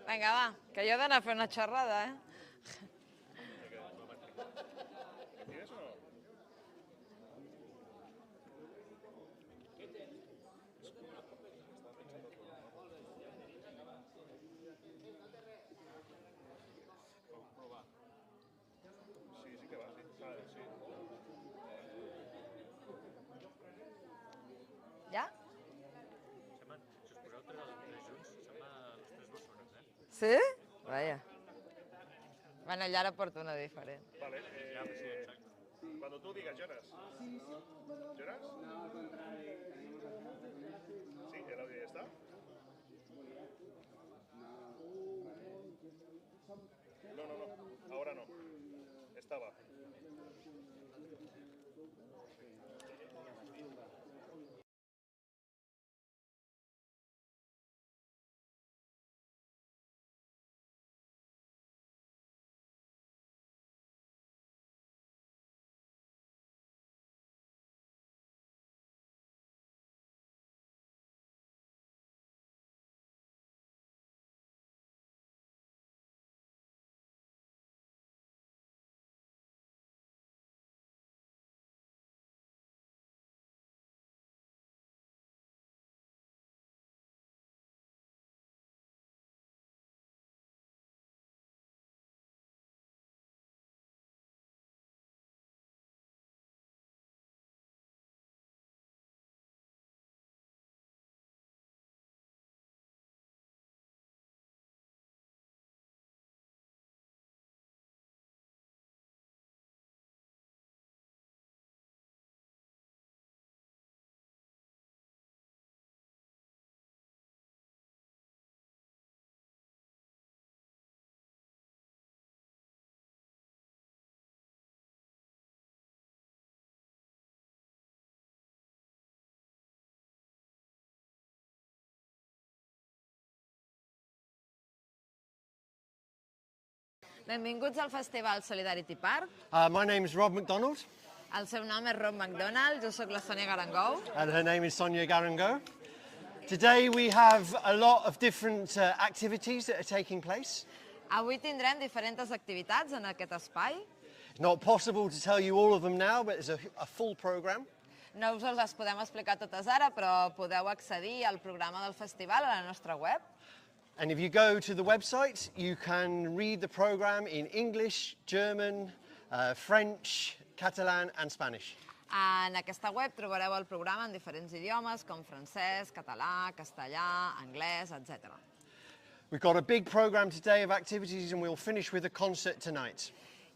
Vinga, va, que jo he d'anar a fer una xerrada, ¿Tienes o no? Sí, sí que va, sí. Vale, sí. Ja? Sembla, si us poseu tres junts, sembla les tres bessones, Sí? Vaja. Bueno, jo ara porto una diferent. Vale, Ja, sí, exacte. cuando tú digas, Jonas. ¿Jonas? Sí, el audio ya está. No, no, no, ahora no. Estaba. Benvinguts al Festival Solidarity Park. My name is Rob McDonald. El seu nom és Rob McDonald, jo sóc la Sònia Garangou. And her name is Sonia Garango. Today we have a lot of different activities that are taking place. Avui tindrem diferents activitats en aquest espai. It's not possible to tell you all of them now, but it's a full program. No us les podem explicar totes ara, però podeu accedir al programa del festival a la nostra web. And if you go to the website, you can read the program in English, German, French, Catalan and Spanish. En aquesta web trobareu el programa en diferents idiomes, com francès, català, castellà, anglès, etc. We've got a big program today of activities and we'll finish with a concert tonight.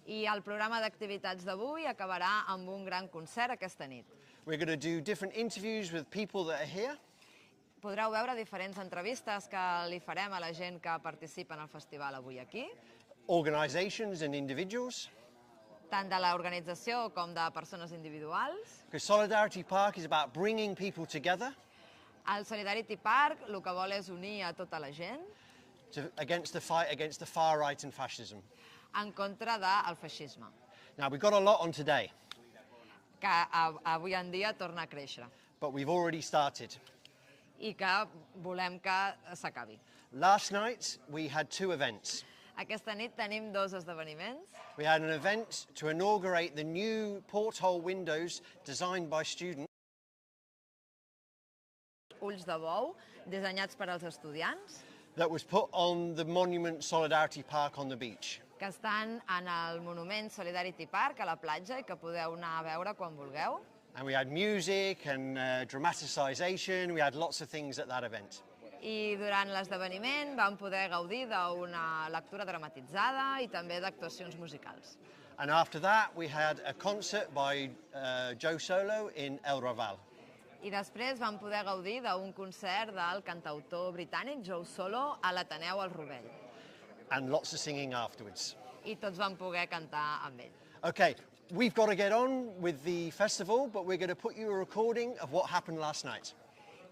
I el programa d'activitats d'avui acabarà amb un gran concert aquesta nit. We're going to do different interviews with people that are here. Podreu veure diferents entrevistes que li farem a la gent que participa en el festival avui aquí, Organisations and individuals. tant de l'organització com de persones individuals. Because Solidarity Park is about bringing people together El Solidarity Park el que vol és unir a tota la gent against the fight against the far right and fascism. en contra del feixisme, Now, we've got a lot on today, que avui en dia torna a créixer but we've already started. i que volem que s'acabi. Last night, we had two events. Aquesta nit tenim dos esdeveniments. We had an event to inaugurate the new porthole windows designed by students. Ulls de bou, dissenyats per als estudiants, That was put on the monument Solidarity Park on the beach. que estan en el monument Solidarity Park a la platja i que podeu anar a veure quan vulgueu. And we had music and dramatisation. We had lots of things at that event. I durant l'esdeveniment vam poder gaudir d'una lectura dramatitzada i també d'actuacions musicals. And after that, we had a concert by Joe Solo in El Raval. I després vam poder gaudir d'un concert del cantautor britànic Joe Solo a l'Ateneu al Rovell. And lots of singing afterwards. I tots vam poder cantar amb ell. Okay, we've got to get on with the festival, but we're going to put you a recording of what happened last night.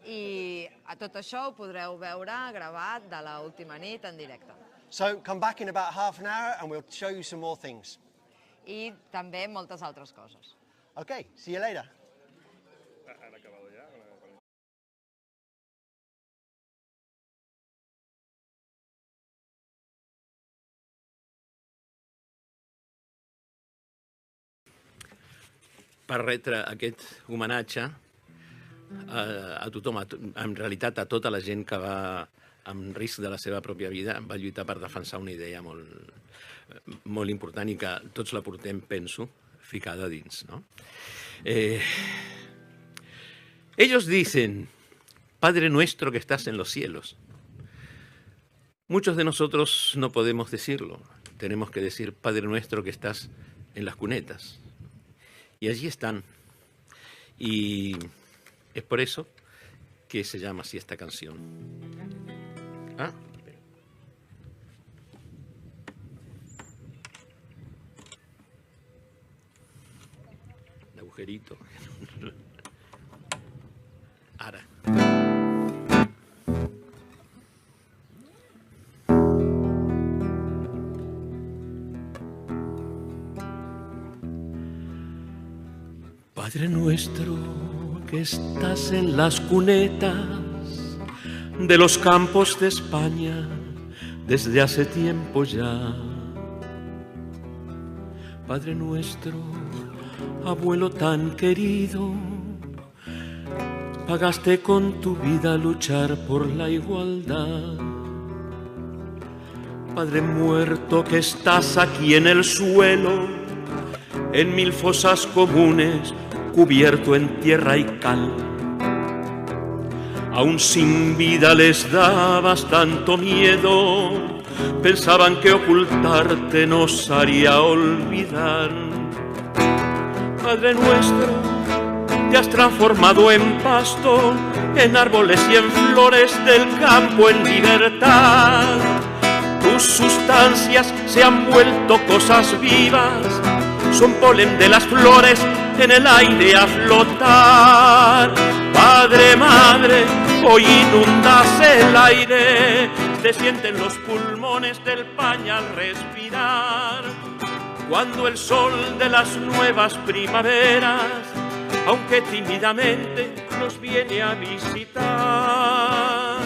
I a tot això ho podreu veure gravat de l'última nit en directe. So come back in about half an hour and we'll show you some more things. I també moltes altres coses. Okay, see you later. ¿Han acabado ya? per retre aquest homenatge a tothom, en realitat a tota la gent que va, amb risc de la seva pròpia vida, va lluitar per defensar una idea molt important i que tots la portem, penso, ficada dins, ¿no? Ellos dicen, Padre nuestro que estás en los cielos. Muchos de nosotros no podemos decirlo. Tenemos que decir, Padre nuestro que estás en las cunetas. Y allí están. Y es por eso que se llama así esta canción. ¿Ah? El agujerito. Ahora. Padre nuestro que estás en las cunetas de los campos de España desde hace tiempo ya. Padre nuestro, abuelo tan querido, pagaste con tu vida luchar por la igualdad. Padre muerto que estás aquí en el suelo, en 1000 fosas comunes, cubierto en tierra y cal. Aún sin vida les dabas tanto miedo, pensaban que ocultarte nos haría olvidar. Padre nuestro, te has transformado en pasto, en árboles y en flores del campo en libertad. Tus sustancias se han vuelto cosas vivas, son polen de las flores en el aire a flotar. Padre, madre, hoy inundas el aire, te sienten los pulmones del pañal respirar. Cuando el sol de las nuevas primaveras, aunque tímidamente, nos viene a visitar.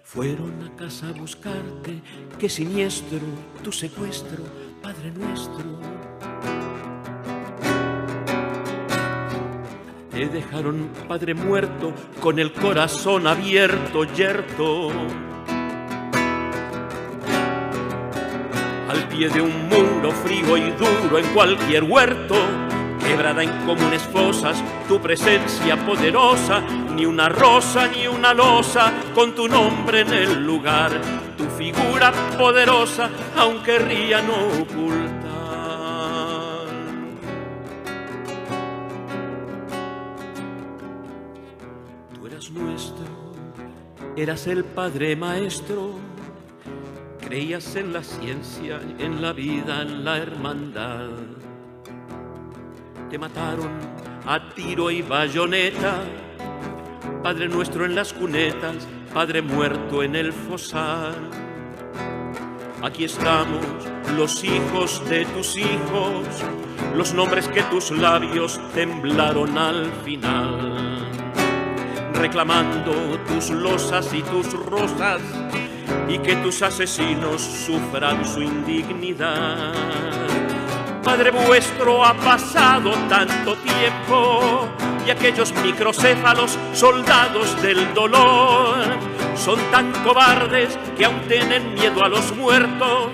Fueron a casa a buscarte, qué siniestro tu secuestro, Padre nuestro. Te dejaron, Padre muerto, con el corazón abierto, yerto. Al pie de un muro frío y duro en cualquier huerto, quebrada en comunes fosas, tu presencia poderosa, ni una rosa ni una losa con tu nombre en el lugar, tu figura poderosa, aunque querrían ocultar. Tú eras nuestro, eras el Padre Maestro, creías en la ciencia, en la vida, en la hermandad. Te mataron a tiro y bayoneta, Padre nuestro en las cunetas, Padre muerto en el fosal. Aquí estamos, los hijos de tus hijos, los nombres que tus labios temblaron al final, reclamando tus losas y tus rosas, y que tus asesinos sufran su indignidad. Padre vuestro, ha pasado tanto tiempo y aquellos microcéfalos, soldados del dolor, son tan cobardes que aún tienen miedo a los muertos,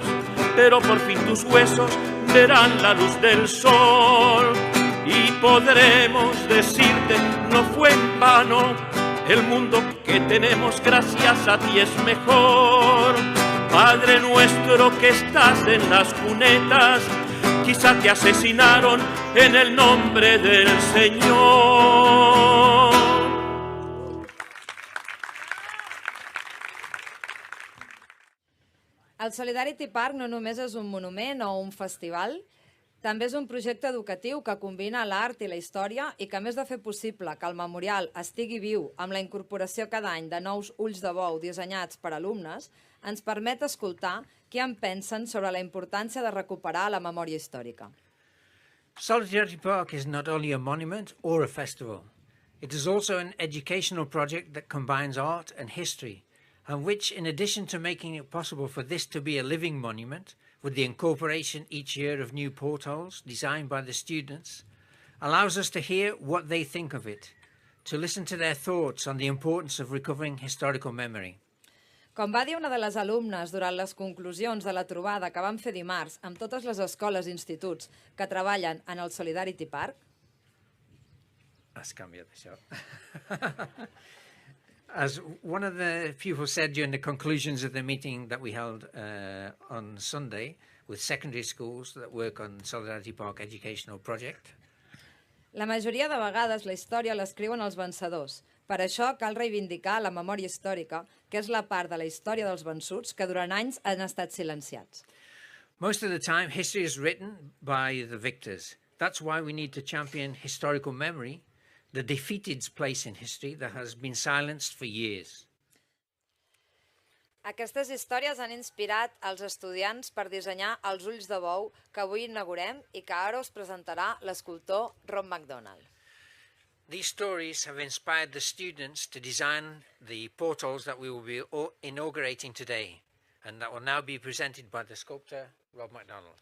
pero por fin tus huesos verán la luz del sol y podremos decirte, no fue en vano, el mundo que tenemos gracias a ti es mejor. Padre nuestro que estás en las cunetas, quizá te asesinaron en el nombre del Señor. El Solidarity Park no només és un monument o un festival, també és un projecte educatiu que combina l'art i la història i que, a més de fer possible que el memorial estigui viu amb la incorporació cada any de nous ulls de bou dissenyats per alumnes, ens permet escoltar què en pensen sobre la importància de recuperar la memòria històrica. Solidarity Park is not only a monument or a festival. It is also an educational project that combines art and history, and which, in addition to making it possible for this to be a living monument, with the incorporation each year of new portholes designed by the students, allows us to hear what they think of it, to listen to their thoughts on the importance of recovering historical memory. Com va dir una de les alumnes durant les conclusions de la trobada que vam fer dimarts amb totes les escoles i instituts que treballen en el Solidarity Park, Has canviat això. As one of the pupils said during the conclusions of the meeting that we held on Sunday with secondary schools that work on Solidarity Park Educational Project, la majoria de vegades la història l'escriuen els vencedors. Per això cal reivindicar la memòria històrica, que és la part de la història dels vençuts que durant anys han estat silenciats. most of the time history is written by the victors. That's why we need to champion historical memory, the defeated's place in history that has been silenced for years. Aquestes històries han inspirat els estudiants per dissenyar els ulls de bou que avui inaugurem i que ara us presentarà l'escultor Rob MacDonald. These stories have inspired the students to design the portals that we will be inaugurating today, and that will now be presented by the sculptor Rob MacDonald.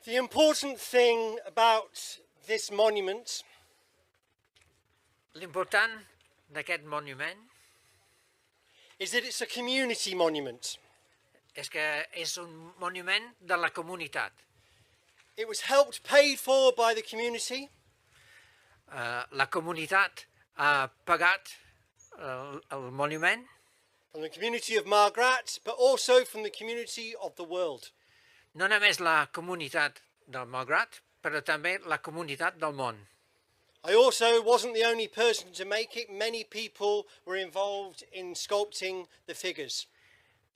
The important thing about this monument L'important d'aquest monument is that it's a community monument. és que és un monument de la comunitat. It was helped paid for by the community. La comunitat ha pagat el monument, From the community of Malgrat, but also from the community of the world. no només la comunitat del Malgrat, però també la comunitat del món. I also wasn't the only person to make it. Many people were involved in sculpting the figures.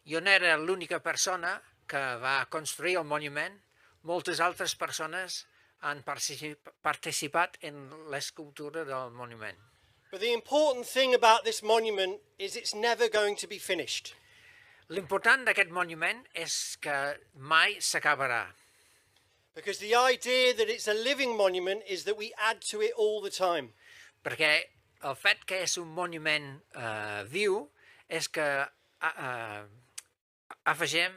Jo no era l'única persona que va construir el monument. Moltes altres persones han participat en l'escultura del monument. But the important thing about this monument is it's never going to be finished. L'important d'aquest monument és que mai s'acabarà, Because the idea that it's a living monument is that we add to it all the time. perquè el fet que és un monument viu és que afegim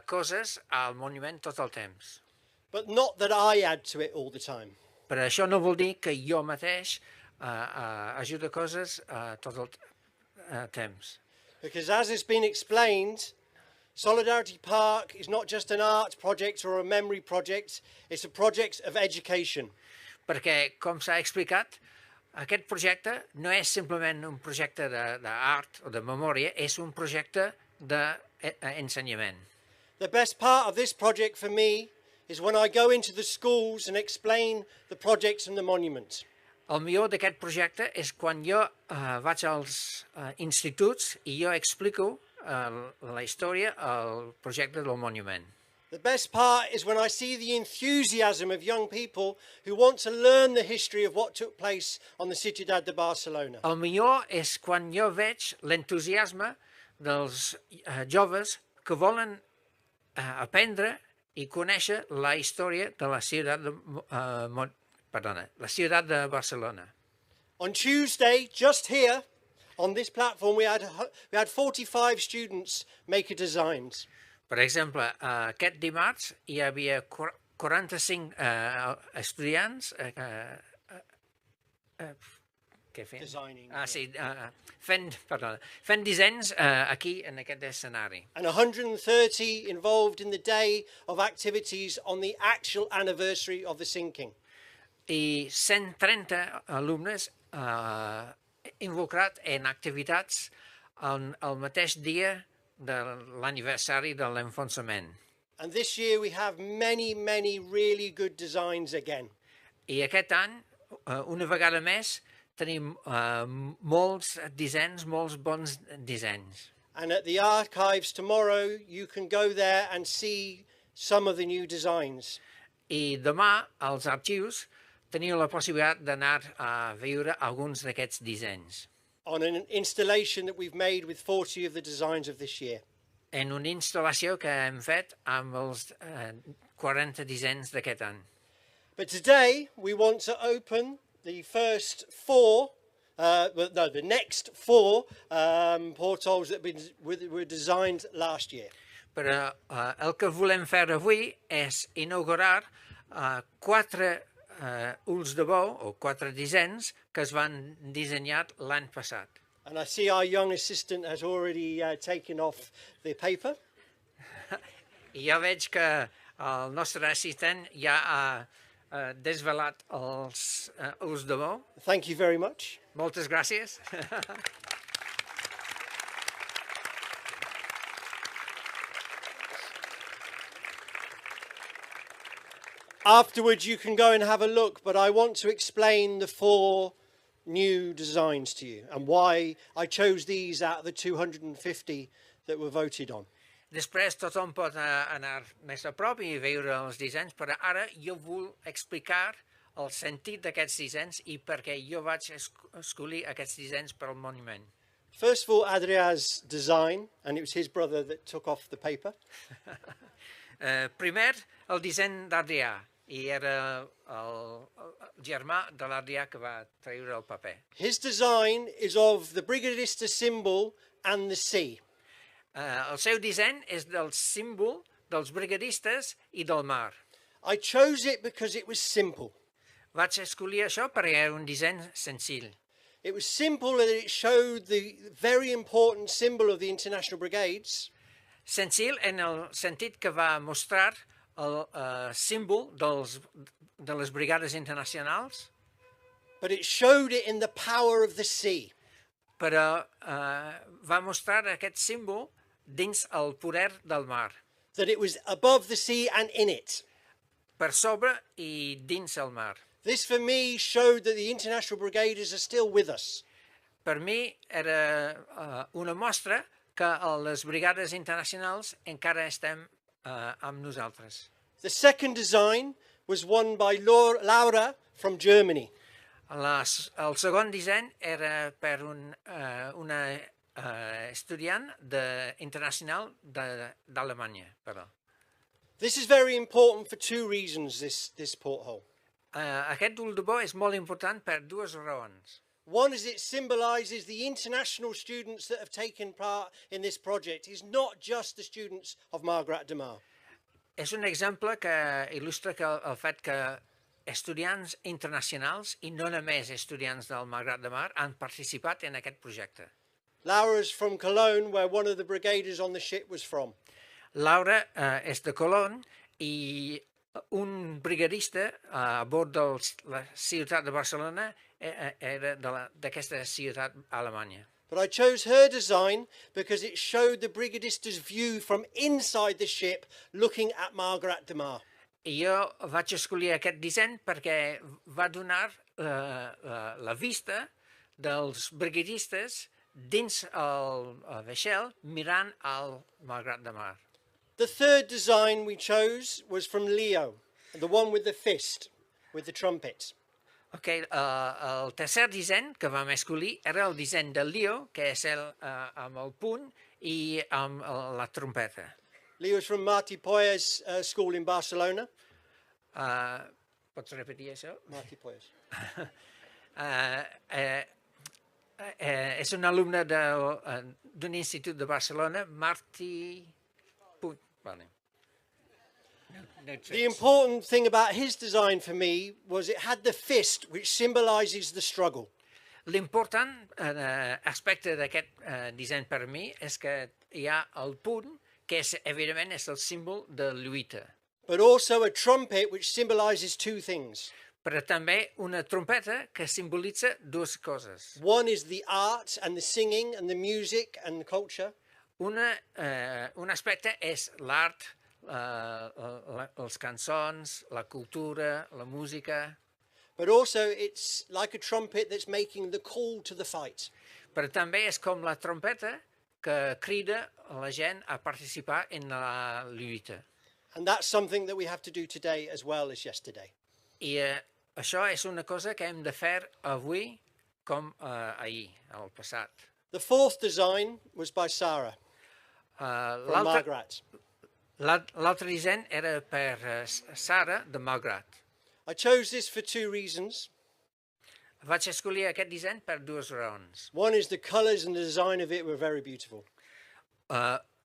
coses al monument tot el temps. But not that I add to it all the time. Però això no vol dir que jo mateix ajudo coses tot el temps. Because as has been explained, Solidarity Park is not just an art project or a memory project, it's a project of education. Perquè, com s'ha explicat, aquest projecte no és simplement un projecte d'art o de memòria, és un projecte d'ensenyament. The best part of this project for me is when I go into the schools and explain the projects and the monument. El millor d'aquest projecte és quan jo vaig als instituts i jo explico la història, el projecte del monument. The best part is when I see the enthusiasm of young people who want to learn the history of what took place on the Ciutat de Barcelona. El millor és quan jo veig l'entusiasme dels joves que volen aprendre i conèixer la història de la ciutat de Barcelona. On Tuesday, just here, on this platform, we had 45 students make designs. Per exemple, aquest dimarts hi havia 45 estudiants Designing. fent dissenys aquí en aquest escenari. And 130 involved in the day of activities on the actual anniversary of the sinking. I 130 alumnes involucrats en activitats el mateix dia de l'aniversari de l'enfonsament. And this year we have many, many really good designs again. I aquest any, una vegada més, tenim molts dissenys, molts bons dissenys. And at the archives tomorrow, you can go there and see some of the new designs. I demà, als arxius, teniu la possibilitat d'anar a veure alguns d'aquests dissenys. On an installation that we've made with 40 of the designs of this year. En una instal·lació que hem fet amb els 40 dissenys d'aquest any. But today we want to open the first four, the next four portals that were designed last year. Però el que volem fer avui és inaugurar 4 ulls de bou, o 4 dissenys, que es van dissenyar l'any passat. And I see our young assistant has already taken off the paper. I ja veig que el nostre assistent ja ha desvelat els ulls de bou. Thank you very much. Moltes gràcies. Afterwards you can go and have a look, but I want to explain the 4 new designs to you and why I chose these out of the 250 that were voted on. Després tothom pot anar més a prop i veure els dissenys, però ara jo vull explicar el sentit d'aquests dissenys i per què jo vaig escollir aquests dissenys per al monument. First of all, Adria's design, and it was his brother that took off the paper. Primer, el disseny d'Adrià, i era el germà de l'Adrià que va treure el paper. His design is of the brigadista symbol and the sea. El seu disseny és del símbol dels brigadistes i del mar. I chose it because it was simple. Vaig escollir això perquè era un disseny senzill. It was simple and it showed the very important symbol of the International Brigades. Senzill en el sentit que va mostrar el símbol de les brigades internacionals, But it showed it in the power of the sea. però va mostrar aquest símbol dins el poder del mar, That it was above the sea and in it. per sobre i dins el mar. This for me showed that the International Brigaders are still with us. Per mi era una mostra que les brigades internacionals encara estem amb nosaltres. The second design was won by Laura from Germany. El segon disseny era per una estudiant internacional d'Alemanya. This is very important for 2 reasons, this porthole. Aquest ull de bou és molt important per 2 raons. One is it symbolises the international students that have taken part in this project. It's not just the students of Malgrat de Mar. És un exemple que il·lustra el fet que estudiants internacionals i no només estudiants del Malgrat de Mar han participat en aquest projecte. Laura's from Cologne, where one of the brigaders on the ship was from. Laura és de Colón i un brigadista a bord de la ciutat de Barcelona era d'aquesta ciutat alemanya. But I chose her design because it showed the brigadista's view from inside the ship looking at Malgrat de Mar. I jo vaig escollir aquest disseny perquè va donar la vista dels brigadistes dins el vaixell mirant al Malgrat de Mar. The third design we chose was from Leo, the one with the fist, with the trumpet. Okay, el tercer disseny que vam escollir era el disseny del Leo, que és amb el puny i amb la trompeta. Leo's from Martí Poyes School in Barcelona. Pots repetir això? Martí Poyes. És un alumne d'un institut de Barcelona, Martí Puny. Vale. The important thing about his design for me was it had the fist, which symbolises the struggle. L'important aspecte d'aquest disseny per mi és que hi ha el puny, que evidentment és el símbol de lluita. But also a trumpet, which symbolises 2 things. Però també una trompeta que simbolitza 2 coses. One is the art and the singing and the music and the culture. Un aspecte és l'art, les cançons, la cultura, la música. But also it's like a trumpet that's making the call to the fight. Però també és com la trompeta que crida a la gent a participar en la lluita. And that's something that we have to do today as well as yesterday. I això és una cosa que hem de fer avui com ahir, al passat. The fourth design was by Sarah from Margrat. L'altre disseny era per Sara de Malgrat. I chose this for two reasons. Vaig escollir aquest disseny per dues raons. One is the colours and the design of it were very beautiful.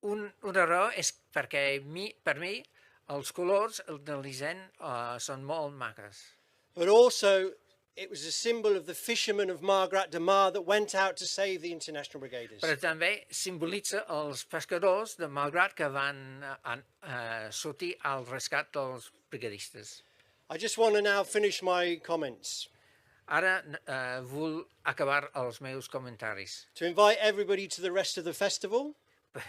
Una raó és perquè per mi els colors del disseny són molt maques. But also, it was a symbol of the fishermen of Malgrat de Mar that went out to save the international brigaders. Però també simbolitza els pescadors de Malgrat que van sortir al rescat dels brigadistes. I just want to now finish my comments. Ara vull acabar els meus comentaris. To invite everybody to the rest of the festival.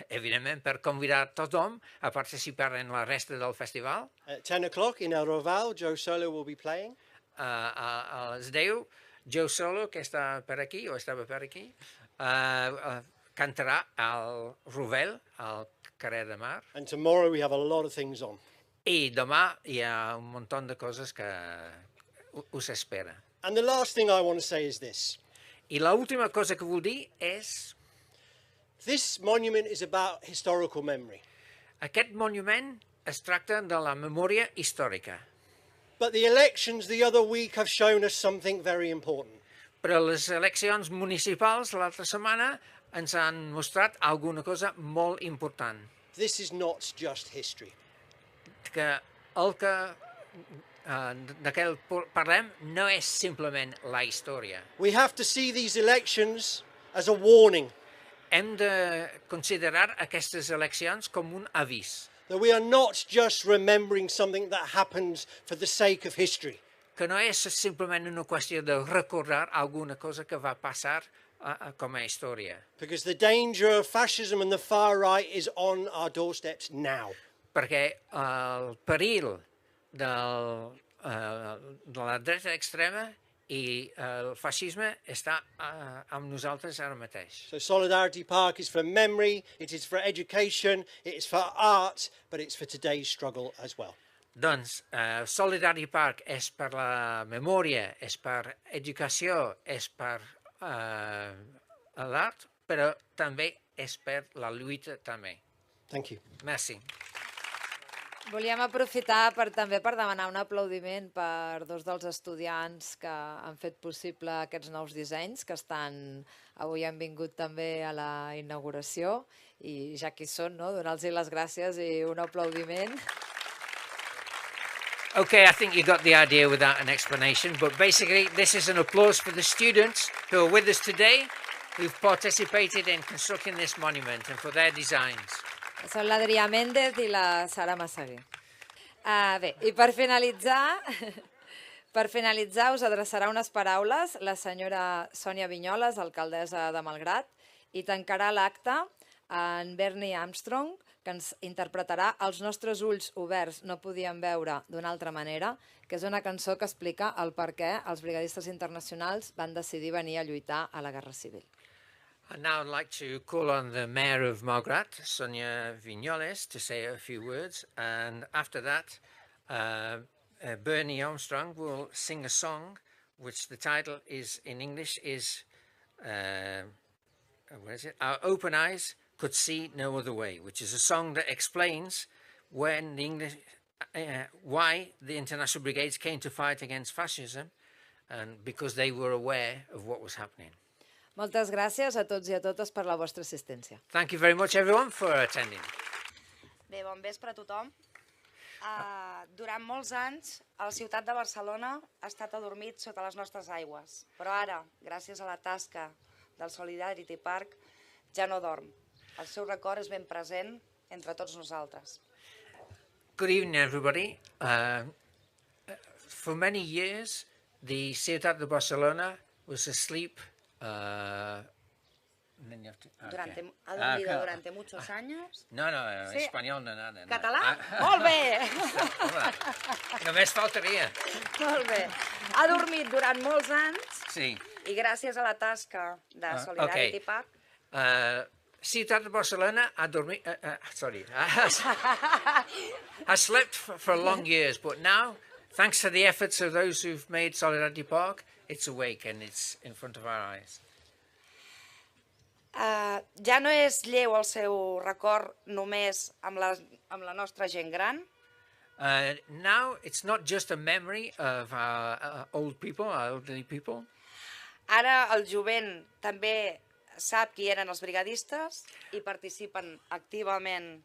Evidentment, per convidar tothom a participar en la resta del festival. At 10 o'clock in El Roval, Joe Solo will be playing. A les 10, Joe Solo, que està per aquí, o estava per aquí, cantarà al Rovel, al carrer de Mar. And tomorrow we have a lot of things on. I demà hi ha un munt de coses que us espera. And the last thing I want to say is this. I l'última cosa que vull dir és... This monument is about historical memory. Aquest monument es tracta de la memòria històrica. But the elections the other week have shown us something very important. Però les eleccions municipals l'altra setmana ens han mostrat alguna cosa molt important. This is not just history. Que el que de què parlem no és simplement la història. We have to see these elections as a warning. Hem de considerar aquestes eleccions com un avís. That we are not just remembering something that happened for the sake of history. Que no és simplement una qüestió de recordar alguna cosa que va passar com a història. Because the danger of fascism and the far right is on our doorsteps now. Perquè el perill de la dreta extrema i el feixisme està amb nosaltres ara mateix. So Solidarity Park is for memory, it is for education, it is for art, but it's for today's struggle as well. Doncs Solidarity Park és per la memòria, és per educació, és per l'art, però també és per la lluita també. Thank you. Merci. Volíem aprofitar també per demanar un aplaudiment per dos dels estudiants que han fet possible aquests nous dissenys, que avui han vingut també a la inauguració, i ja que hi són, no? Donar-los les gràcies i un aplaudiment. Okay, I think you got the idea without an explanation, but basically this is an applause for the students who are with us today, who've participated in constructing this monument and for their designs. Són l'Adrià Méndez i la Sara Massaguer. Bé, i per finalitzar us adreçarà unes paraules la senyora Sònia Vinyoles, alcaldessa de Malgrat, i tancarà l'acte en Bernie Armstrong, que ens interpretarà Els nostres ulls oberts no podien veure d'una altra manera, que és una cançó que explica el per què els brigadistes internacionals van decidir venir a lluitar a la Guerra Civil. I'd now like to call on the Mayor of Malgrat, Sonia Vignoles, to say a few words, and after that, Bernie Armstrong will sing a song, which the title is, in English, is, what is it? Our Open Eyes Could See No Other Way, which is a song that explains when the English, why the International Brigades came to fight against fascism, and because they were aware of what was happening. Moltes gràcies a tots i a totes per la vostra assistència. Thank you very much, everyone, for attending. Bé, bon vespre a tothom. Durant molts anys, la ciutat de Barcelona ha estat adormit sota les nostres aigües, però ara, gràcies a la tasca del Solidarity Park, ja no dorm. El seu record és ben present entre tots nosaltres. Good evening, everybody. For many years, the ciutat de Barcelona was asleep. Ha dormido durante muchos años. No, Sí. espanyol no, nada. Català? Molt bé! Només faltaria. Molt bé. Ha dormit durant molts anys Sí. i gràcies a la tasca de Solidarity Park. Ciutat de Barcelona ha dormit, has slept for long years, but now, thanks to the efforts of those who've made Solidarity Park, it's awake and it's in front of our eyes. Ja no és lleu el seu record només amb la nostra gent gran, Now it's not just a memory of our old people, our elderly people. ara el jovent també sap qui eren els brigadistes i participen activament.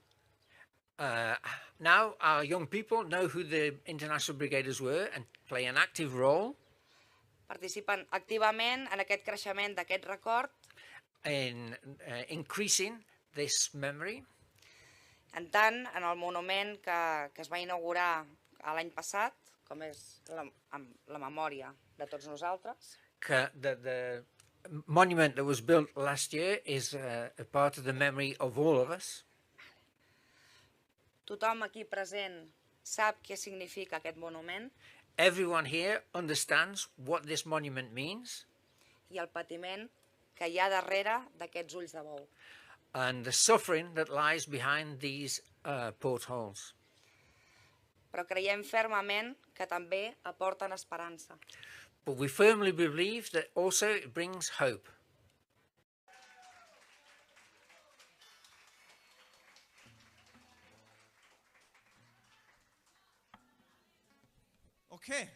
Now our young people know who the International Brigaders were and play an active role Participen activament en aquest creixement d'aquest record. in increasing this memory. En tant, en el monument que es va inaugurar l'any passat, com és la memòria de tots nosaltres, The monument that was built last year is a part of the memory of all of us. tothom aquí present sap què significa aquest monument Everyone here understands what this monument means i el patiment que hi ha darrere d'aquests ulls de bou. and the suffering that lies behind these portholes. Però creiem fermament que també aporten esperança. But we firmly believe that also it brings hope. Okay.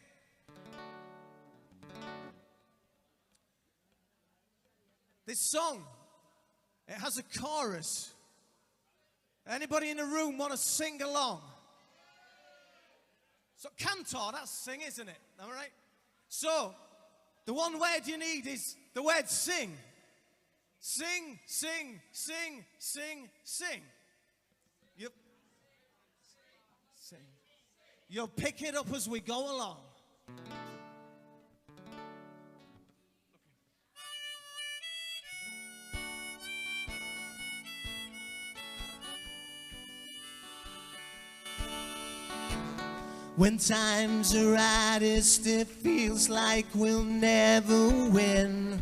This song, it has a chorus. Anybody in the room want to sing along? So cantor, that's sing, isn't it? All right. So the one word you need is the word sing. Sing, sing, sing, sing, sing. Sing. You'll pick it up as we go along. When times are hardest, it feels like we'll never win.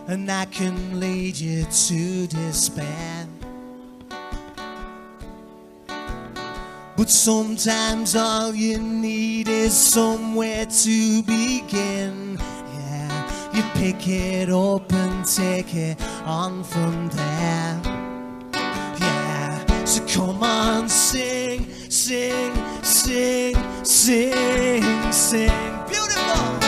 And I can lead you to despair. But sometimes all you need is somewhere to begin. Yeah, you pick it up and take it on from there. Yeah, so come on, sing, sing, sing, sing, sing. Beautiful!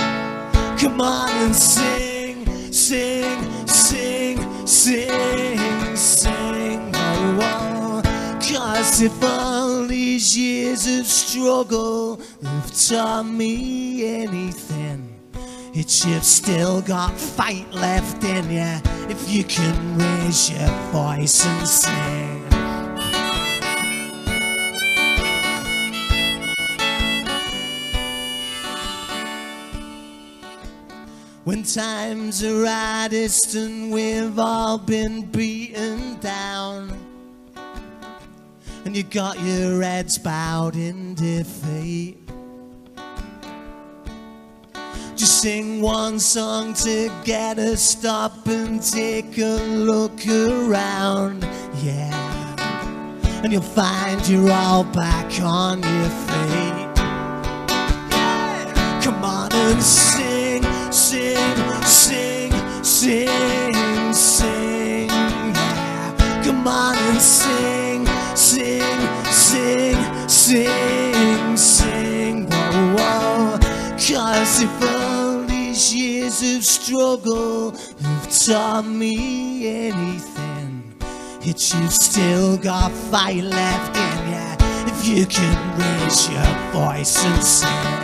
Come on and sing, sing, sing, sing, sing. Oh, oh. 'Cause if all these years of struggle have taught me anything, it's you've still got fight left in you if you can raise your voice and sing. When times are hardest and we've all been beaten down, and you got your heads bowed in defeat, just sing one song together, stop and take a look around, yeah, and you'll find you're all back on your feet. Yeah. Come on and sing, sing, sing, sing, sing, yeah. Come on and sing, sing, sing, sing, sing, whoa, whoa. 'Cause if all these years of struggle have taught me anything, it's you've still got fight left in ya if you can raise your voice and sing.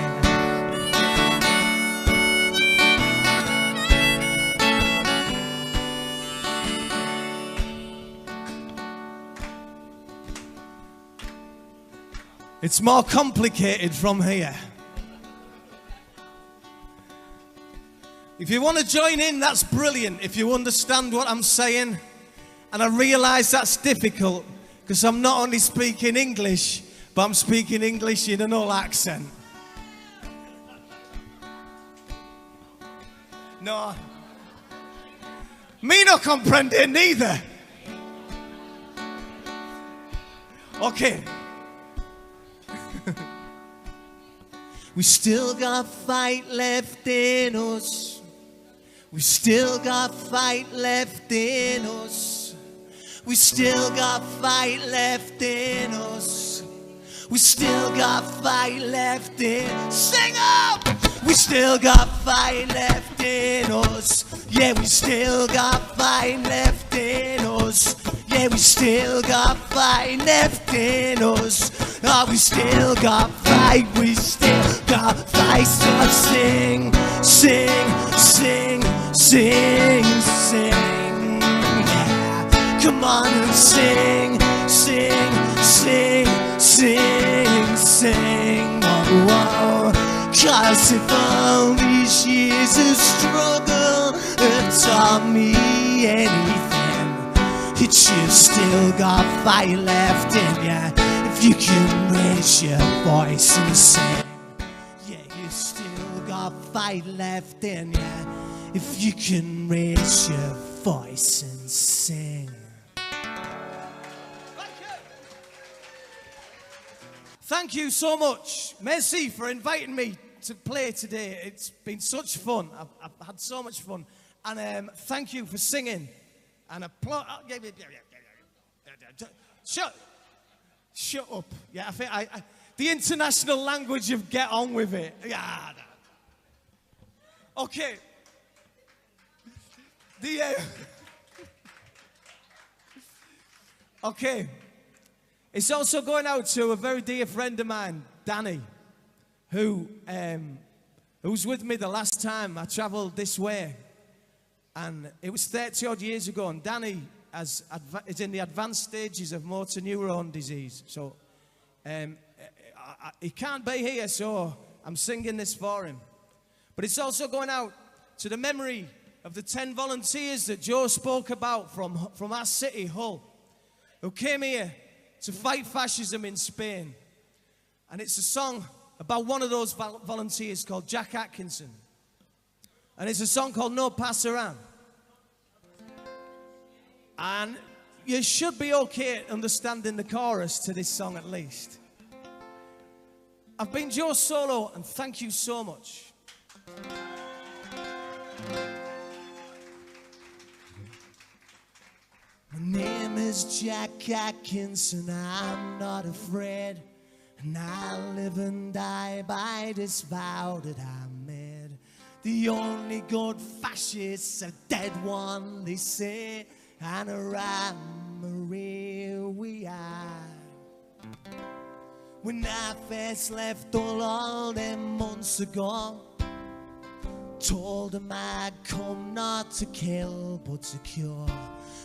It's more complicated from here. If you want to join in, that's brilliant. If you understand what I'm saying, and I realise that's difficult because I'm not only speaking English, but I'm speaking English in an old accent. No. Me no comprende neither. Okay. We still got fight left in us. We still got fight left in us. We still got fight left in us. We still got fight left in. Sing up! We still got fight left in us. Yeah, we still got fight left in us. Yeah, we still got fight left in us. Oh, we still got fight. We still got fight. So sing, sing, sing, sing, sing. Yeah, come on and sing, sing, sing, sing, sing. Oh, oh. 'Cause if all these years of struggle have taught me anything, it's you still got fight left in ya. If you can raise your voice and sing, yeah, you still got fight left in ya. If you can raise your voice and sing. Thank you so much. Merci for inviting me to play today. It's been such fun. I've had so much fun. And thank you for singing. And applause. Shut up. Yeah, I think the international language of get on with it. Yeah. Okay. Okay. It's also going out to a very dear friend of mine, Danny, who was with me the last time I travelled this way. And it was 30-odd years ago, and Danny is in the advanced stages of motor neurone disease. So he can't be here, so I'm singing this for him. But it's also going out to the memory of the 10 volunteers that Joe spoke about from our city, Hull, who came here to fight fascism in Spain. And it's a song about one of those volunteers called Jack Atkinson. And it's a song called No Pasaran. And you should be okay at understanding the chorus to this song at least. I've been Joe Solo, and thank you so much. My name is Jack Atkinson, I'm not afraid. And I live and die by this vow that I made. The only good fascist's a dead one, they say. And around Maria we are. When I first left all them months ago, told them I'd come not to kill but to cure.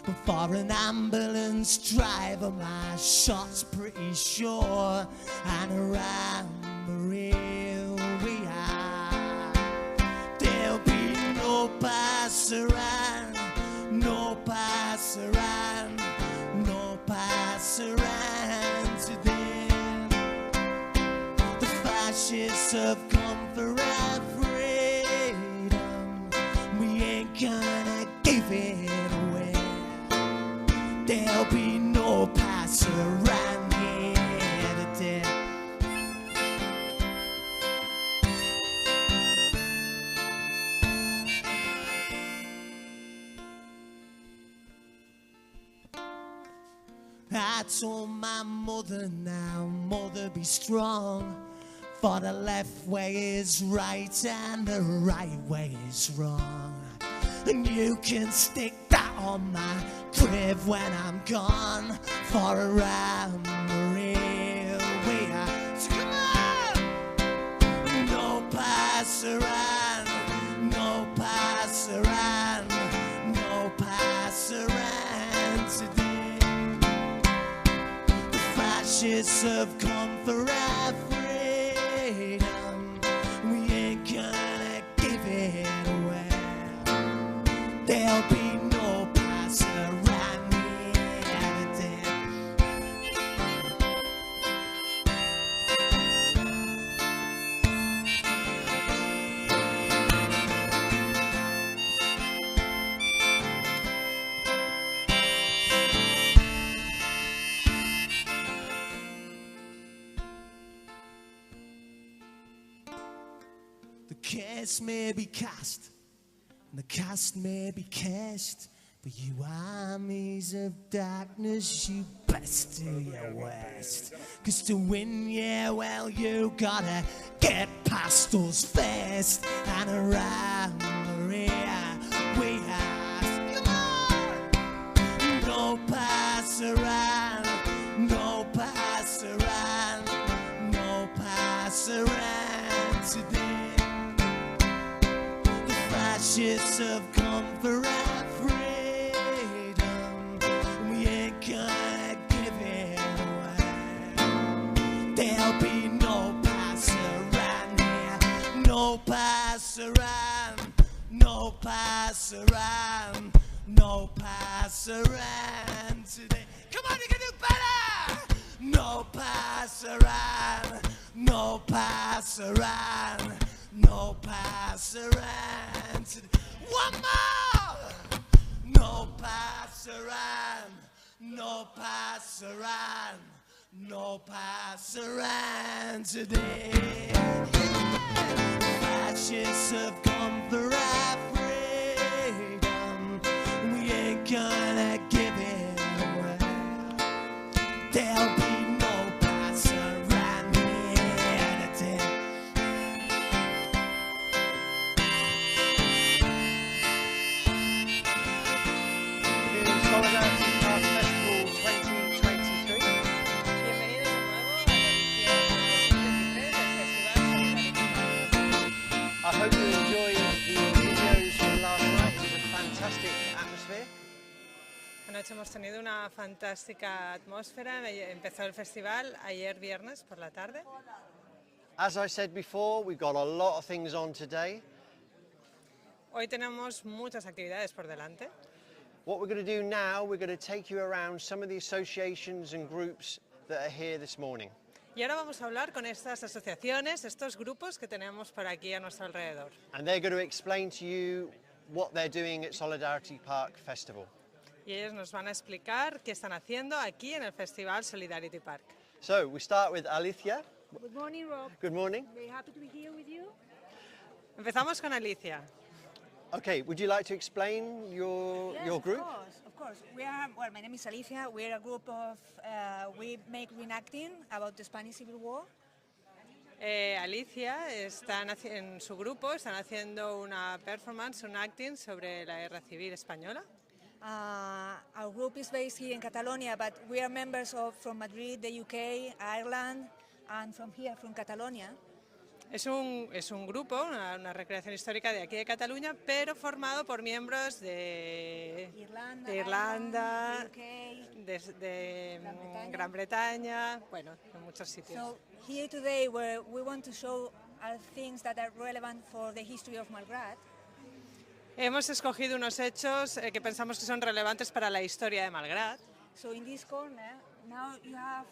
But for an ambulance driver, my shot's pretty sure. And around Maria we are. There'll be no pass-around, no pass-around, no pass-around today. The fascists have come for our freedom. We ain't gonna give it away. There'll be no pass around here today. I told my mother, now mother, be strong, for the left way is right and the right way is wrong. And you can stick that on my grave when I'm gone, for around Maria we are. So come on! No pass around, no pass around, no pass around today. The fascists have come for our freedom. We ain't gonna give it away. There'll be no pass around here today. The case may be cast, And the cast may be cast, but you armies of darkness, you best do your worst. 'Cause to win, yeah, well, you gotta get past us first. And around the rear, we ask, come on! No pass around, no pass around, no pass around today. The fascists have come for our freedom. We ain't gonna give it away. There'll be no pass around here, no pass around, no pass around, no pass around today. Come on, you can do better! No pass around, no pass around, no pass around today. One more! No pass around, no pass around, no pass around today. Fascists have come for our freedom. We ain't gonna give it away. There'll be no pass around here today. Solidarity Park Festival 2023. Bienvenidos de nuevo a la edición 2023 del Festival Solidario. I hope you enjoyed the videos from last night. It was a fantastic atmosphere. Anoche hemos tenido una fantástica atmósfera. Empezó el festival ayer viernes por la tarde. As I said before, we've got a lot of things on today. Hoy tenemos muchas actividades por delante. What we're going to do now, we're going to take you around some of the associations and groups that are here this morning. Y ahora vamos a hablar con estas asociaciones, estos grupos que tenemos por aquí a nuestro alrededor. And they're going to explain to you what they're doing at Solidarity Park Festival. Y ellos nos van a explicar qué están haciendo aquí en el Festival Solidarity Park. So we start with Alicia. Good morning, Rob. Good morning. Very happy to be here with you. Empezamos con Alicia. Okay, would you like to explain your group? Of course. We are, well, my name is Alicia. We're a group of, we make reenacting about the Spanish Civil War. Alicia, en su grupo están haciendo una performance, un acting sobre la guerra civil española. Our group is based here in Catalonia, but we are members from Madrid, the UK, Ireland, and from here, from Catalonia. Es un grupo, una recreación histórica de aquí de Cataluña, pero formado por miembros de Irlanda, de Gran Bretaña, bueno, en muchos sitios. So here today, we want to show things that are relevant for the history of Malgrat. Hemos escogido unos hechos que pensamos que son relevantes para la historia de Malgrat. So in this corner, now you have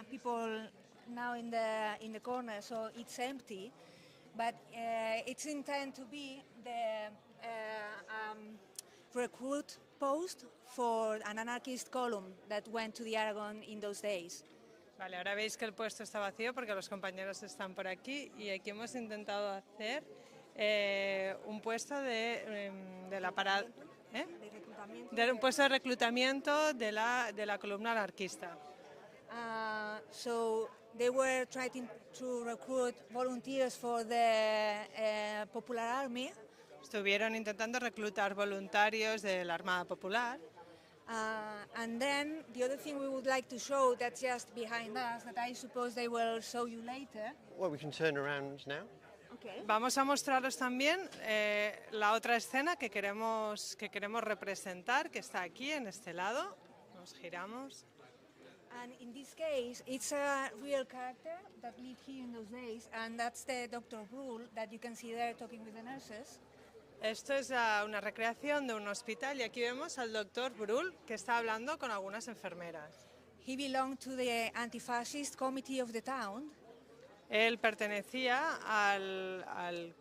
people now in the corner, so it's empty, but it's intended to be the recruit post for an anarchist column that went to the Aragon in those days. Vale, ahora veis que el puesto está vacío porque los compañeros están por aquí y aquí hemos intentado hacer un puesto de la parada, un puesto de reclutamiento de la columna anarquista. So they were trying to recruit volunteers for the Popular Army. Estuvieron intentando reclutar voluntarios de la Armada Popular. And then the other thing we would like to show, that's just behind us, that I suppose they will show you later. Well, we can turn around now. Okay. Vamos a mostraros también la otra escena que queremos representar, que está aquí en este lado. Nos giramos. And in this case, it's a real character that lived here in those days, and that's the Dr. Brule that you can see there talking with the nurses. Esto es una recreación de un hospital y aquí vemos al doctor Brule que está hablando con algunas enfermeras. He belonged to the anti-fascist committee of the town. Él pertenecía al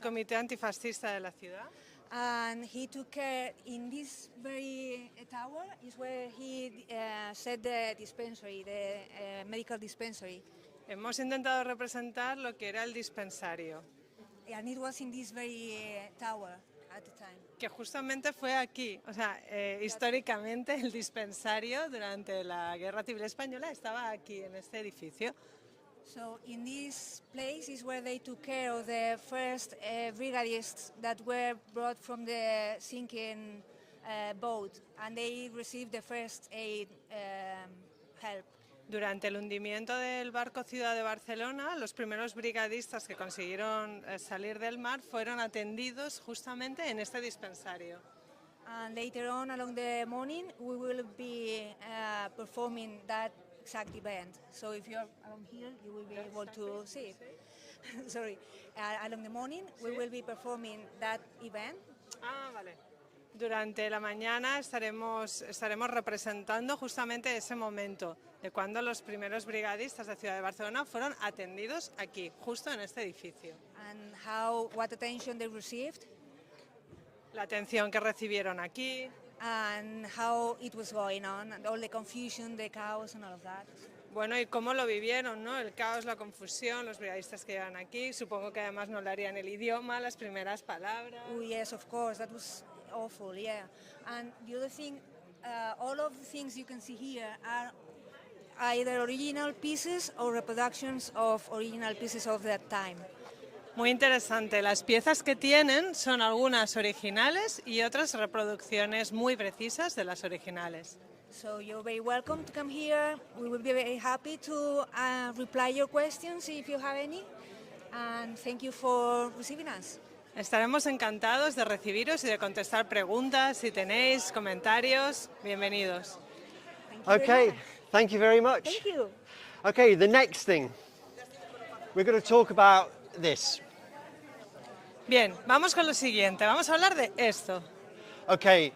comité antifascista de la ciudad. And he took care in this very tower is where he set the dispensary, the medical dispensary. Hemos intentado representar lo que era el dispensario. and it was in this very tower at the time. Que justamente fue aquí, o sea, históricamente el dispensario durante la Guerra Civil Española estaba aquí, en este edificio. So in this place is where they took care of the first brigadists that were brought from the sinking boat, and they received the first aid help. Durante el hundimiento del barco Ciudad de Barcelona, los primeros brigadistas que consiguieron salir del mar fueron atendidos justamente en este dispensario. And later on, along the morning, we will be performing that exact event. So if you're around here, you will be able to see it. Sorry. Along the morning, we will be performing that event. Ah, vale. Durante la mañana estaremos representando justamente ese momento de cuando los primeros brigadistas de Ciudad de Barcelona fueron atendidos aquí, justo en este edificio. And what attention they received. La atención que recibieron aquí. And how it was going on, and all the confusion, the chaos and all of that. Bueno, y cómo lo vivieron, ¿no? El caos, la confusión, los brigadistas que llegan aquí. Supongo que además no hablarían el idioma, las primeras palabras. Oh yes, of course, that was awful, yeah. And the other thing, all of the things you can see here are either original pieces or reproductions of original pieces of that time. Muy interesante. Las piezas que tienen son algunas originales y otras reproducciones muy precisas de las originales. So you're very welcome to come here. We will be very happy to reply your questions if you have any. And thank you for receiving us. Estaremos encantados de recibiros y de contestar preguntas. Si tenéis comentarios, bienvenidos. Okay, thank you very much. Thank you. Okay, the next thing. We're going to talk about this. Bien, vamos con lo siguiente. Vamos a hablar de esto. Okay,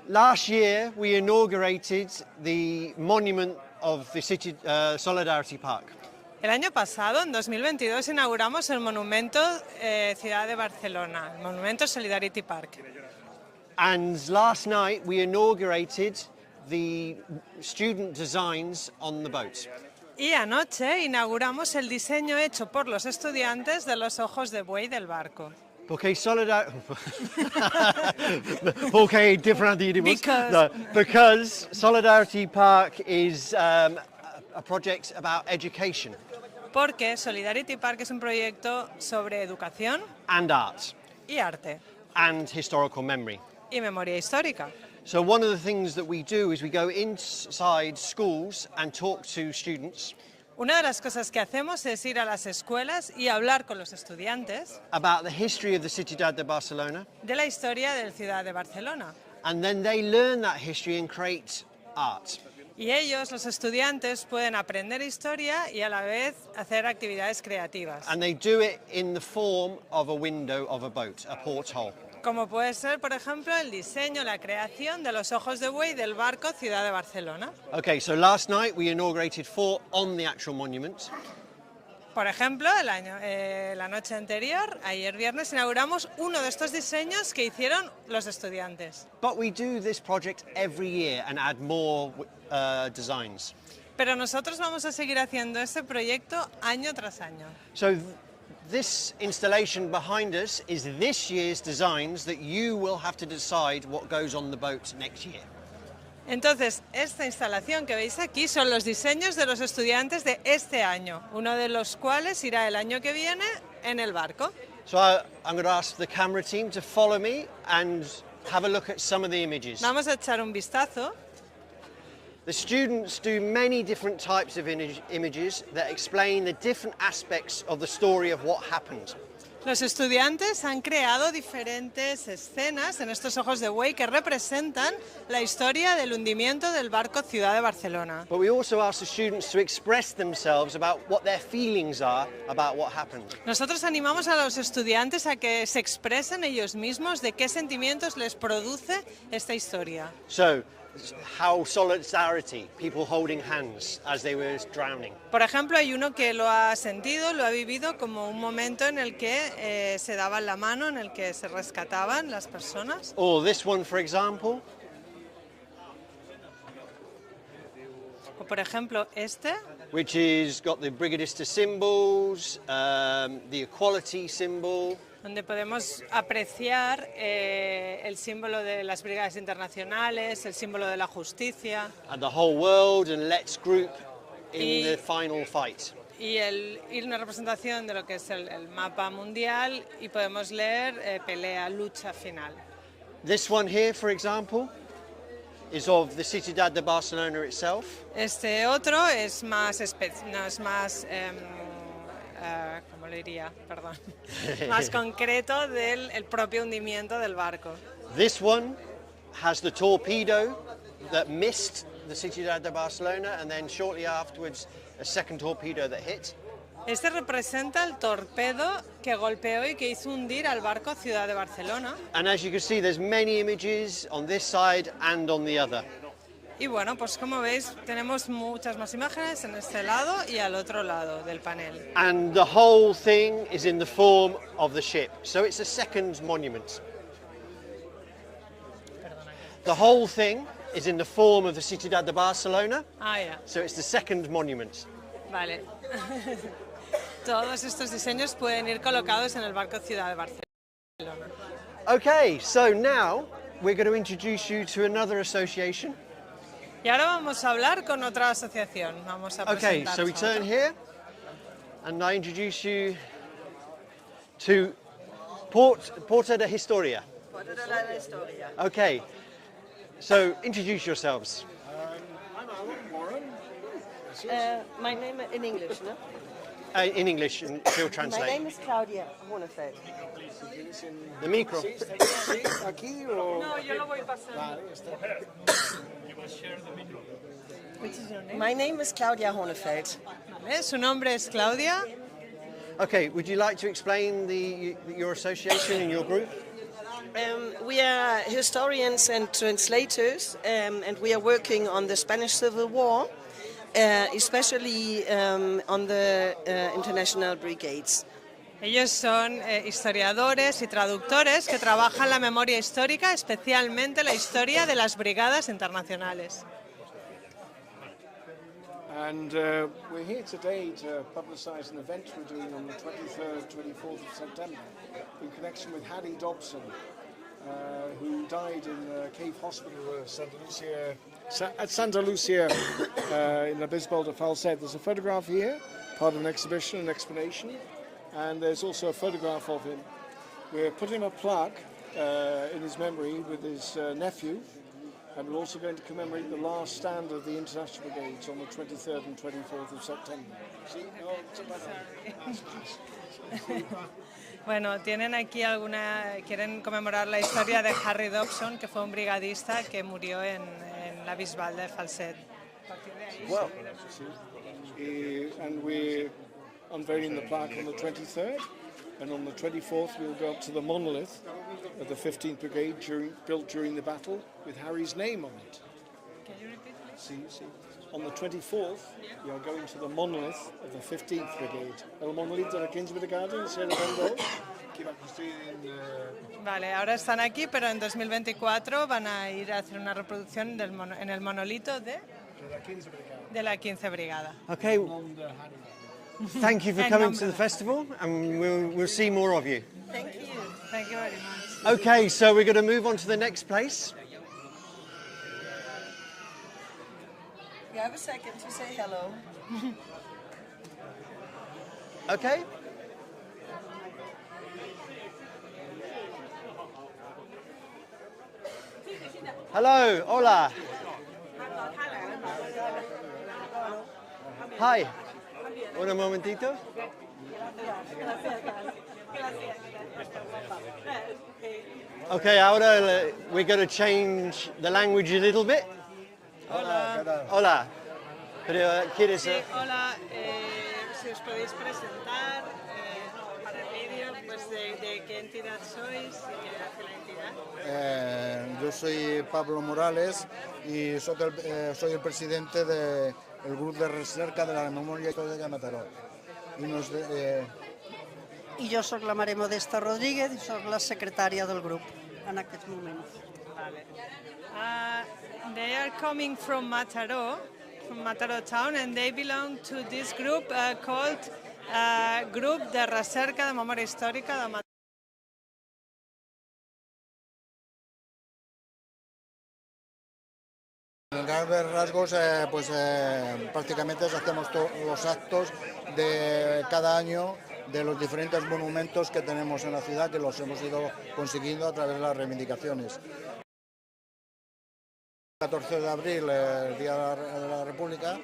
last year we inaugurated the monument of the City Solidarity Park. El año pasado, en 2022, inauguramos el monumento Ciudad de Barcelona, el monumento Solidarity Park. And last night we inaugurated the student designs on the boat. Y anoche inauguramos el diseño hecho por los estudiantes de los ojos de buey del barco. Porque because Solidarity Park is a project about education. Porque Solidarity Park es un proyecto sobre educación and art y arte and historical memory. Y memoria histórica. So one of the things that we do is we go inside schools and talk to students. Una de las cosas que hacemos es ir a las escuelas y hablar con los estudiantes about the history of the Ciudad de Barcelona. De la historia del Ciudad de Barcelona. And then they learn that history and create art. Y ellos, los estudiantes, pueden aprender historia y a la vez hacer actividades creativas. And they do it in the form of a window of a boat, a porthole. Como puede ser, por ejemplo, el diseño, la creación de los ojos de buey del barco Ciudad de Barcelona. Okay, so last night we inaugurated 4 on the actual monument. Por ejemplo, la noche anterior, ayer viernes, inauguramos uno de estos diseños que hicieron los estudiantes. But we do this project every year and add more designs. Pero nosotros vamos a seguir haciendo este proyecto año tras año. So this installation behind us is this year's designs that you will have to decide what goes on the boat next year. Entonces, esta instalación que veis aquí son los diseños de los estudiantes de este año, uno de los cuales irá el año que viene en el barco. So I'm going to ask the camera team to follow me and have a look at some of the images. Vamos a echar un vistazo. The students do many different types of images that explain the different aspects of the story of what happened. Los estudiantes han creado diferentes escenas en estos ojos de buey que representan la historia del hundimiento del barco Ciudad de Barcelona. But we also ask the students to express themselves about what their feelings are about what happened. Nosotros animamos a los estudiantes a que se expresen ellos mismos de qué sentimientos les produce esta historia. So, how solidarity, people holding hands as they were drowning. Por ejemplo, hay uno que lo ha sentido, lo ha vivido como un momento en el que se daban la mano, en el que se rescataban las personas. Or this one, for example. O por ejemplo, este. Which is got the brigadista symbols, the equality symbol. donde podemos apreciar el símbolo de las brigadas internacionales, el símbolo de la justicia. And the whole world, and let's group in the final fight. Y una representación de lo que es el mapa mundial, y podemos leer pelea, lucha final. This one here, for example, is of the Ciudad de Barcelona itself. Este otro es más, ¿cómo le diría? Perdón. Más concreto del propio hundimiento del barco. This one has the torpedo that missed the Ciudad de Barcelona, and then shortly afterwards a second torpedo that hit. Este representa el torpedo que golpeó y que hizo hundir al barco Ciudad de Barcelona. And as you can see, there's many images on this side and on the other. Y bueno, pues como veis, tenemos muchas más imágenes en este lado y al otro lado del panel. And the whole thing is in the form of the ship, so it's a second monument. The whole thing is in the form of the Ciudad de Barcelona, so it's the second monument. Vale. Todos estos diseños pueden ir colocados en el barco Ciudad de Barcelona. Okay, so now we're going to introduce you to another association. Y ahora vamos a hablar con otra asociación. Vamos a Okay, so we turn here, and I introduce you to Porta de Historia. Porta de la Historia. Okay, so introduce yourselves. I'm Alan Warren. My name in English, no? In English, and she'll translate. My name is Claudia Hornefeld. The micro. Aquí o... No, yo lo voy pasando. My name is Claudia Hornefeld. Vale, su nombre es Claudia. Okay, would you like to explain your association and your group? We are historians and translators, and we are working on the Spanish Civil War, especially on the international brigades. Ellos son historiadores y traductores que trabajan la memoria histórica, especialmente la historia de las brigadas internacionales. And we're here today to publicise an event we're doing on the 23rd, 24th of September in connection with Harry Dobson, who died in the cave hospital at Santa Lucia in the Bisbal de Falset. There's a photograph here, part of an exhibition, an explanation, and there's also a photograph of him. We're putting a plaque in his memory with his nephew, and we're also going to commemorate the last stand of the International Brigades on the 23rd and 24th of September. Bueno, tienen aquí quieren conmemorar la historia de Harry Dobson, que fue un brigadista que murió en la Bisbal de Falset. Well, and we're unveiling the plaque on the 23rd, and on the 24th we'll go up to the monolith of the 15th Brigade built during the battle with Harry's name on it. Can you repeat, please? See. On the 24th, we are going to the monolith of the 15th Brigade. El monolith de la 15th Brigade, se recuerda, que va a construir en... Vale, ahora están aquí, pero en 2024 van a ir a hacer una reproducción en el monolito de la 15 Brigada. Okay. Thank you for coming to the festival, and we'll see more of you. Thank you. Thank you very much. Okay, so we're going to move on to the next place. You have a second to say hello. Okay. Hello, hola. Hi. Un momentito. Okay, ahora we're going to change the language a little bit. Hola. Hola. Pero ¿quieres? Sí, hola. Si os podéis presentar para el vídeo, pues de qué entidad sois y qué hace la entidad. Yo soy Pablo Morales y soy el presidente del grupo de recerca de la memoria histórica de Mataró. I jo sóc la Mare Modesta Rodríguez i sóc la secretària del grup en aquests moments. Vale. They are coming from Mataró town, and they belong to this group called Grup de Recerca de Memòria Històrica de Mataró. En grandes rasgos, prácticamente hacemos todos los actos de cada año de los diferentes monumentos que tenemos en la ciudad, que los hemos ido consiguiendo a través de las reivindicaciones. El 14 de abril, el Día de la República,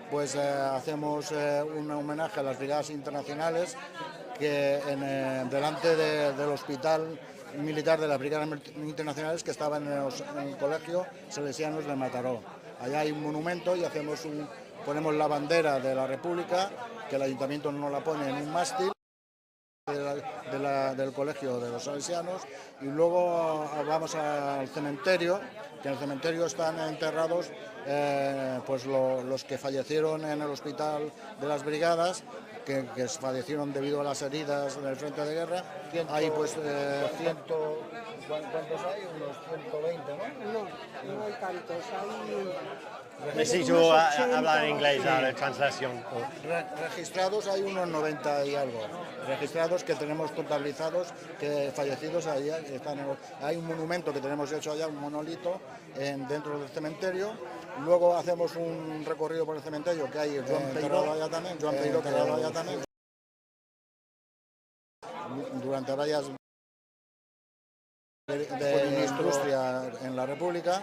pues hacemos un homenaje a las brigadas internacionales que delante del hospital militar de las brigadas internacionales que estaba en el colegio Salesianos de Mataró. Allá hay un monumento y ponemos la bandera de la República, que el ayuntamiento no la pone en un mástil del colegio de los Salesianos, y luego vamos al cementerio, que en el cementerio están enterrados pues los que fallecieron en el hospital de las brigadas, que fallecieron debido a las heridas en el frente de guerra. Hay pues ¿cuántos hay? Unos 120, ¿no? No hay tantos, Necesito hablar inglés ahora, translación. Registrados hay unos 90 y algo. Registrados que tenemos contabilizados, que fallecidos allá están. Hay un monumento que tenemos hecho allá, un monolito dentro del cementerio. Luego hacemos un recorrido por el cementerio que hay Joan Peiró allá también, durante varias de industria en la República,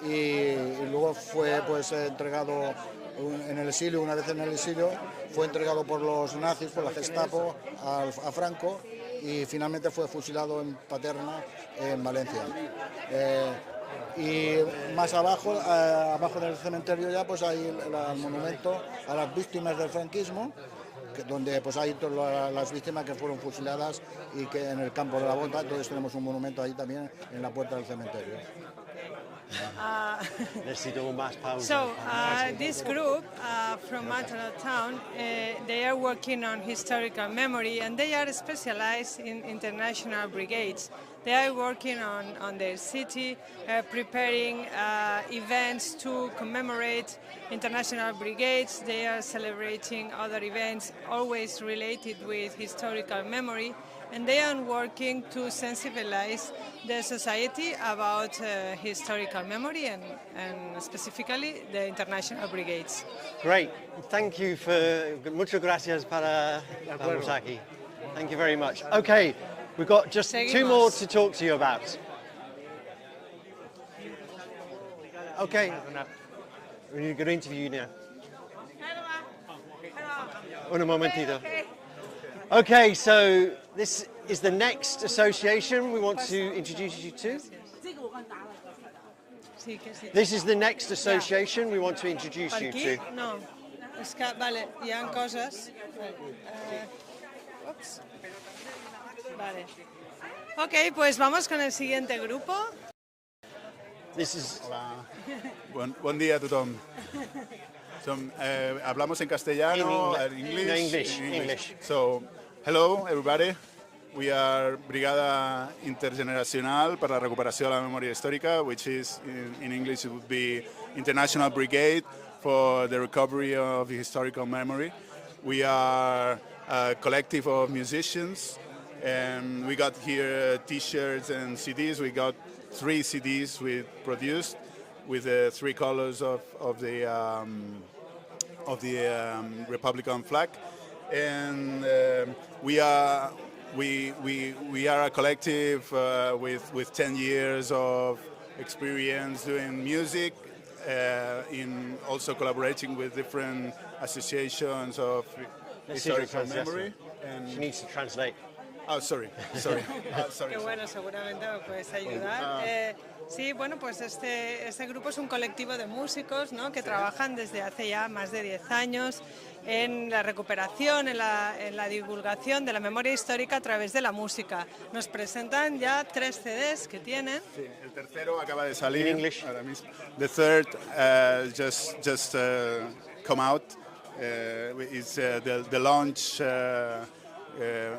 y luego fue pues entregado en el exilio. Una vez en el exilio fue entregado por los nazis, por la Gestapo, a Franco, y finalmente fue fusilado en Paterna, en Valencia. Y más abajo del cementerio ya pues hay el monumento a las víctimas del franquismo, donde pues hay todas las víctimas que fueron fusiladas y que en el campo de la Bota. Entonces tenemos un monumento ahí también en la puerta del cementerio. So this group from Mataró town, they are working on historical memory, and they are specialized in international brigades. They are working on their city, preparing events to commemorate international brigades. They are celebrating other events always related with historical memory, and they are working to sensibilize the society about historical memory and specifically the international brigades. Great, thank you muchas gracias para estar aquí. Thank you very much. Okay, we've got just two more to talk to you about. Okay, we're going to interview you now. Un momentito. Okay, so this is the next association we want to introduce you to. This is the next association we want to introduce you to. No, és que, vale, hi ha coses. Ups. Vale. Ok, pues vamos con el siguiente grupo. This is... Hola. Buen día a tothom. Hablamos en castellano, English. So, hello everybody. We are Brigada Intergeneracional para la Recuperació de la Memòria Històrica, which is, in English, it would be International Brigade for the Recovery of Historical Memory. We are a collective of musicians, and we got here T-shirts and CDs. We got 3 CDs we produced with the 3 colors of the Republican flag, and we are a collective with 10 years of experience doing music, in also collaborating with different associations of historical memory. And she needs to translate. Oh, sorry. Qué bueno, seguramente me puedes ayudar. Sí, bueno, pues este grupo es un colectivo de músicos, ¿no?, que trabajan desde hace ya más de 10 años en la recuperación, en la divulgación de la memoria histórica a través de la música. Nos presentan ya 3 CDs que tienen. Sí, el tercero acaba de salir. In English. Ahora mismo. The third just come out. It's the launch.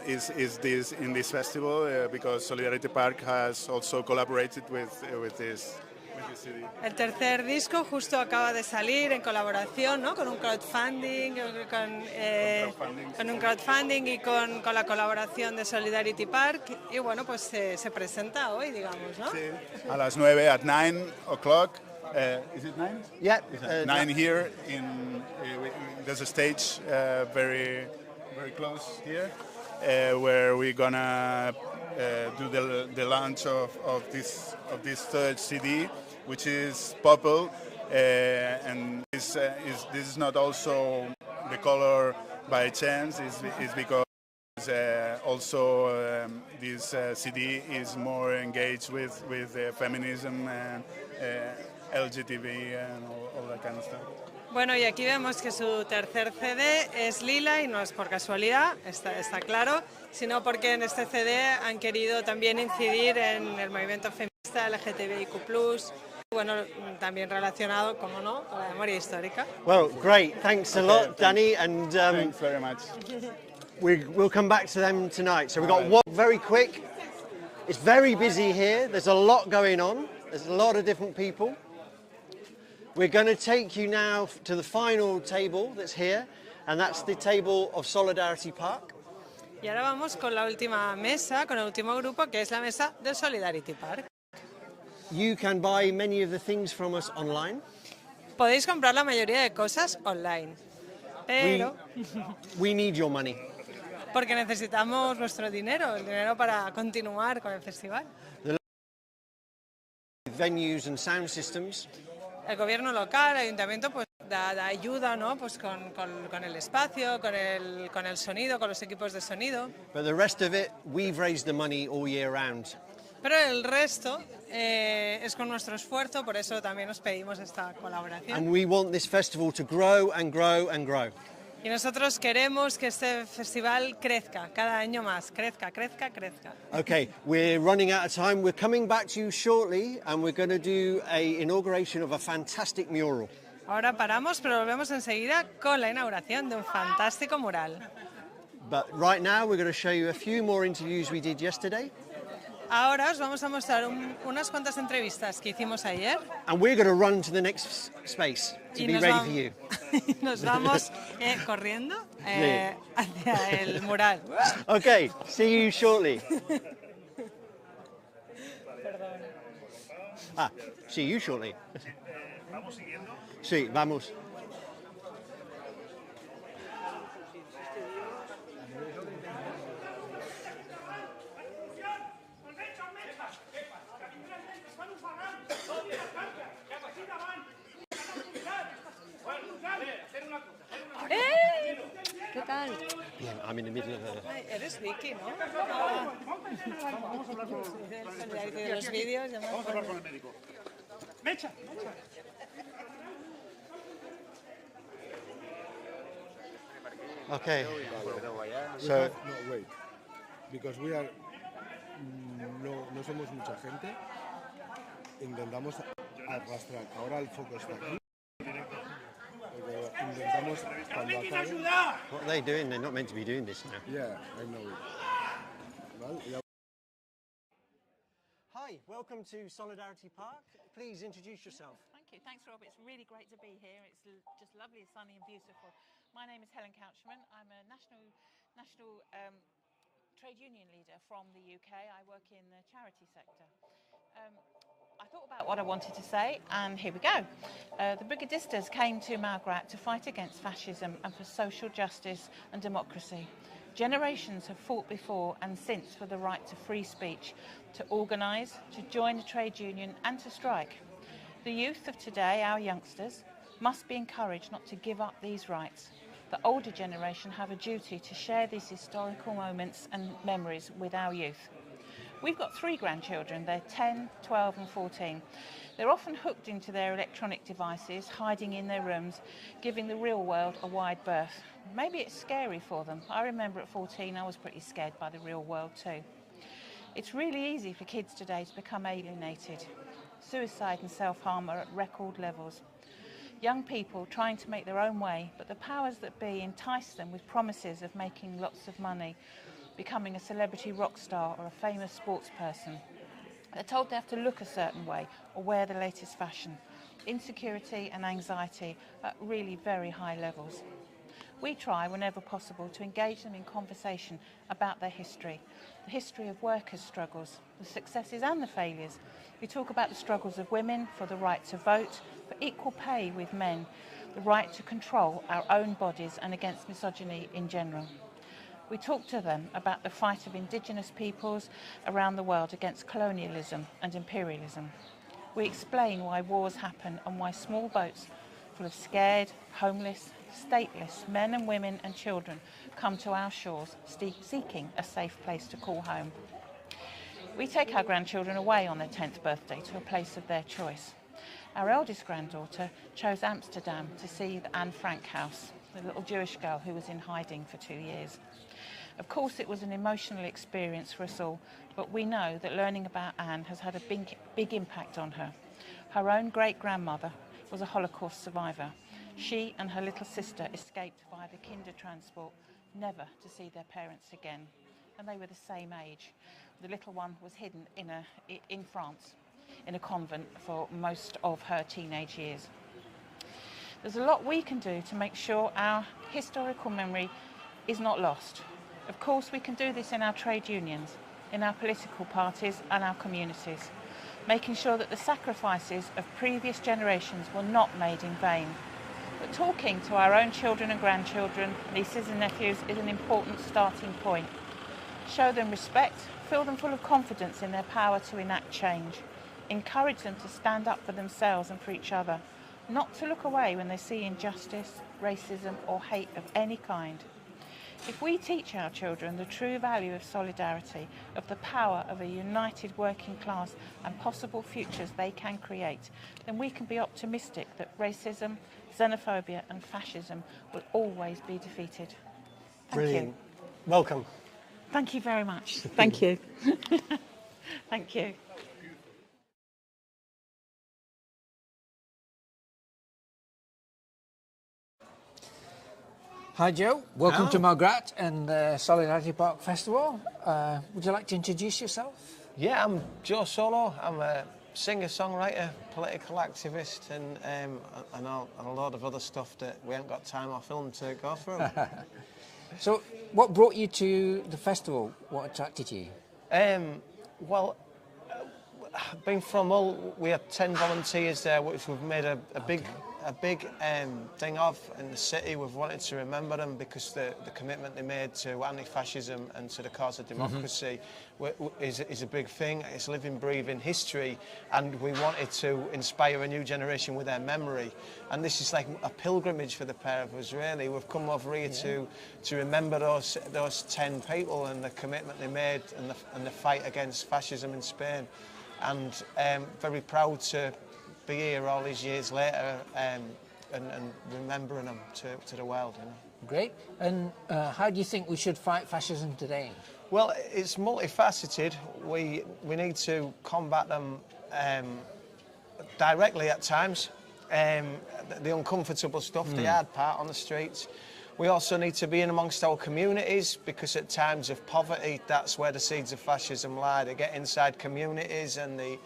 Is this in this festival because Solidarity Park has also collaborated with this CD. El tercer disco justo acaba de salir en colaboración, ¿no?, con un crowdfunding, y con la colaboración de Solidarity Park, y bueno, pues se presenta hoy, digamos, ¿no? Sí, a las 9, at 9 o'clock, Is it 9? Yeah. Is it 9 here. There's a stage very close here where we're gonna do the launch of this third CD, which is purple, and this is not also the color by chance. It's because also this CD is more engaged with feminism and LGTB and all that kind of stuff. Bueno, y aquí vemos que su tercer CD es lila y no es por casualidad, está claro, sino porque en este CD han querido también incidir en el movimiento feminista, LGTBIQ+, bueno, también relacionado, como no, con la memoria histórica. Well, great. Thanks a lot, Danny. And thanks very much. We'll come back to them tonight. So we've got one very quick. It's very busy here. There's a lot going on. There's a lot of different people. We're going to take you now to the final table that's here, and that's the table of Solidarity Park. Y ahora vamos con la última mesa, con el último grupo, que es la mesa del Solidarity Park. You can buy many of the things from us online. Podéis comprar la mayoría de cosas online, pero We need your money. porque necesitamos nuestro dinero, el dinero para continuar con el festival. The venues and sound systems. El gobierno local, el ayuntamiento, pues da ayuda, ¿no? Pues con el espacio, con el sonido, con los equipos de sonido. But the rest of it, we've raised the money all year round. Pero el resto es con nuestro esfuerzo, por eso también os pedimos esta colaboración. And we want this festival to grow and grow and grow. Y nosotros queremos que este festival crezca, cada año más, crezca. Okay, we're running out of time. We're coming back to you shortly, and we're going to do an inauguration of a fantastic mural. Ahora paramos, pero volvemos enseguida con la inauguración de un fantástico mural. But right now, we're going to show you a few more interviews we did yesterday. Ahora os vamos a mostrar unas cuantas entrevistas que hicimos ayer. And we're going to run to the next space to be ready for you. Nos vamos corriendo hacia el mural. Okay, see you shortly. See you shortly. ¿Vamos siguiendo? Sí, vamos. ¿Qué tal? Yeah, I'm in the middle of a... Ay, eres Vicky, ¿no? Vamos a hablar con de los vídeos. Vamos a hablar con el médico. ¡Mecha! Okay. So no, wait, because we are no somos mucha gente. Intentamos arrastrar. Ahora el foco está aquí. Intentamos cuando acabe. What are they doing? They're not meant to be doing this now. Yeah, I know it. Vale. Hi, welcome to Solidarity Park. Please introduce yourself. Thank you. Thanks, Rob. It's really great to be here. It's just lovely, sunny and beautiful. My name is Helen Couchman. I'm a national trade union leader from the UK. I work in the charity sector. I thought about what I wanted to say, and here we go. The Brigadistas came to Malgrat to fight against fascism and for social justice and democracy. Generations have fought before and since for the right to free speech, to organise, to join a trade union and to strike. The youth of today, our youngsters, must be encouraged not to give up these rights. The older generation have a duty to share these historical moments and memories with our youth. We've got 3 grandchildren. They're 10, 12 and 14. They're often hooked into their electronic devices, hiding in their rooms, giving the real world a wide berth. Maybe it's scary for them. I remember at 14 I was pretty scared by the real world too. It's really easy for kids today to become alienated. Suicide and self-harm are at record levels. Young people trying to make their own way, but the powers that be entice them with promises of making lots of money, becoming a celebrity rock star or a famous sports person. They're told they have to look a certain way or wear the latest fashion. Insecurity and anxiety at really very high levels. We try, whenever possible, to engage them in conversation about their history, the history of workers' struggles, the successes and the failures. We talk about the struggles of women for the right to vote, for equal pay with men, the right to control our own bodies and against misogyny in general. We talk to them about the fight of Indigenous peoples around the world against colonialism and imperialism. We explain why wars happen and why small boats full of scared, homeless, stateless men and women and children come to our shores seeking a safe place to call home. We take our grandchildren away on their 10th birthday to a place of their choice. Our eldest granddaughter chose Amsterdam to see the Anne Frank house, the little Jewish girl who was in hiding for 2 years. Of course, it was an emotional experience for us all, but we know that learning about Anne has had a big impact on her. Her own great-grandmother was a Holocaust survivor. She and her little sister escaped via the kinder transport, never to see their parents again. And they were the same age. The little one was hidden in France, in a convent for most of her teenage years. There's a lot we can do to make sure our historical memory is not lost. Of course, we can do this in our trade unions, in our political parties and our communities, making sure that the sacrifices of previous generations were not made in vain. But talking to our own children and grandchildren, nieces and nephews is an important starting point. Show them respect, fill them full of confidence in their power to enact change. Encourage them to stand up for themselves and for each other, not to look away when they see injustice, racism or hate of any kind. If we teach our children the true value of solidarity, of the power of a united working class and possible futures they can create, then we can be optimistic that racism, xenophobia and fascism will always be defeated. Thank Brilliant. you. Welcome. Thank you very much. Thank you. Thank you. Hi Joe, welcome Hello. to Malgrat and the Solidarity Park Festival. Would you like to introduce yourself? Yeah, I'm Joe Solo. I'm a singer-songwriter, political activist, and a lot of other stuff that we haven't got time or film to go through. So, what brought you to the festival? What attracted you? Well, being from Hull, we had 10 volunteers there, which we've made a big thing of in the city. We've wanted to remember them because the commitment they made to anti-fascism and to the cause of democracy is a big thing. It's living, breathing history, and we wanted to inspire a new generation with their memory. And this is like a pilgrimage for the pair of us, really. We've come over here to remember those 10 people and the commitment they made and the fight against fascism in Spain. And very proud to be here all these years later and remembering them to the world. You know. Great. And how do you think we should fight fascism today? Well, it's multifaceted. We need to combat them directly at times, the uncomfortable stuff, the hard part on the streets. We also need to be in amongst our communities because at times of poverty, that's where the seeds of fascism lie. They get inside communities and they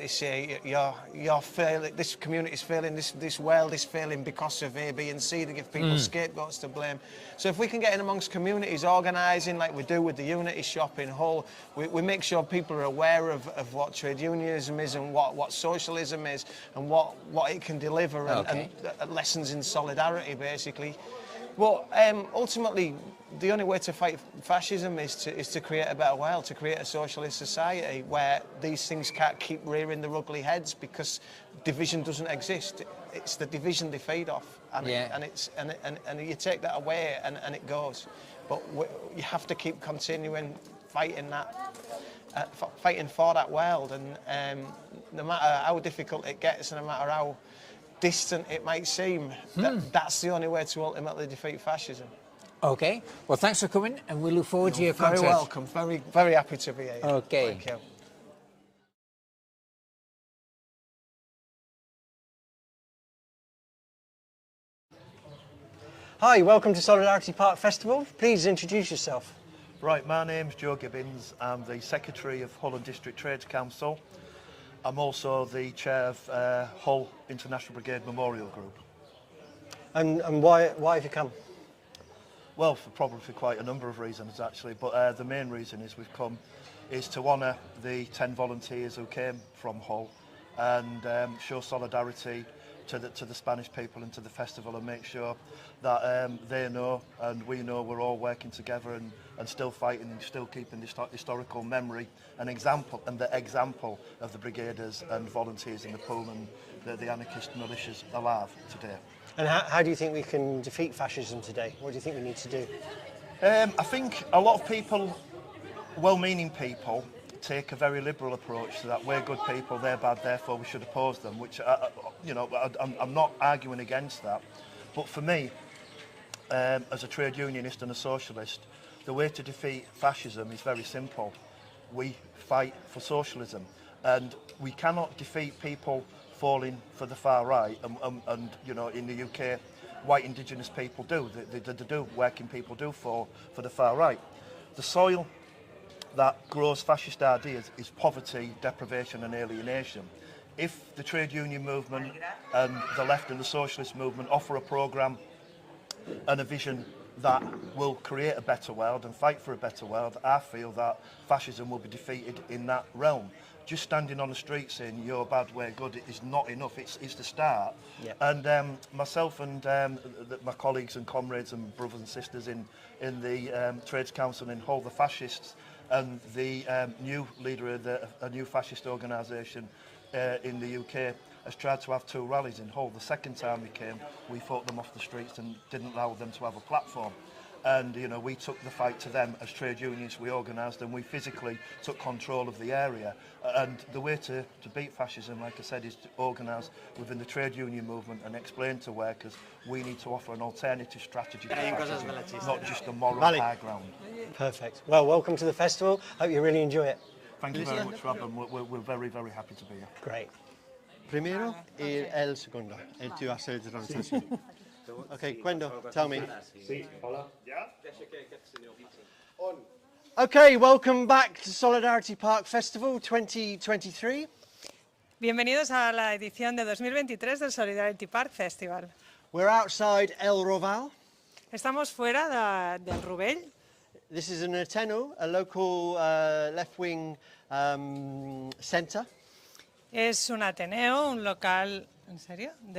say you're failing, this community is failing, this world is failing because of A, B and C. They give people scapegoats to blame. So if we can get in amongst communities organising like we do with the Unity Shop in Hull, we make sure people are aware of what trade unionism is and what socialism is and what it can deliver and lessons in solidarity basically. But ultimately, the only way to fight fascism is to create a better world, to create a socialist society where these things can't keep rearing their ugly heads because division doesn't exist. It's the division they feed off, and you take that away and it goes. But you have to keep continuing fighting fighting for that world, and no matter how difficult it gets, and no matter how distant it might seem, that's the only way to ultimately defeat fascism. Okay, well thanks for coming and we look forward to your concert. Very welcome, very happy to be here. Okay. Thank you. Hi, welcome to Solidarity Park Festival. Please introduce yourself. Right, my name's Joe Gibbons. I'm the Secretary of Hull and District Trades Council. I'm also the Chair of Hull International Brigade Memorial Group. And why have you come? Well, probably for quite a number of reasons actually, but the main reason is we've come is to honour the 10 volunteers who came from Hull and show solidarity to the Spanish people and to the festival, and make sure that they know and we know we're all working together and still fighting and still keeping the historical memory and the example of the brigaders and volunteers in the pool and the anarchist militias alive today. And how do you think we can defeat fascism today? What do you think we need to do? I think a lot of people, well-meaning people, take a very liberal approach to that. We're good people, they're bad, therefore we should oppose them, which, I'm not arguing against that. But for me, as a trade unionist and a socialist, the way to defeat fascism is very simple. We fight for socialism, and we cannot defeat people falling for the far right, and in the UK, white indigenous people do, they do, working people do fall for the far right. The soil that grows fascist ideas is poverty, deprivation and alienation. If the trade union movement and the left and the socialist movement offer a programme and a vision that will create a better world and fight for a better world, I feel that fascism will be defeated in that realm. Just standing on the street saying you're bad, we're good is not enough, it's the start. Yep. And myself and my colleagues and comrades and brothers and sisters in the Trades Council in Hull, the fascists, and the new leader of a new fascist organisation in the UK has tried to have 2 rallies in Hull. The second time we came, we fought them off the streets and didn't allow them to have a platform. And we took the fight to them as trade unions. We organised and we physically took control of the area. And the way to beat fascism, like I said, is to organise within the trade union movement and explain to workers we need to offer an alternative strategy to fascism, not just a moral high ground. Perfect. Well, welcome to the festival. Hope you really enjoy it. Thank you very much, Rob, and we're very, very happy to be here. Great. Primero y el segundo. Él te va a hacer translación. Okay, Gwendo, tell me. Okay, welcome back to Solidarity Park Festival 2023. Bienvenidos a la edición de 2023 del Solidarity Park Festival. We're outside El Roval. Estamos fuera del Rovell. This is an Ateneo, a local left-wing centre. Es un Ateneo, un local... ¿En serio? No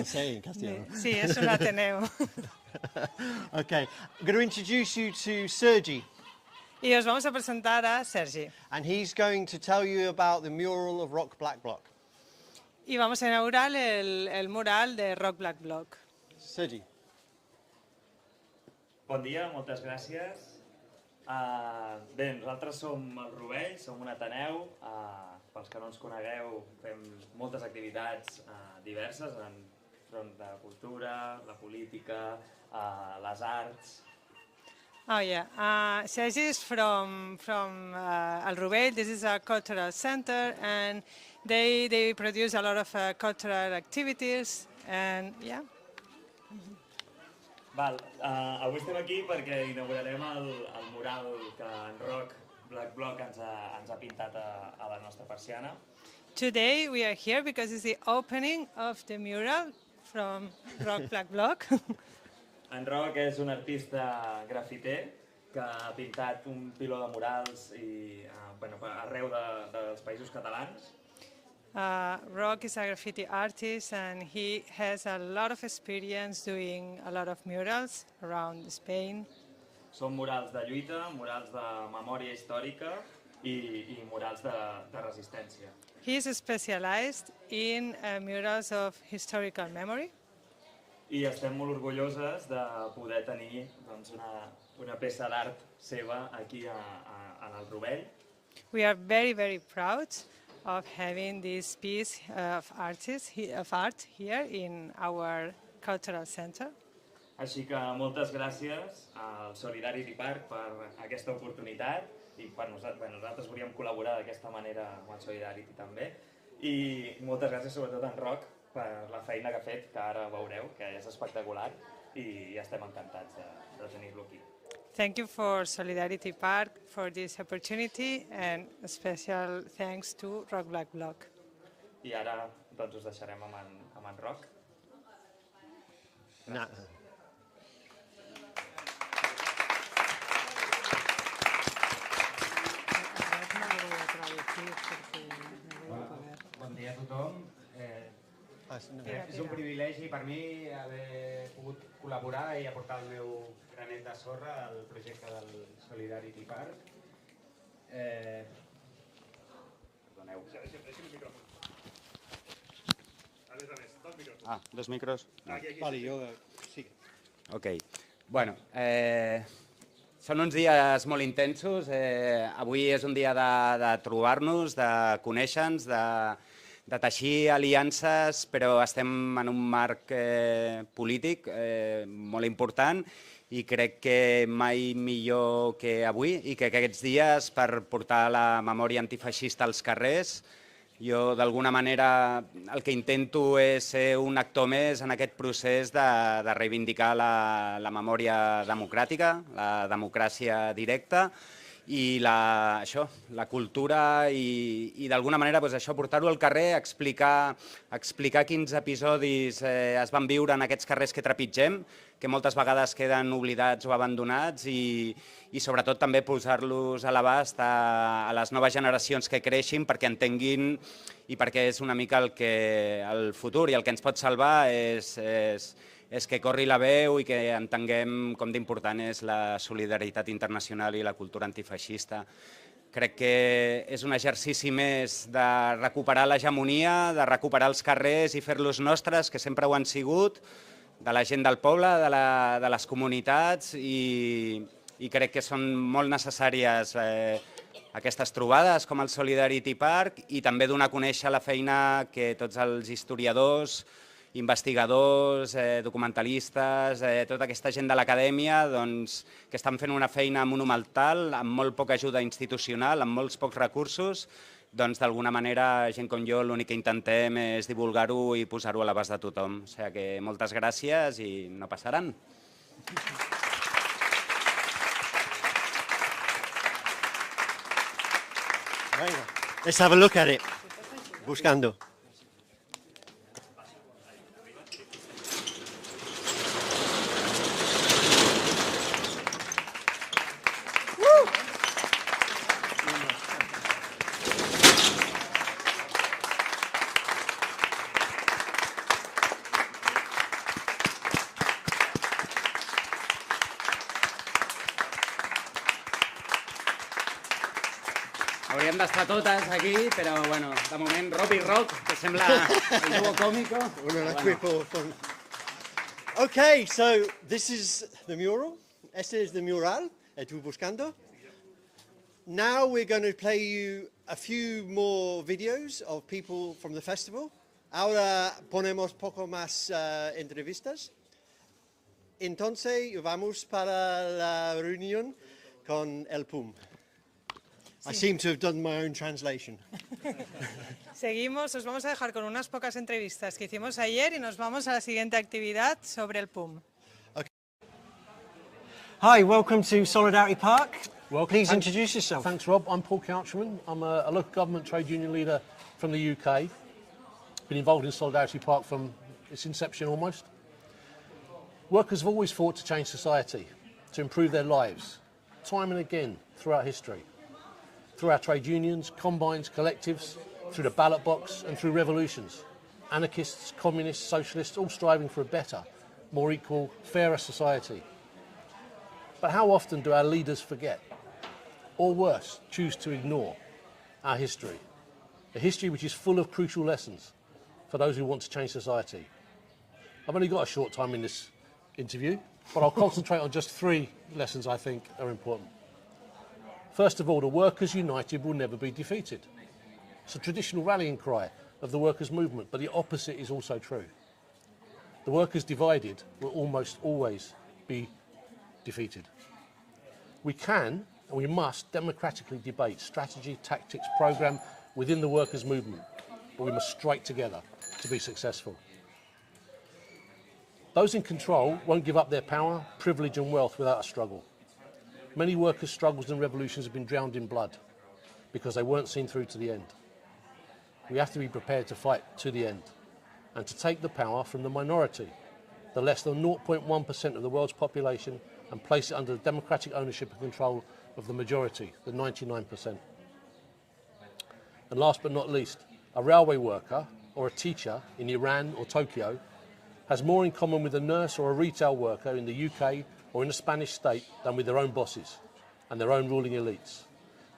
sé, en castellano. Sí, es un Ateneo. Okay, I'm going to introduce you to Sergi. Y os vamos a presentar a Sergi. And he's going to tell you about the mural of Rock Black Bloc. Y vamos a inaugurar el mural de Rock Black Bloc. Sergi. Bon dia, moltes gràcies. Bé, nosaltres som el Rovell, som un Ateneu. Pels que no ens conegueu, fem moltes activitats diverses enfront de la cultura, la política, les arts. Oh yeah, Sergi is from El Rovell. This is a cultural center, and they produce a lot of cultural activities, and yeah. Avui estem aquí perquè inaugurarem el mural que en Rock Black Bloc ens ha pintat a la nostra persiana. Today we are here because it's the opening of the mural from Rock Black Bloc. En Rock és un artista grafiter que ha pintat un piló de murals arreu dels països catalans. Rock is a graffiti artist and he has a lot of experience doing a lot of murals around Spain. Són murals de lluita, murals de memòria històrica i murals de resistència. He is specialized in murals of historical memory. I estem molt orgulloses de poder tenir una peça d'art seva aquí en el Rovell. We are very, very proud of having this piece of art here in our cultural center. Així que moltes gràcies al Solidarity Park per aquesta oportunitat i nosaltres volíem col·laborar d'aquesta manera amb el Solidarity també. I moltes gràcies sobretot a en Roc per la feina que ha fet, que ara veureu, que és espectacular i estem encantats de tenir-lo aquí. Thank you for Solidarity Park for this opportunity and a special thanks to Rock Black Bloc. I ara doncs us deixarem amb en Roc. No. Bon dia a tothom. És un privilegi per mi haver pogut col·laborar i aportar el meu granet de sorra al projecte del Solidarity Park. Perdoneu. Dos micros? Vale, jo... Sigue. Ok. Bueno, són uns dies molt intensos. Avui és un dia de trobar-nos, de conèixer-nos, de teixir aliances, però estem en un marc polític molt important i crec que mai millor que avui i que aquests dies per portar la memòria antifeixista als carrers. Jo, d'alguna manera, el que intento és ser un actor més en aquest procés de reivindicar la memòria democràtica, la democràcia directa i la cultura i d'alguna manera portar-ho al carrer, explicar quins episodis es van viure en aquests carrers que trepitgem, que moltes vegades queden oblidats o abandonats i sobretot també posar-los a l'abast a les noves generacions que creixin perquè entenguin i perquè és una mica el futur i el que ens pot salvar és que corri la veu i que entenguem com d'important és la solidaritat internacional i la cultura antifeixista. Crec que és un exercici més de recuperar l'hegemonia, de recuperar els carrers i fer-los nostres, que sempre ho han sigut, de la gent del poble, de les comunitats i crec que són molt necessàries aquestes trobades com el Solidarity Park i també donar a conèixer la feina que tots els historiadors, investigadors, documentalistes, tota aquesta gent de l'acadèmia que estan fent una feina monumental, amb molt poca ajuda institucional, amb molts pocs recursos, d'alguna manera, gent com jo, l'únic que intentem és divulgar-ho i posar-ho a l'abast de tothom. O sigui que moltes gràcies i no passaran. Let's have a look at it. Buscando. Hauríem d'estar totes aquí, però bueno, de moment Rob i Rock, que sembla el duo cómico. Okay, so this is the mural. Este es the mural, Estuve Buscando. Now we're going to play you a few more videos of people from the festival. Ahora ponemos poco más entrevistas. Entonces vamos para la reunión con el PUM. I seem to have done my own translation. Seguimos, os vamos a dejar con unas pocas entrevistas que hicimos ayer y nos vamos a la siguiente actividad sobre el PUM. Okay. Hi, welcome to Solidarity Park. Welcome. Please introduce yourself. Thanks, Rob. I'm Paul Couchman. I'm a local government trade union leader from the UK. Been involved in Solidarity Park from its inception almost. Workers have always fought to change society, to improve their lives, time and again throughout history. Through our trade unions, combines, collectives, through the ballot box and through revolutions. Anarchists, communists, socialists, all striving for a better, more equal, fairer society. But how often do our leaders forget? Or worse, choose to ignore our history. A history which is full of crucial lessons for those who want to change society. I've only got a short time in this interview, but I'll concentrate on just 3 lessons I think are important. First of all, the workers united will never be defeated. It's a traditional rallying cry of the workers' movement, but the opposite is also true. The workers divided will almost always be defeated. We can and we must democratically debate strategy, tactics, programme within the workers' movement, but we must strike together to be successful. Those in control won't give up their power, privilege and wealth without a struggle. Many workers' struggles and revolutions have been drowned in blood because they weren't seen through to the end. We have to be prepared to fight to the end and to take the power from the minority, the less than 0.1% of the world's population and place it under the democratic ownership and control of the majority, the 99%. And last but not least, a railway worker or a teacher in Iran or Tokyo has more in common with a nurse or a retail worker in the UK or in a Spanish state than with their own bosses and their own ruling elites.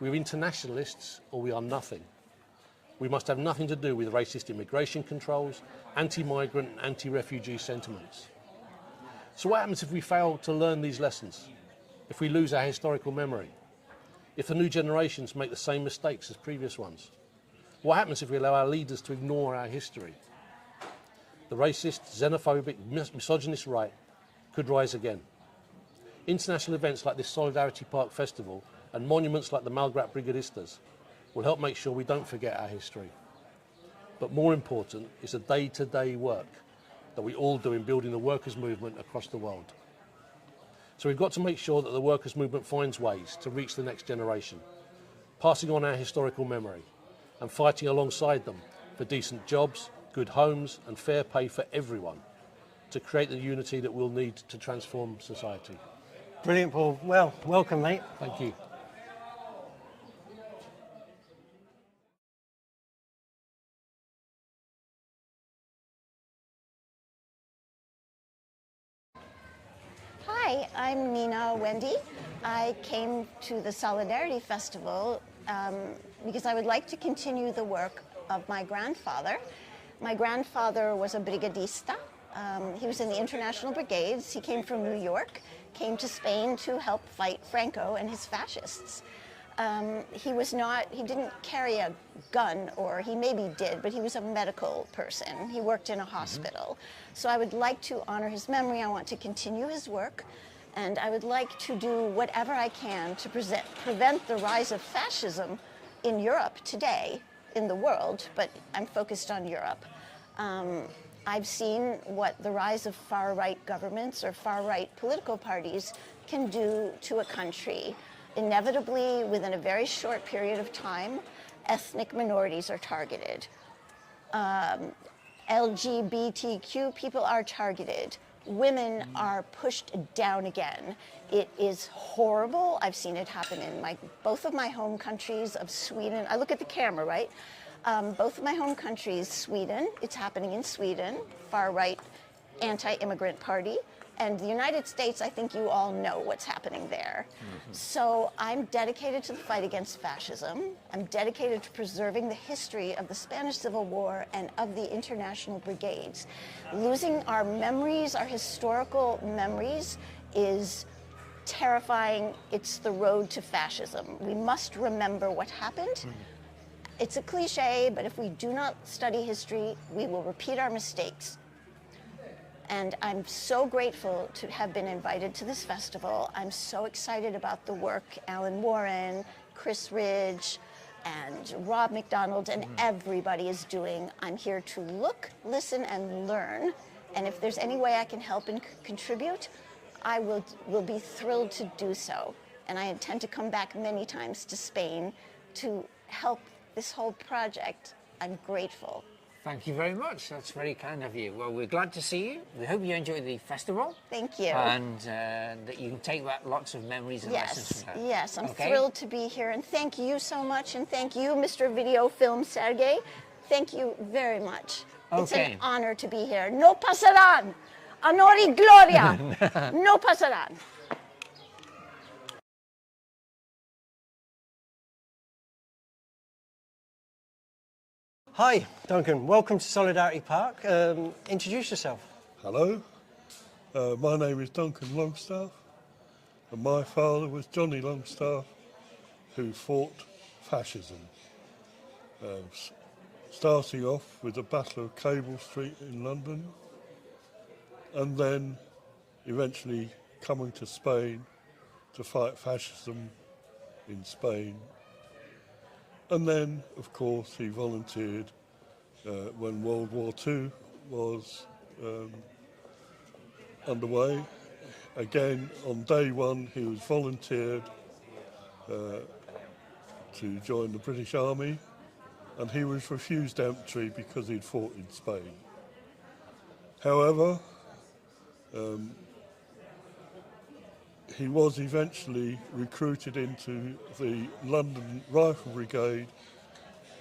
We're internationalists or we are nothing. We must have nothing to do with racist immigration controls, anti-migrant and anti-refugee sentiments. So what happens if we fail to learn these lessons? If we lose our historical memory? If the new generations make the same mistakes as previous ones? What happens if we allow our leaders to ignore our history? The racist, xenophobic, misogynist right could rise again. International events like this Solidarity Park Festival and monuments like the Malgrat Brigadistas will help make sure we don't forget our history. But more important is the day-to-day work that we all do in building the workers' movement across the world. So we've got to make sure that the workers' movement finds ways to reach the next generation, passing on our historical memory and fighting alongside them for decent jobs, good homes and fair pay for everyone to create the unity that we'll need to transform society. Brilliant, Paul. Well, welcome, mate. Thank you. Hi, I'm Nina Wendy. I came to the Solidarity Festival because I would like to continue the work of my grandfather. My grandfather was a brigadista. He was in the International Brigades. He came from New York, came to Spain to help fight Franco and his fascists. He didn't carry a gun, or he maybe did, but he was a medical person. He worked in a hospital. So I would like to honor his memory. I want to continue his work, and I would like to do whatever I can to prevent the rise of fascism in Europe today, in the world, but I'm focused on Europe. I've seen what the rise of far-right governments or far-right political parties can do to a country. Inevitably, within a very short period of time, ethnic minorities are targeted. LGBTQ people are targeted. Women are pushed down again. It is horrible. I've seen it happen in both of my home countries of Sweden. I look at the camera, right? Both of my home countries, Sweden, it's happening in Sweden, far-right anti-immigrant party. And the United States, I think you all know what's happening there. So I'm dedicated to the fight against fascism. I'm dedicated to preserving the history of the Spanish Civil War and of the International Brigades. Losing our memories, our historical memories, is terrifying. It's the road to fascism. We must remember what happened. It's a cliche, but if we do not study history, we will repeat our mistakes. And I'm so grateful to have been invited to this festival. I'm so excited about the work Alan Warren, Chris Ridge, and Rob McDonald and everybody is doing. I'm here to look, listen, and learn. And if there's any way I can help and contribute, I will be thrilled to do so. And I intend to come back many times to Spain to help this whole project. I'm grateful. Thank you very much. That's very kind of you. Well, we're glad to see you. We hope you enjoy the festival. Thank you. And that you can take back lots of memories and lessons from that. Yes, I'm thrilled to be here. And thank you so much. And thank you, Mr. Video Film Sergey. Thank you very much. It's an honor to be here. No pasarán. Honor y gloria. No pasarán. Hi, Duncan. Welcome to Solidarity Park. Introduce yourself. Hello. My name is Duncan Longstaff, and my father was Johnny Longstaff, who fought fascism. Starting off with the Battle of Cable Street in London, and then eventually coming to Spain to fight fascism in Spain. And then, of course, he volunteered when World War II was underway. Again, on day one, he was volunteered to join the British Army, and he was refused entry because he'd fought in Spain. However, He was eventually recruited into the London Rifle Brigade,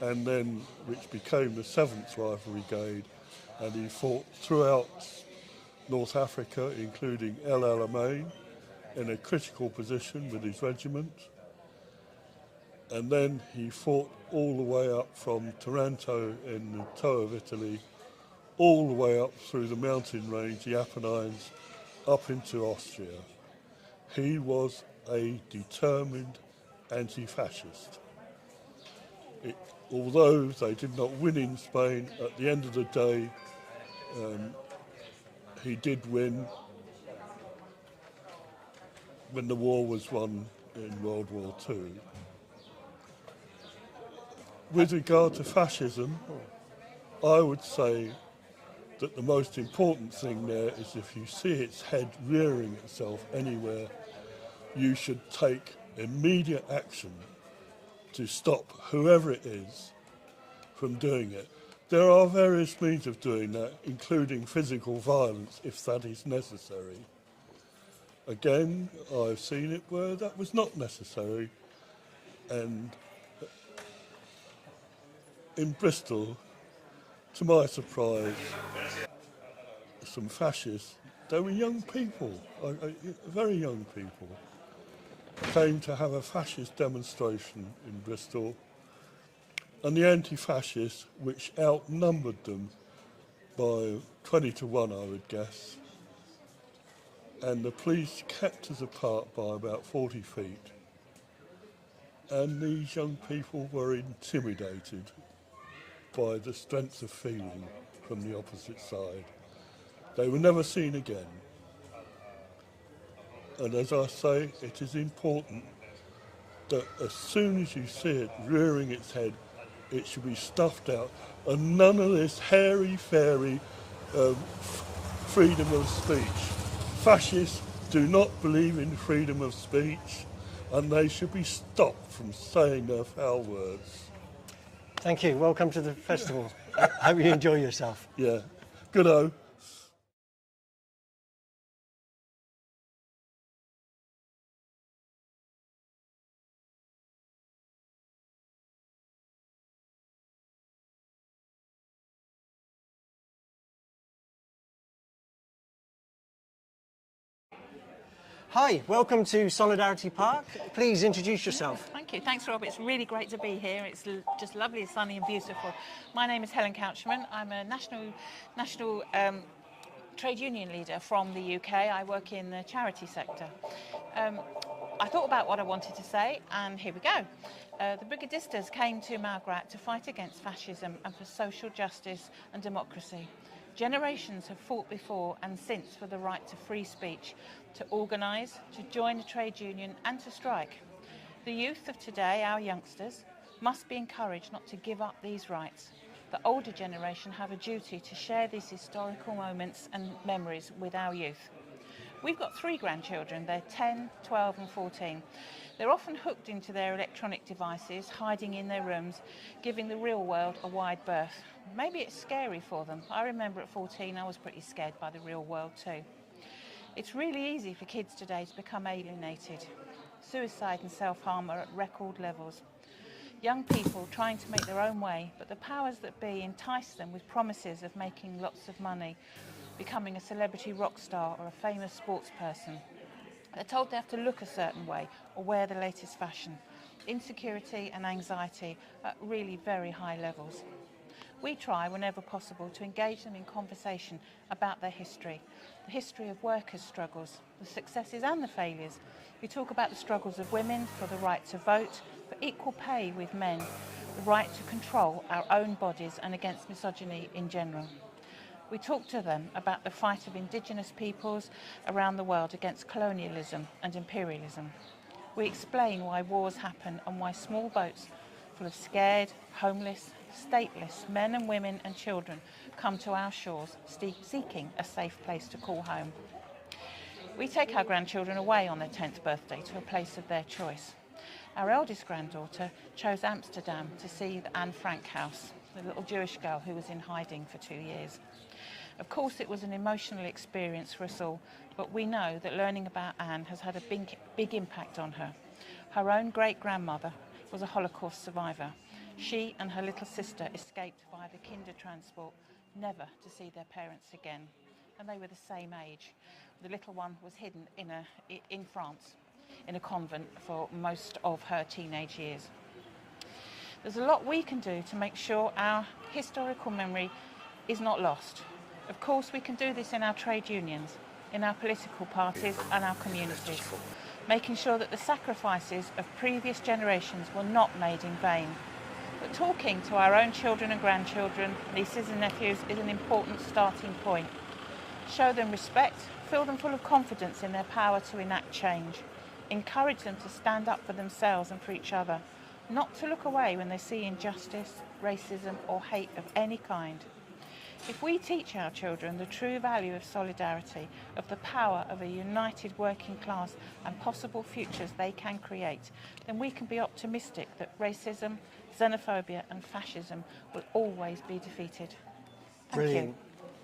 and then which became the 7th Rifle Brigade, and he fought throughout North Africa, including El Alamein, in a critical position with his regiment. And then he fought all the way up from Taranto in the toe of Italy, all the way up through the mountain range, the Apennines, up into Austria. He was a determined anti-fascist. Although they did not win in Spain, at the end of the day, he did win when the war was won in World War II. With regard to fascism, I would say that the most important thing there is if you see its head rearing itself anywhere, you should take immediate action to stop whoever it is from doing it. There are various means of doing that, including physical violence, if that is necessary. Again, I've seen it where that was not necessary, and in Bristol, to my surprise, some fascists, they were young people, very young people, came to have a fascist demonstration in Bristol, and the anti-fascists, which outnumbered them by 20 to 1, I would guess, and the police kept us apart by about 40 feet, and these young people were intimidated by the strength of feeling from the opposite side. They were never seen again. And as I say, it is important that as soon as you see it rearing its head, it should be stuffed out, and none of this hairy-fairy freedom of speech. Fascists do not believe in freedom of speech, and they should be stopped from saying their foul words. Thank you. Welcome to the festival. I hope you enjoy yourself. Yeah. Good-o. Hi, welcome to Solidarity Park. Please introduce yourself. Thank you. Thanks, Rob. It's really great to be here. It's just lovely, sunny and beautiful. My name is Helen Couchman. I'm a national trade union leader from the UK. I work in the charity sector. I thought about what I wanted to say, and here we go. The Brigadistas came to Malgrat to fight against fascism and for social justice and democracy. Generations have fought before and since for the right to free speech, to organise, to join a trade union and to strike. The youth of today, our youngsters, must be encouraged not to give up these rights. The older generation have a duty to share these historical moments and memories with our youth. We've got 3 grandchildren. They're 10, 12 and 14. They're often hooked into their electronic devices, hiding in their rooms, giving the real world a wide berth. Maybe it's scary for them. I remember at 14 I was pretty scared by the real world too. It's really easy for kids today to become alienated. Suicide and self-harm are at record levels. Young people trying to make their own way, but the powers that be entice them with promises of making lots of money, becoming a celebrity rock star or a famous sports person. They're told they have to look a certain way or wear the latest fashion. Insecurity and anxiety at really very high levels. We try, whenever possible, to engage them in conversation about their history, the history of workers' struggles, the successes and the failures. We talk about the struggles of women for the right to vote, for equal pay with men, the right to control our own bodies and against misogyny in general. We talk to them about the fight of indigenous peoples around the world against colonialism and imperialism. We explain why wars happen and why small boats full of scared, homeless, stateless men and women and children come to our shores seeking a safe place to call home. We take our grandchildren away on their 10th birthday to a place of their choice. Our eldest granddaughter chose Amsterdam to see the Anne Frank house, the little Jewish girl who was in hiding for 2 years. Of course, it was an emotional experience for us all, but we know that learning about Anne has had a big impact on her. Her own great-grandmother was a Holocaust survivor. She and her little sister escaped via the kinder transport, never to see their parents again. And they were the same age. The little one was hidden in France, in a convent for most of her teenage years. There's a lot we can do to make sure our historical memory is not lost. Of course, we can do this in our trade unions, in our political parties and our communities, making sure that the sacrifices of previous generations were not made in vain. But talking to our own children and grandchildren, nieces and nephews is an important starting point. Show them respect, fill them full of confidence in their power to enact change. Encourage them to stand up for themselves and for each other, not to look away when they see injustice, racism or hate of any kind. If we teach our children the true value of solidarity, of the power of a united working class and possible futures they can create, then we can be optimistic that racism, xenophobia and fascism will always be defeated. Brilliant. You.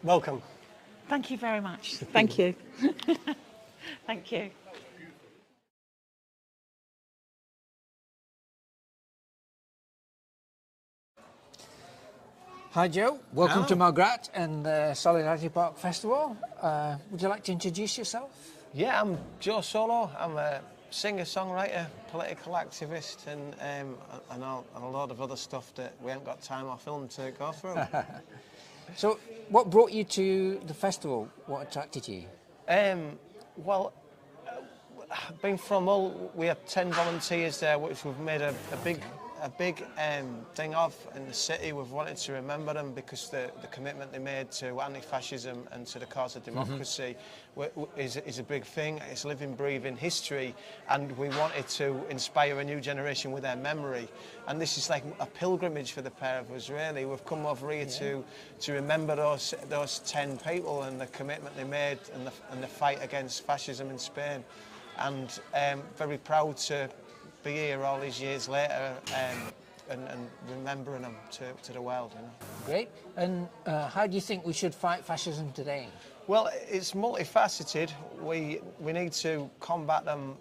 Welcome. Thank you very much. Thank you. Thank you. Hi Joe, welcome Hello. to Malgrat and the Solidarity Park Festival. Would you like to introduce yourself? Yeah, I'm Joe Solo. I'm a singer-songwriter, political activist and a lot of other stuff that we haven't got time or film to go through. So, what brought you to the festival? What attracted you? Well, being from Hull, we have 10 volunteers there, which we've made a big thing of in the city. We've wanted to remember them because the commitment they made to anti-fascism and to the cause of democracy is a big thing. It's living, breathing history, and we wanted to inspire a new generation with their memory. And this is like a pilgrimage for the pair of us, really. We've come over here to remember those 10 people and the commitment they made and the fight against fascism in Spain. And very proud to be here all these years later and remembering them to the world. You know. Great. And how do you think we should fight fascism today? Well, it's multifaceted. We need to combat them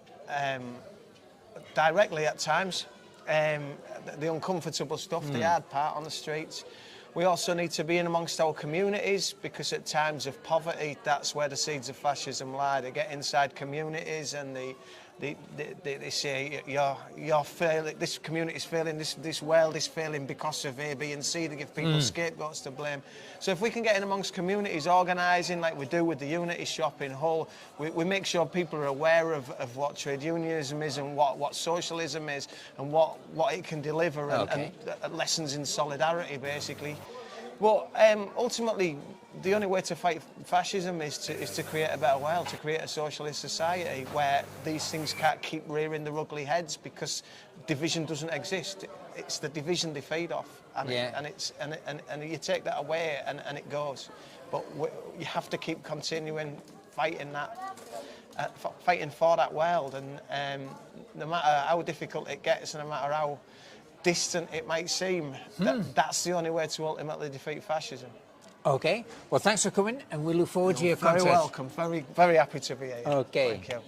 directly at times. The uncomfortable stuff, the hard part on the streets. We also need to be in amongst our communities because at times of poverty, that's where the seeds of fascism lie. They get inside communities and they say you're failing, this community is failing, this world is failing because of A, B and C. They give people scapegoats to blame. So if we can get in amongst communities organising like we do with the Unity Shop in Hull, we make sure people are aware of what trade unionism is and what socialism is and what it can deliver and lessons in solidarity basically. But ultimately, the only way to fight fascism is to create a better world, to create a socialist society where these things can't keep rearing their ugly heads because division doesn't exist. It's the division they feed off, and you take that away and it goes. But you have to keep continuing fighting fighting for that world, and no matter how difficult it gets, and no matter how distant it might seem, that's the only way to ultimately defeat fascism. Okay, well thanks for coming and we look forward to your concert. Very welcome, very happy to be here. Okay. Thank you.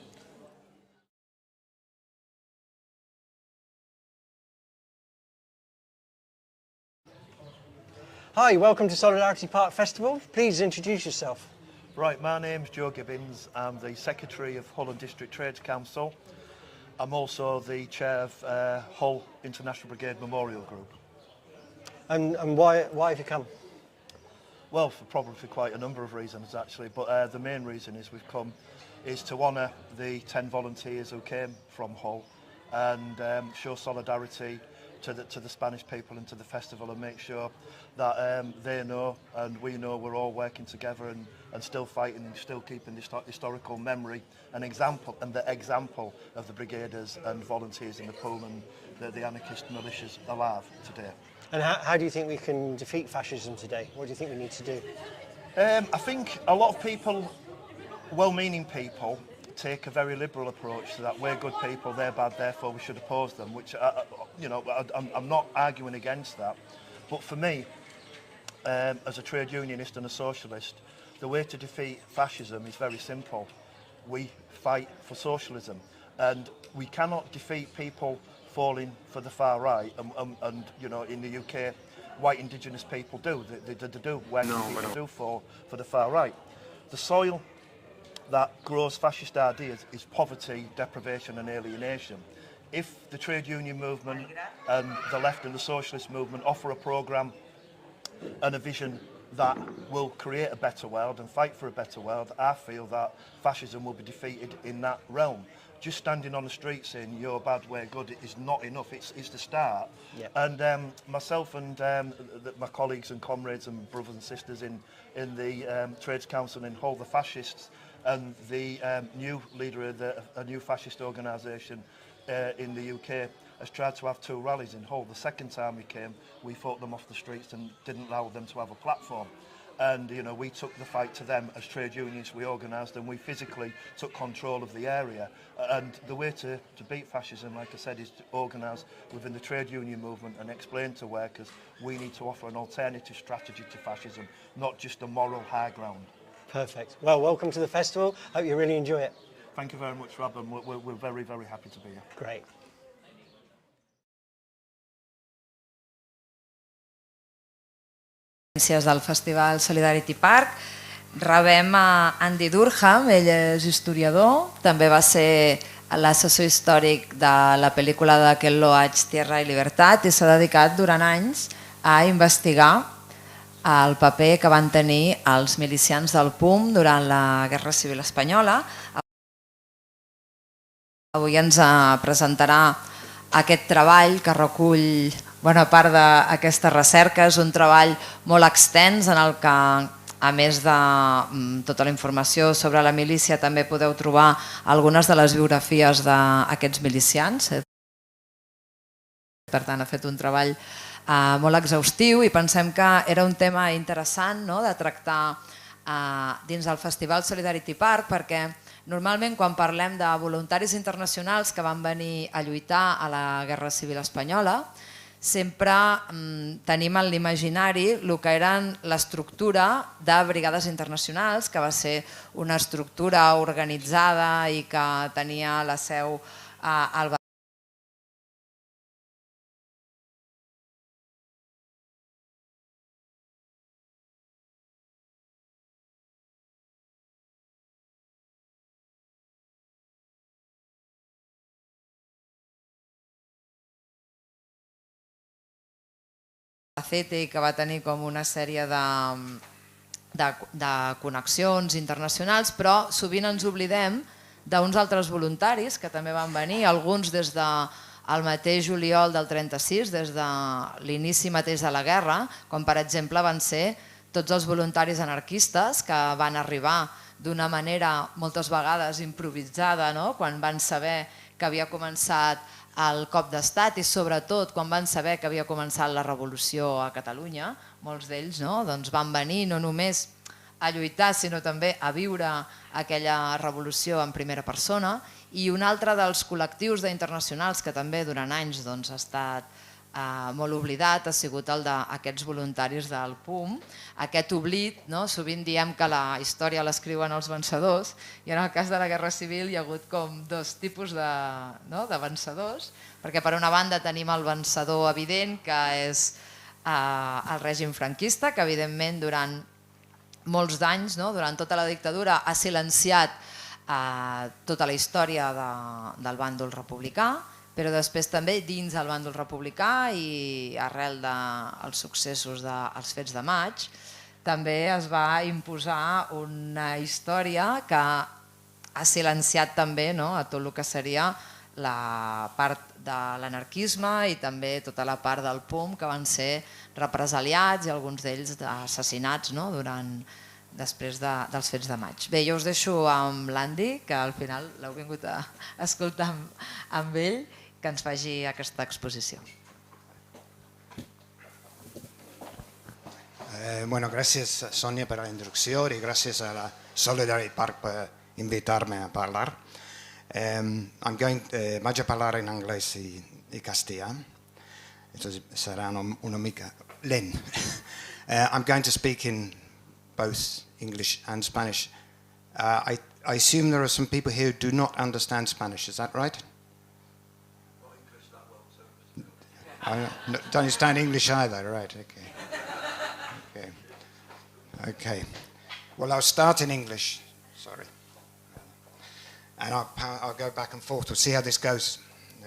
Hi, welcome to Solidarity Park Festival. Please introduce yourself. Right, my name's Joe Gibbons. I'm the Secretary of Hull and District Trades Council. I'm also the chair of Hull International Brigade Memorial Group. And why have you come? Well, probably for quite a number of reasons actually, but the main reason is we've come is to honour the 10 volunteers who came from Hull and show solidarity to the Spanish people and to the festival and make sure that they know and we know we're all working together and still fighting and still keeping this historical memory and the example of the brigaders and volunteers in the pool and the anarchist militias alive today. And how do you think we can defeat fascism today? What do you think we need to do? I think a lot of people, well-meaning people, take a very liberal approach to that. We're good people, they're bad, therefore we should oppose them, which, I'm not arguing against that. But for me, as a trade unionist and a socialist, the way to defeat fascism is very simple. We fight for socialism, and we cannot defeat people falling for the far right. And you know, in the UK, white indigenous people do. They do. Working people do fall for the far right. The soil that grows fascist ideas is poverty, deprivation and alienation. If the trade union movement and the left and the socialist movement offer a programme and a vision that will create a better world and fight for a better world, I feel that fascism will be defeated in that realm. Just standing on the street saying you're bad, we're good is not enough. It's the start. Yep. And myself and my colleagues and comrades and brothers and sisters in the Trades Council in Hull, the fascists, and the new leader of a new fascist organisation in the UK has tried to have 2 rallies in Hull. The second time we came, we fought them off the streets and didn't allow them to have a platform. And you know, we took the fight to them as trade unions. We organised and we physically took control of the area. And the way to beat fascism, like I said, is to organise within the trade union movement and explain to workers we need to offer an alternative strategy to fascism, not just a moral high ground. Perfect. Well, welcome to the festival. Hope you really enjoy it. Thank you very much, Rob, and we're very, very happy to be here. Great. Del Festival Solidarity Park. Rebem a Andy Durham, ell és historiador, també va ser l'assessor històric de la pel·lícula de Ken Loach, Tierra i Libertat, i s'ha dedicat durant anys a investigar el paper que van tenir els milicians del PUM durant la Guerra Civil Espanyola. Avui ens presentarà aquest treball que recull bona part d'aquesta recerca. És un treball molt extens en el que, a més de tota la informació sobre la milícia, també podeu trobar algunes de les biografies d'aquests milicians. Per tant, ha fet un treball molt exhaustiu i pensem que era un tema interessant de tractar dins del Festival Solidarity Park, perquè normalment quan parlem de voluntaris internacionals que van venir a lluitar a la Guerra Civil Espanyola, sempre tenim en l'imaginari el que eren l'estructura de brigades internacionals, que va ser una estructura organitzada i que tenia la seu al i que va tenir com una sèrie de connexions internacionals, però sovint ens oblidem d'uns altres voluntaris que també van venir, alguns des del mateix juliol del 36, des de l'inici mateix de la guerra, com per exemple van ser tots els voluntaris anarquistes que van arribar d'una manera moltes vegades improvisada, quan van saber que havia començat el cop d'estat i sobretot quan van saber que havia començat la revolució a Catalunya. Molts d'ells van venir no només a lluitar sinó també a viure aquella revolució en primera persona. I un altre dels col·lectius d'internacionals que també durant anys ha estat molt oblidat ha sigut el d'aquests voluntaris del PUM. Aquest oblit, sovint diem que la història l'escriuen els vencedors i en el cas de la Guerra Civil hi ha hagut com 2 tipus de vencedors, perquè per una banda tenim el vencedor evident que és el règim franquista, que evidentment durant molts d'anys, durant tota la dictadura, ha silenciat tota la història del bàndol republicà, però després també dins del bàndol republicà i arrel dels successos dels fets de maig també es va imposar una història que ha silenciat també a tot el que seria la part de l'anarquisme i també tota la part del PUM que van ser represaliats i alguns d'ells assassinats després dels fets de maig. Bé, jo us deixo amb l'Andy, que al final l'heu vingut a escoltar amb ell, que ens faci aquesta exposició. Bueno, gracias Sonia per la introducció i gràcies a la Solidarity Park per invitar-me a parlar. Vaig a parlar en anglès i castellà, serà una mica lent. I'm going to speak in both English and Spanish. I assume there are some people here who do not understand Spanish, is that right? I don't understand English either, right, okay. Okay. Well, I'll start in English, sorry. And I'll go back and forth. We'll see how this goes.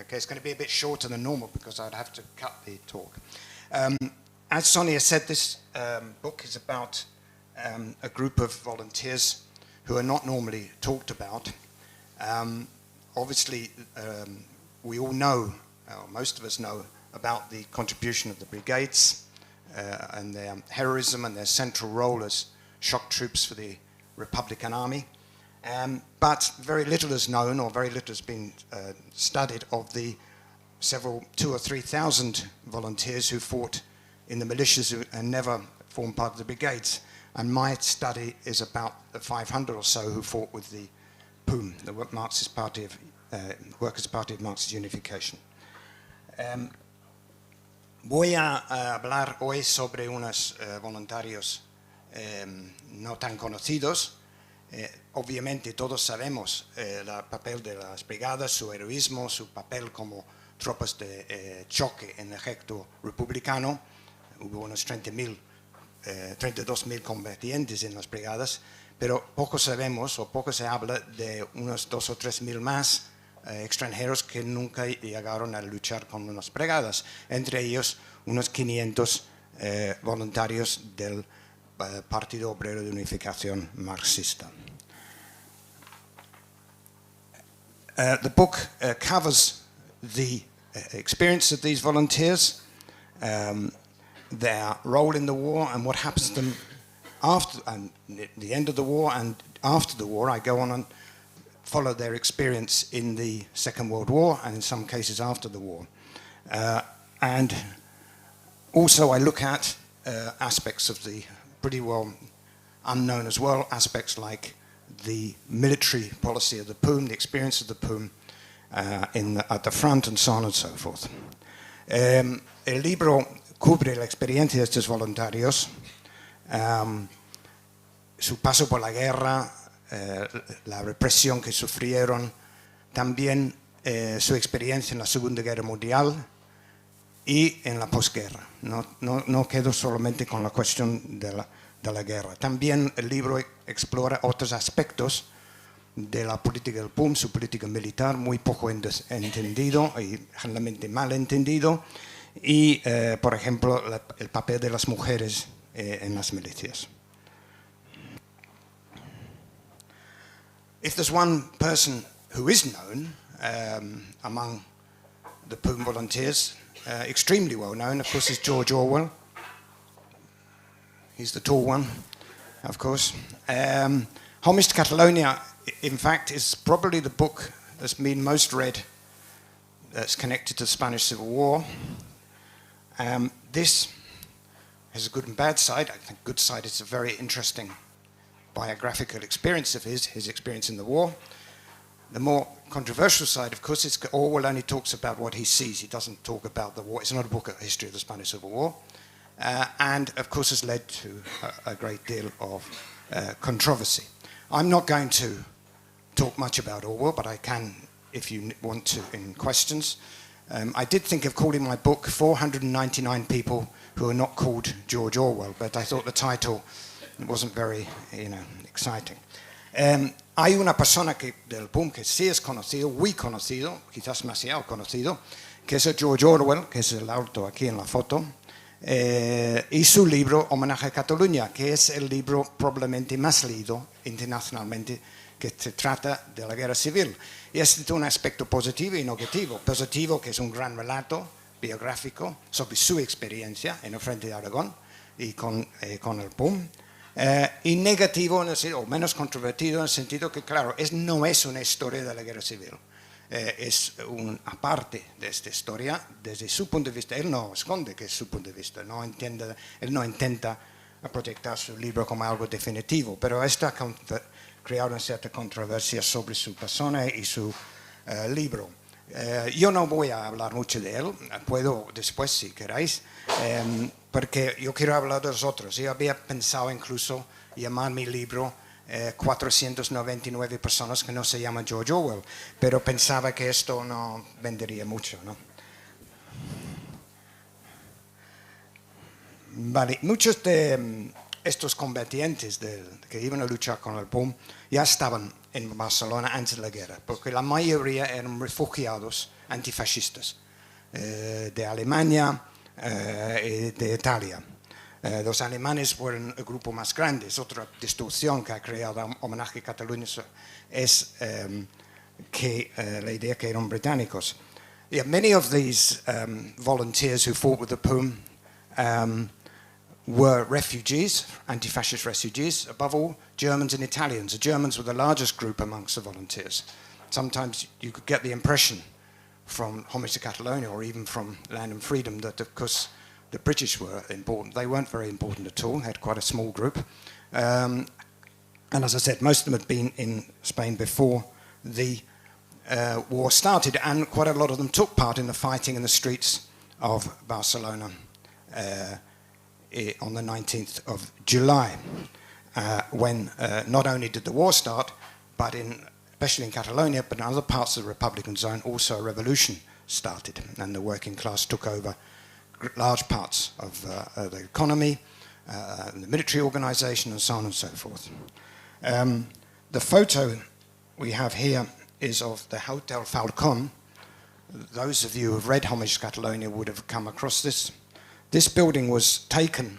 Okay, it's going to be a bit shorter than normal because I'd have to cut the talk. As Sonia said, this book is about a group of volunteers who are not normally talked about. Obviously, we all know, or most of us know, about the contribution of the brigades and their heroism and their central role as shock troops for the Republican Army. But very little is known, or very little has been studied, of the 2,000 or 3,000 volunteers who fought in the militias and never formed part of the brigades. And my study is about the 500 or so who fought with the PUM, the Marxist Party of Workers' Party of Marxist Unification. Voy a hablar hoy sobre unos voluntarios no tan conocidos. Obviamente todos sabemos el papel de las brigadas, su heroísmo, su papel como tropas de choque en el ejército republicano. Hubo unos 32.000 combatientes en las brigadas, pero poco sabemos o poco se habla de unos 2.000 o 3.000 más extranjeros que nunca llegaron a luchar con unas brigadas, entre ellos unos 500 voluntarios del Partido Obrero de Unificación Marxista. The book covers the experience of these volunteers, their role in the war and what happens to them after and the end of the war and after the war. I go on and follow their experience in the Second World War and in some cases after the war. And also I look at aspects of the pretty well unknown as well, aspects like the military policy of the PUM, the experience of the PUM at the front and so on and so forth. El libro cubre la experiencia de estos voluntarios, su paso por la guerra, la represión que sufrieron, también su experiencia en la Segunda Guerra Mundial y en la posguerra. No quedo solamente con la cuestión de la guerra. También el libro explora otros aspectos de la política del PUM, su política militar, muy poco entendido y generalmente mal entendido, y, por ejemplo, el papel de las mujeres en las milicias. If there's one person who is known among the PUM volunteers, extremely well known, of course, is George Orwell. He's the tall one, of course. Homage to Catalonia, in fact, is probably the book that's been most read that's connected to the Spanish Civil War. This has a good and bad side. I think good side is a very interesting biographical experience of his experience in the war. The more controversial side, of course, is Orwell only talks about what he sees. He doesn't talk about the war. It's not a book of history of the Spanish Civil War. And, of course, has led to a great deal of controversy. I'm not going to talk much about Orwell, but I can, if you want to, in questions. I did think of calling my book 499 People Who Are Not Called George Orwell, but I thought the title wasn't very, exciting. Hay una persona del PUM que sí es conocido, muy conocido, quizás demasiado conocido, que es George Orwell, que es el autor aquí en la foto, y su libro Homenaje a Cataluña, que es el libro probablemente más leído internacionalmente, que se trata de la guerra civil. Y es un aspecto positivo y negativo. Positivo, que es un gran relato biográfico sobre su experiencia en el frente de Aragón y con el PUM. Y negativo, o menos controvertido, en el sentido que, claro, no es una historia de la guerra civil. Es una parte de esta historia desde su punto de vista. Él no esconde que es su punto de vista. Él no intenta proyectar su libro como algo definitivo, pero está creado una cierta controversia sobre su persona y su libro. Yo no voy a hablar mucho de él, puedo después si queréis, porque yo quiero hablar de los otros. Yo había pensado incluso llamar mi libro 499 personas que no se llaman George Orwell, pero pensaba que esto no vendería mucho, ¿no? Vale, muchos de estos combatientes que iban a luchar con el PUM ya estaban en Barcelona antes de la guerra, porque la mayoría eran refugiados antifascistas de Alemania y de Italia. Los alemanes fueron el grupo más grande. Es otra distorsión que ha creado Homenaje a Cataluña, es que la idea que eran británicos. Yeah, many of these volunteers who fought with the PUM were refugees, anti-fascist refugees, above all Germans and Italians. The Germans were the largest group amongst the volunteers. Sometimes you could get the impression from Homage to Catalonia or even from Land and Freedom that, of course, the British were important. They weren't very important at all, had quite a small group. And as I said, most of them had been in Spain before the war started, and quite a lot of them took part in the fighting in the streets of Barcelona on the 19th of July, when not only did the war start, but especially in Catalonia, but in other parts of the Republican zone, also a revolution started, and the working class took over large parts of the economy, the military organization, and so on and so forth. The photo we have here is of the Hotel Falcon. Those of you who have read Homage to Catalonia would have come across this. This building was taken,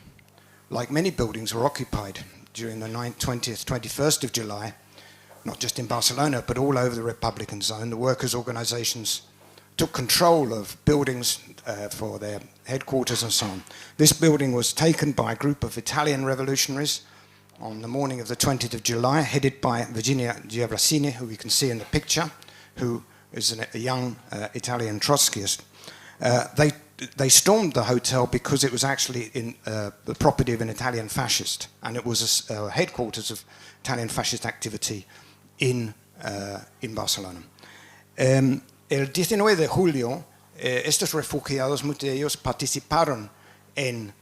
like many buildings were occupied during the 20th, 21st of July, not just in Barcelona, but all over the Republican zone. The workers' organizations took control of buildings for their headquarters and so on. This building was taken by a group of Italian revolutionaries on the morning of the 20th of July, headed by Virginia Giavrassini, who we can see in the picture, who is a young Italian Trotskyist. They stormed the hotel because it was actually in the property of an Italian fascist, and it was a headquarters of Italian fascist activity in Barcelona. El 19 de julio, estos refugiados, muchos de ellos participaron en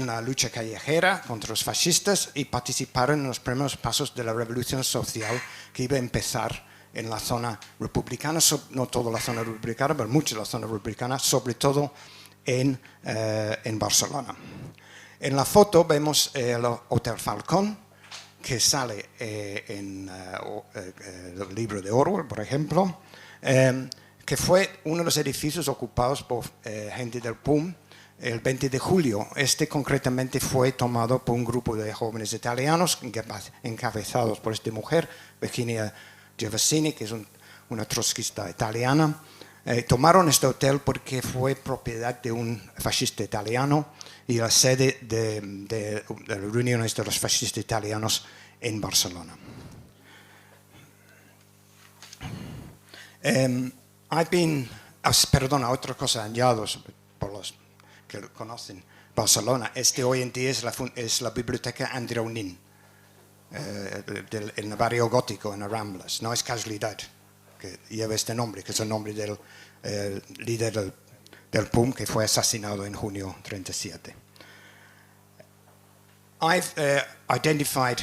la lucha callejera contra los fascistas y participaron en los primeros pasos de la revolución social que iba a empezar en la zona republicana, no toda la zona republicana, pero mucha de la zona republicana, sobre todo en Barcelona. En la foto vemos el Hotel Falcón, que sale en el libro de Orwell, por ejemplo, que fue uno de los edificios ocupados por gente del PUM el 20 de julio. Este concretamente fue tomado por un grupo de jóvenes italianos encabezados por esta mujer, Virginia Giavrassini, que es una trotskista italiana. Tomaron este hotel porque fue propiedad de un fascista italiano y la sede de las reuniones de los fascistas italianos en Barcelona. Perdona, otra cosa añado por los que conocen Barcelona. Hoy en día es la biblioteca Andreu Nin, en el barrio gótico, en las Ramblas. No es casualidad que lleva este nombre, que es el nombre del líder del PUM, que fue asesinado en junio 37. I've identified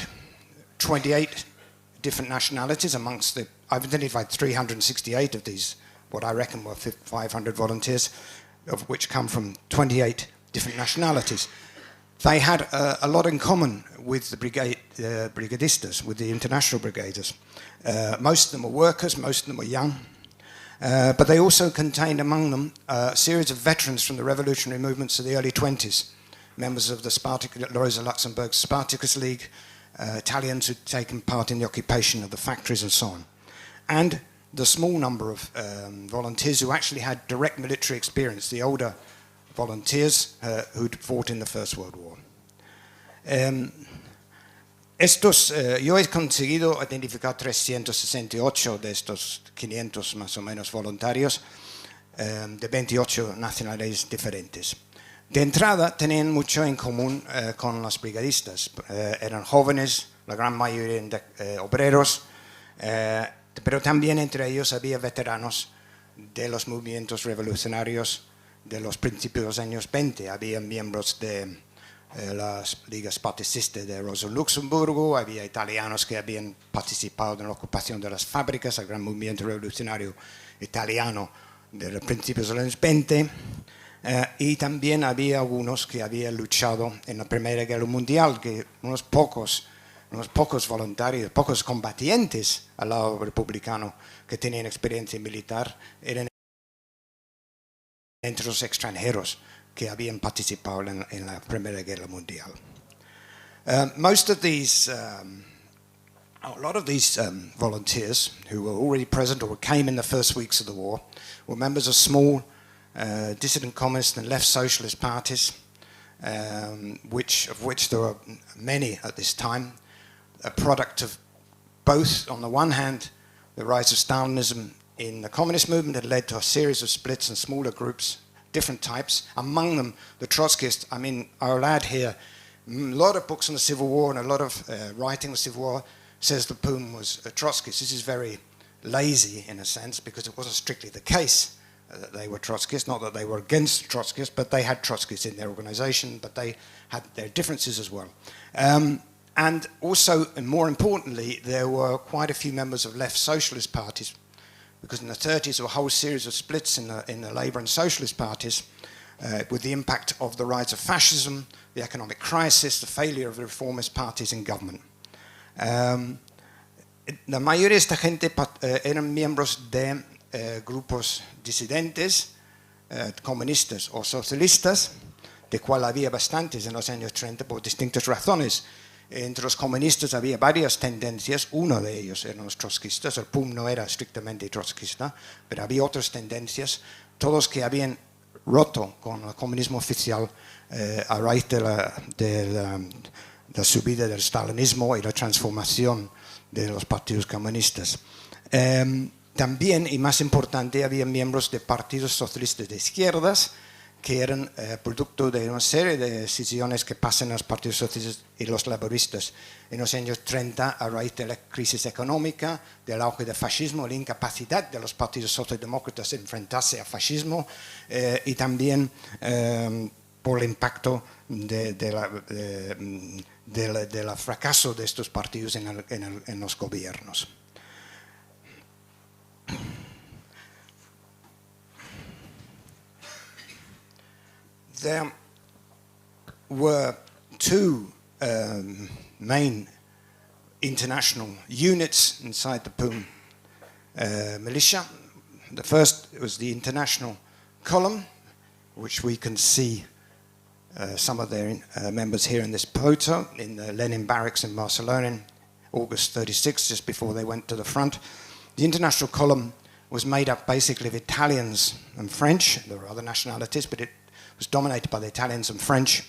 28 different nationalities I've identified 368 of these, what I reckon were 500 volunteers, of which come from 28 different nationalities. They had a lot in common with the brigadistas, with the international brigaders. Most of them were workers, most of them were young, but they also contained among them a series of veterans from the revolutionary movements of the early 20s, members of the Rosa Luxemburg Spartacus League, Italians who'd taken part in the occupation of the factories and so on, and the small number of volunteers who actually had direct military experience, the older volunteers who'd fought in the First World War. Yo he conseguido identificar 368 de estos 500 más o menos voluntarios de 28 nacionalidades diferentes. De entrada tenían mucho en común con los brigadistas. Eran jóvenes, la gran mayoría obreros, pero también entre ellos había veteranos de los movimientos revolucionarios de los principios de los años 20. Había miembros de las ligas patricistas de Rosa Luxemburgo, había italianos que habían participado en la ocupación de las fábricas, el gran movimiento revolucionario italiano de los principios de los años 20, y también había algunos que habían luchado en la Primera Guerra Mundial, que unos pocos voluntarios, pocos combatientes al lado republicano que tenían experiencia militar, eran entre los extranjeros que habían participado en la Primera Guerra Mundial. A lot of these volunteers who were already present or came in the first weeks of the war were members of small dissident communist and left socialist parties, of which there were many at this time, a product of both, on the one hand, the rise of Stalinism in the communist movement had led to a series of splits and smaller groups, different types, among them the Trotskyists. I mean, our lad here, a lot of books on the Civil War and a lot of writing on the Civil War says that Poon was a Trotskyist. This is very lazy in a sense, because it wasn't strictly the case that they were Trotskyists, not that they were against Trotskyists, but they had Trotskyists in their organization, but they had their differences as well. And also, and more importantly, there were quite a few members of left socialist parties, because in the 30s there were a whole series of splits in the Labour and Socialist parties, with the impact of the rise of fascism, the economic crisis, the failure of the reformist parties in government. La mayoría de esta gente eran miembros de grupos disidentes, comunistas o socialistas, de cual había bastantes en los años 30 por distintas razones. Entre los comunistas había varias tendencias, uno de ellos eran los trotskistas, el PUM no era estrictamente trotskista, pero había otras tendencias, todos que habían roto con el comunismo oficial a raíz de la subida del stalinismo y la transformación de los partidos comunistas. También, y más importante, había miembros de partidos socialistas de izquierdas, que eran producto de una serie de decisiones que pasan en los partidos socialistas y los laboristas en los años 30 a raíz de la crisis económica, del auge del fascismo, la incapacidad de los partidos socialdemócratas de enfrentarse al fascismo y también por el impacto del fracaso de estos partidos en los gobiernos. There were two main international units inside the PUM militia. The first was the International Column, which we can see some of their members here in this photo in the Lenin barracks in Barcelona in August 36, just before they went to the front. The International Column was made up basically of Italians and French. There were other nationalities, but it was dominated by the Italians and French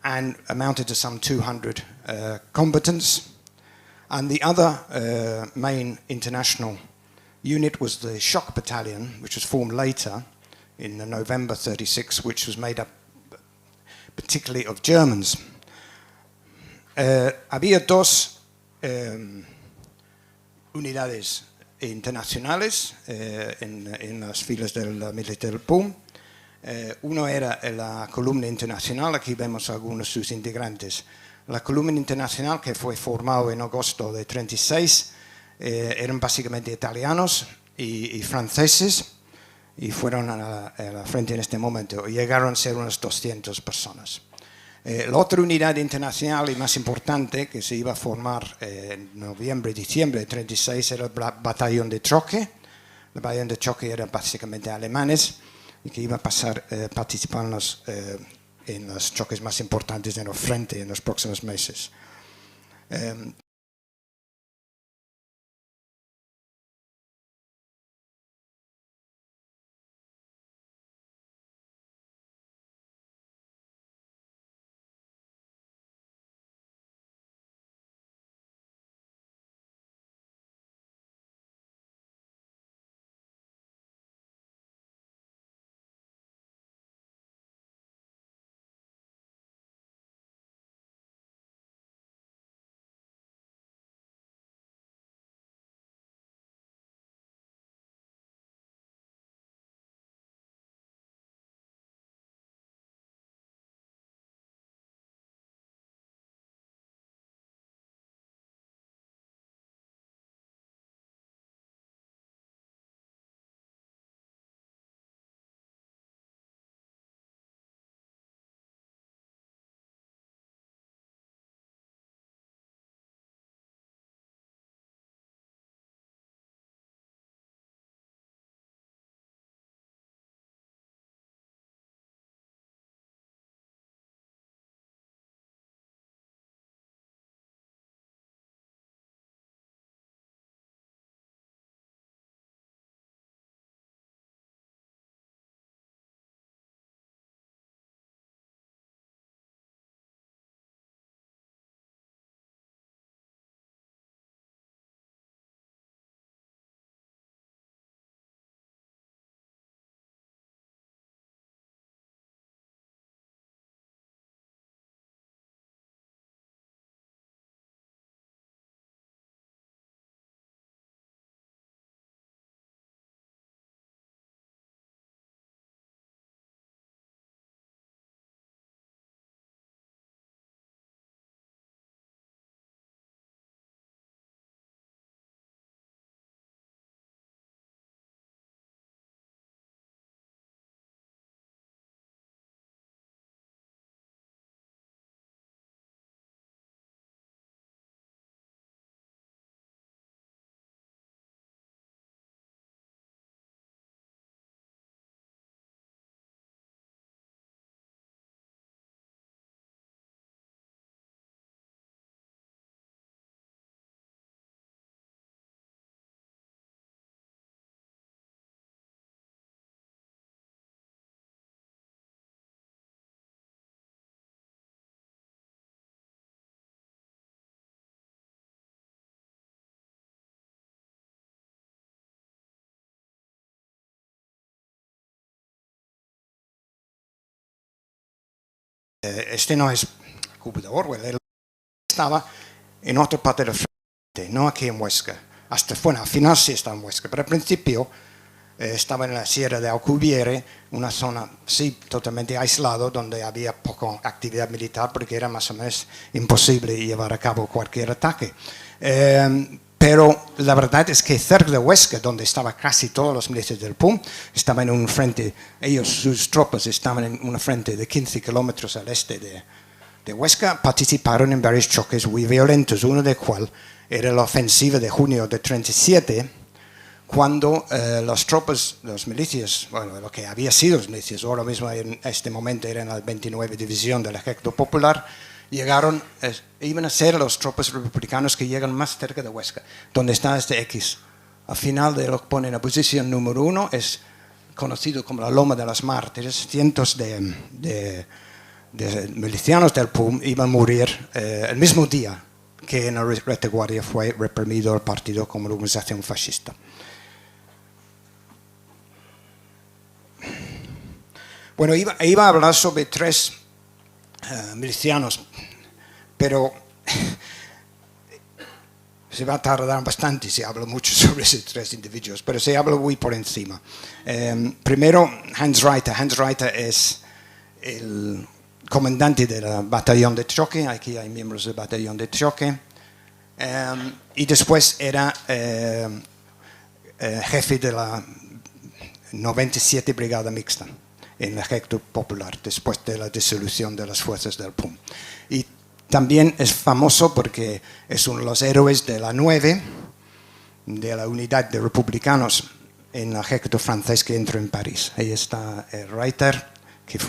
and amounted to some 200 combatants. And the other main international unit was the Shock Battalion, which was formed later in November 36, which was made up particularly of Germans. Había dos unidades internacionales en las filas del militar del PUM. Uno era la columna internacional, aquí vemos algunos de sus integrantes. La columna internacional, que fue formada en agosto de 36, eran básicamente italianos y franceses, y fueron a la frente en este momento. Llegaron a ser unas 200 personas. La otra unidad internacional y más importante que se iba a formar en noviembre y diciembre de 36 era el batallón de choque. El batallón de choque eran básicamente alemanes y que iba a participar en los choques más importantes en el frente en los próximos meses. este no es Cuba de Orwell, él estaba en otra parte del frente, no aquí en Huesca. Bueno, al final sí estaba en Huesca, pero al principio estaba en la Sierra de Alcubierre, una zona, sí, totalmente aislada, donde había poca actividad militar porque era más o menos imposible llevar a cabo cualquier ataque. Pero la verdad es que cerca de Huesca, donde estaban casi todos los militares del PUM, estaban en un frente, sus tropas estaban en un frente de 15 kilómetros al este de Huesca, participaron en varios choques muy violentos, uno de cual era la ofensiva de junio de 37, cuando las tropas, los milicias, bueno, lo que había sido los milicias, ahora mismo en este momento eran la 29 División del Ejército Popular, llegaron, iban a ser los tropas republicanos que llegan más cerca de Huesca, donde está este X. Al final de lo que pone en la posición número 1 es conocido como la Loma de las Mártires. Cientos de milicianos del PUM iban a morir el mismo día que en la retaguardia fue reprimido el partido como una organización fascista. Bueno, iba a hablar sobre 3 milicianos, pero se va a tardar bastante si hablo mucho sobre esos 3 individuos, pero se habla muy por encima. Primero, Hans Reiter. Hans Reiter es el comandante del batallón de choque, aquí hay miembros del batallón de choque, y después era jefe de la 97 Brigada Mixta en el Ejército Popular, después de la disolución de las fuerzas del PUM. Y también es famoso porque es uno de los héroes de la 9, de la unidad de republicanos en el ejército francés que entró en París. Ahí está Reiter, que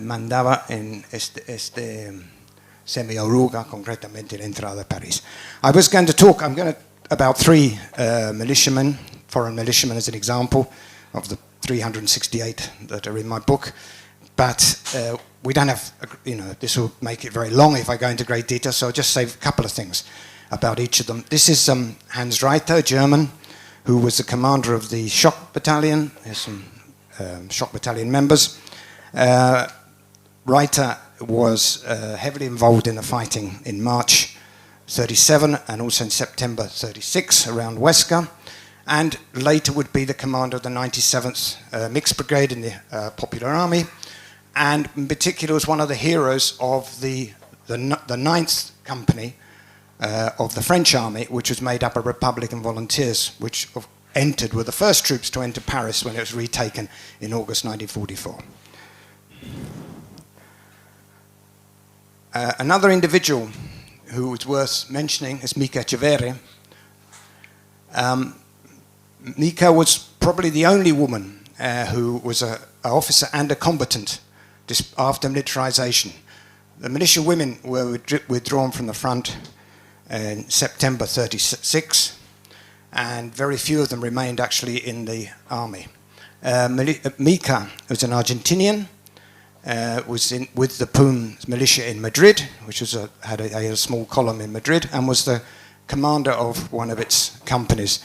mandaba en este semi-oruga, concretamente la entrada a París. I'm going to talk about 3 militiamen, foreign militiamen as an example of the 368 that are in my book, but we don't have, this will make it very long if I go into great detail, so I'll just say a couple of things about each of them. This is Hans Reiter, German, who was the commander of the shock battalion. There's some shock battalion members. Reiter was heavily involved in the fighting in March 37 and also in September 36 around Huesca, and later would be the commander of the 97th Mixed Brigade in the Popular Army, and in particular was one of the heroes of the 9th Company of the French Army, which was made up of Republican volunteers, which were the first troops to enter Paris when it was retaken in August 1944. Another individual who is worth mentioning is Mica Echeverri. Mica was probably the only woman who was an officer and a combatant after militarization. The militia women were withdrawn from the front in September 36, and very few of them remained actually in the army. Mica was an Argentinian, was with the PUM militia in Madrid, which was had a small column in Madrid, and was the commander of one of its companies.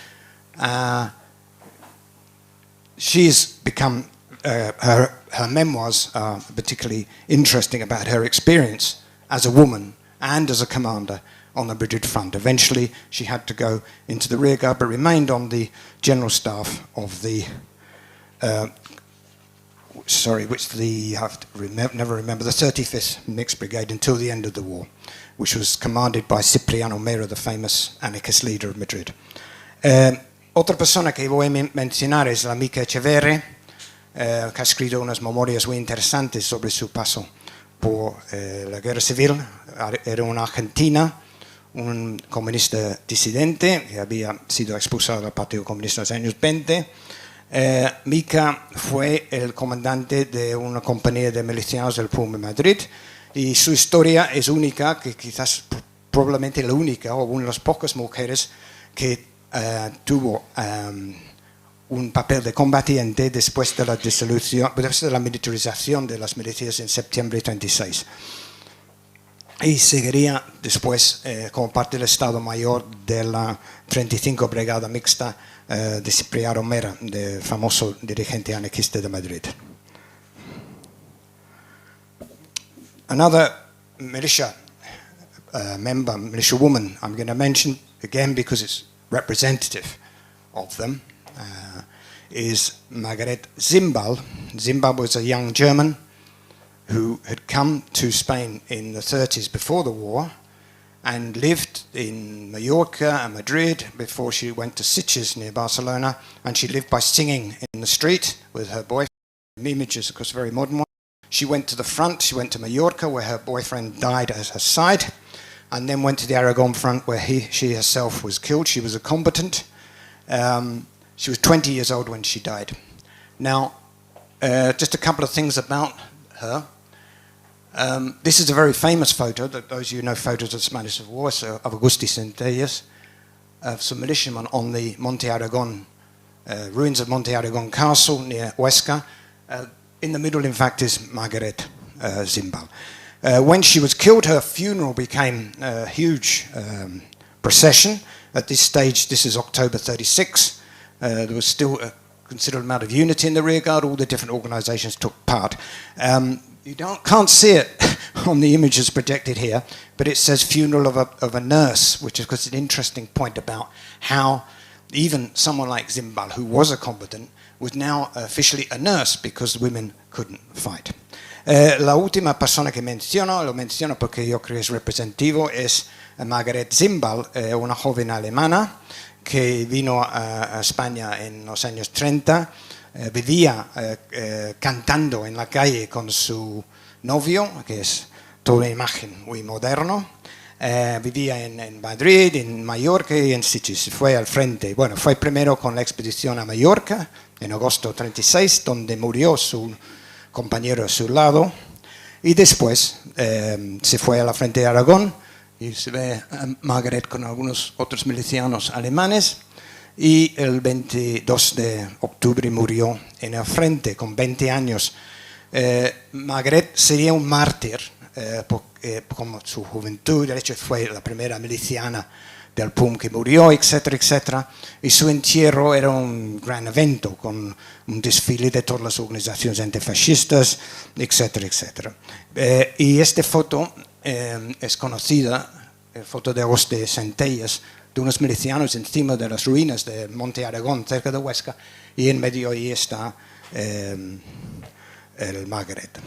She's become, her memoirs are particularly interesting about her experience as a woman and as a commander on the Madrid front. Eventually she had to go into the rearguard, but remained on the general staff of the the 35th Mixed Brigade until the end of the war, which was commanded by Cipriano Mera, the famous anarchist leader of Madrid. Otra persona que voy a mencionar es la Mica Echeverri, que ha escrito unas memorias muy interesantes sobre su paso por la guerra civil. Era una argentina, un comunista disidente que había sido expulsado del Partido Comunista en los años 20. Mica fue el comandante de una compañía de milicianos del PUM en Madrid, y su historia es única, que quizás probablemente la única o una de las pocas mujeres que tuvo un papel de combatiente después de la disolución, después de la militarización de las milicias en septiembre de 36. Y seguiría después como parte del Estado Mayor de la 35 Brigada Mixta de Cipriano Mera, del famoso dirigente anarquista de Madrid. Another militia member, militia woman, I'm going to mention again because it's representative of them, is Margaret Zimbal. Zimbal was a young German who had come to Spain in the 30s before the war and lived in Mallorca and Madrid before she went to Sitges near Barcelona, and she lived by singing in the street with her boyfriend. Images, of course, very modern one. She went to the front, she went to Mallorca where her boyfriend died at her side, and then went to the Aragon front where she herself was killed. She was a combatant. She was 20 years old when she died. Now, just a couple of things about her. This is a very famous photo, that those of you who know photos of the Spanish Civil War, so of Agustí Centelles, of some militiamen on the Monte Aragon, ruins of Monte Aragon Castle near Huesca. In the middle, in fact, is Margaret Zimbal. When she was killed, her funeral became a huge procession. At this stage, this is October 36, there was still a considerable amount of unity in the rearguard. All the different organisations took part. You can't see it on the images projected here, but it says funeral of a nurse, which is, of course, an interesting point about how even someone like Zimbal, who was a combatant, was now officially a nurse because women couldn't fight. La última persona que menciono, lo menciono porque yo creo que es representativo, es Margaret Zimbal, una joven alemana que vino a España en los años 30, vivía cantando en la calle con su novio, que es toda una imagen muy moderno. Vivía en Madrid, en Mallorca y en Sitges. Fue al frente. Bueno, fue primero con la expedición a Mallorca en agosto 36, donde murió su compañero a su lado, y después se fue a la frente de Aragón y se ve a Margaret con algunos otros milicianos alemanes, y el 22 de octubre murió en el frente con 20 años. Margaret sería un mártir como su juventud, de hecho fue la primera miliciana del PUM que murió, etcétera, etcétera, y su entierro era un gran evento con un desfile de todas las organizaciones antifascistas, etcétera, etcétera. Y esta foto es conocida, foto de Agustí Centelles, de unos milicianos encima de las ruinas de Monte Aragón, cerca de Huesca, y en medio ahí está el Margaret.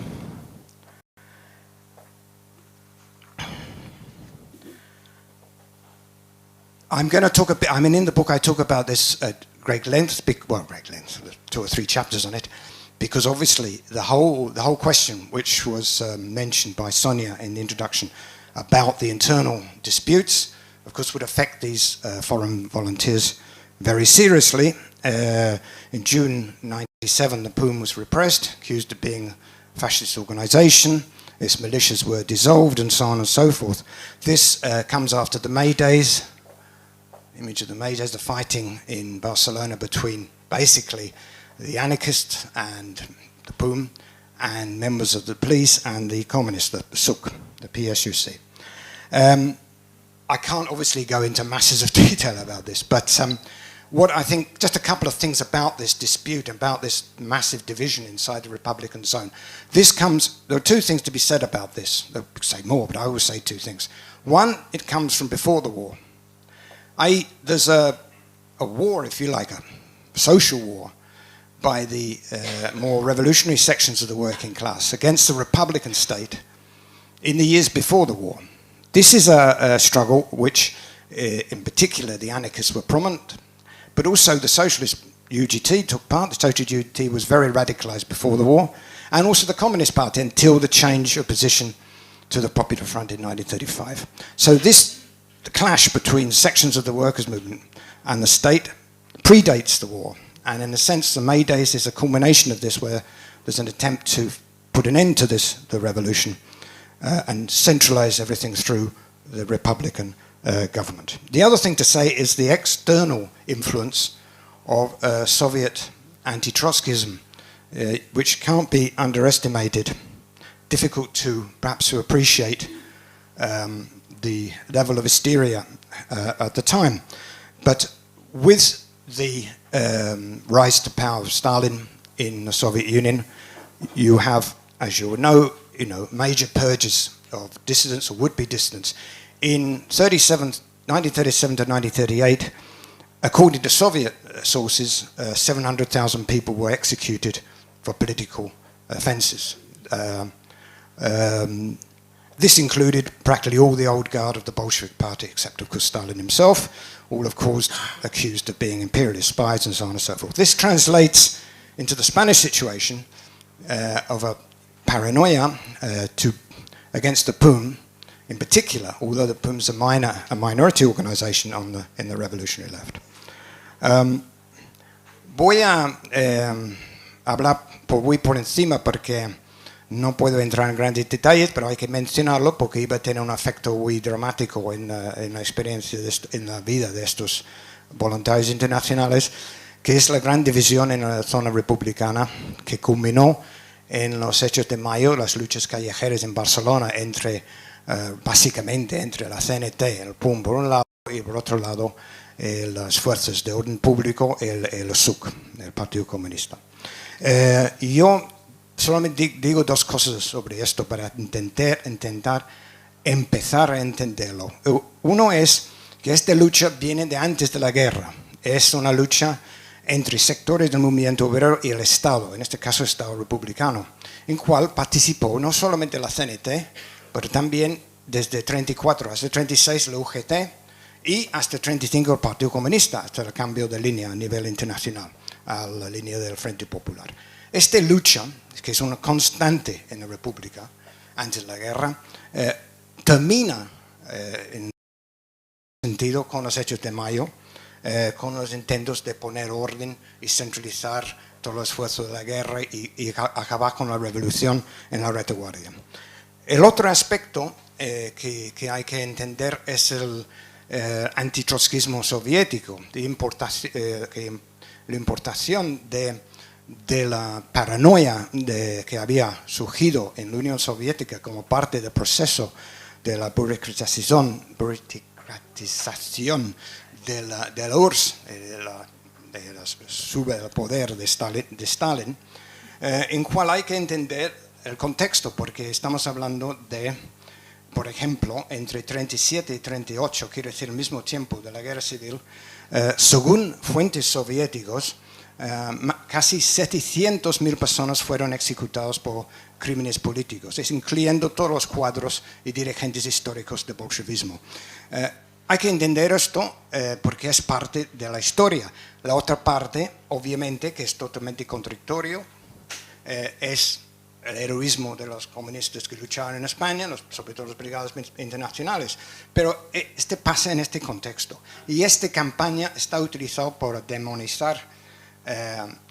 I'm going to talk a bit, I mean, in the book I talk about this at great length, well, great length, 2 or 3 chapters on it, because obviously the whole question, which was mentioned by Sonia in the introduction, about the internal disputes, of course, would affect these foreign volunteers very seriously. In June 1997, the PUM was repressed, accused of being a fascist organisation. Its militias were dissolved, and so on and so forth. This comes after the May Days. Image of the May Days, the fighting in Barcelona between basically the anarchists and the PUM, and members of the police and the communists, the SUC, the PSUC. I can't obviously go into masses of detail about this, but what I think, just a couple of things about this dispute, about this massive division inside the Republican zone. There are 2 things to be said about this. I'll say more, but I always say 2 things. One, it comes from before the war. There's a war, if you like, a social war by the more revolutionary sections of the working class against the Republican state in the years before the war. This is a struggle which, in particular, the anarchists were prominent, but also the socialist UGT took part. The socialist UGT was very radicalized before the war, and also the Communist Party until the change of position to the Popular Front in 1935. So the clash between sections of the workers' movement and the state predates the war. And in a sense, the May Days is a culmination of this, where there's an attempt to put an end to the revolution and centralize everything through the Republican government. The other thing to say is the external influence of Soviet anti-Trotskyism, which can't be underestimated. Difficult perhaps to appreciate the level of hysteria at the time. But with the rise to power of Stalin in the Soviet Union, you have, as you know, major purges of dissidents or would-be dissidents. In 1937 to 1938, according to Soviet sources, 700,000 people were executed for political offences. This included practically all the old guard of the Bolshevik Party, except of course Stalin himself, all of course accused of being imperialist spies and so on and so forth. This translates into the Spanish situation of a paranoia against the PUM in particular, although the PUM is a minority organisation in the revolutionary left. Voy a hablar muy por encima porque no puedo entrar en grandes detalles, pero hay que mencionarlo porque iba a tener un efecto muy dramático en la experiencia, en la vida de estos voluntarios internacionales, que es la gran división en la zona republicana que culminó en los hechos de mayo, las luchas callejeras en Barcelona, básicamente entre la CNT, el PUM por un lado, y por otro lado las fuerzas de orden público, el SUC, el Partido Comunista. Yo solamente digo dos cosas sobre esto para intentar empezar a entenderlo. Uno es que esta lucha viene de antes de la guerra. Es una lucha entre sectores del movimiento obrero y el Estado, en este caso el Estado republicano, en cual participó no solamente la CNT, pero también desde 34 hasta 36 la UGT y hasta 35 el Partido Comunista, hasta el cambio de línea a nivel internacional, a la línea del Frente Popular. Esta lucha, que es una constante en la República antes de la guerra, termina en sentido con los hechos de mayo, con los intentos de poner orden y centralizar todo el esfuerzo de la guerra y acabar con la revolución en la retaguardia. El otro aspecto que hay que entender es el antitrotskismo soviético, la importación de la paranoia que había surgido en la Unión Soviética como parte del proceso de la burocratización de la URSS, de la sube al poder de Stalin, en cual hay que entender el contexto, porque estamos hablando de, por ejemplo, entre 37 y 38, quiere decir el mismo tiempo de la guerra civil, según fuentes soviéticos, casi 700.000 personas fueron ejecutadas por crímenes políticos, incluyendo todos los cuadros y dirigentes históricos del bolchevismo. Hay que entender esto porque es parte de la historia. La otra parte, obviamente, que es totalmente contradictorio, es el heroísmo de los comunistas que lucharon en España, sobre todo las brigadas internacionales. Pero este pasa en este contexto. Y esta campaña está utilizada por demonizar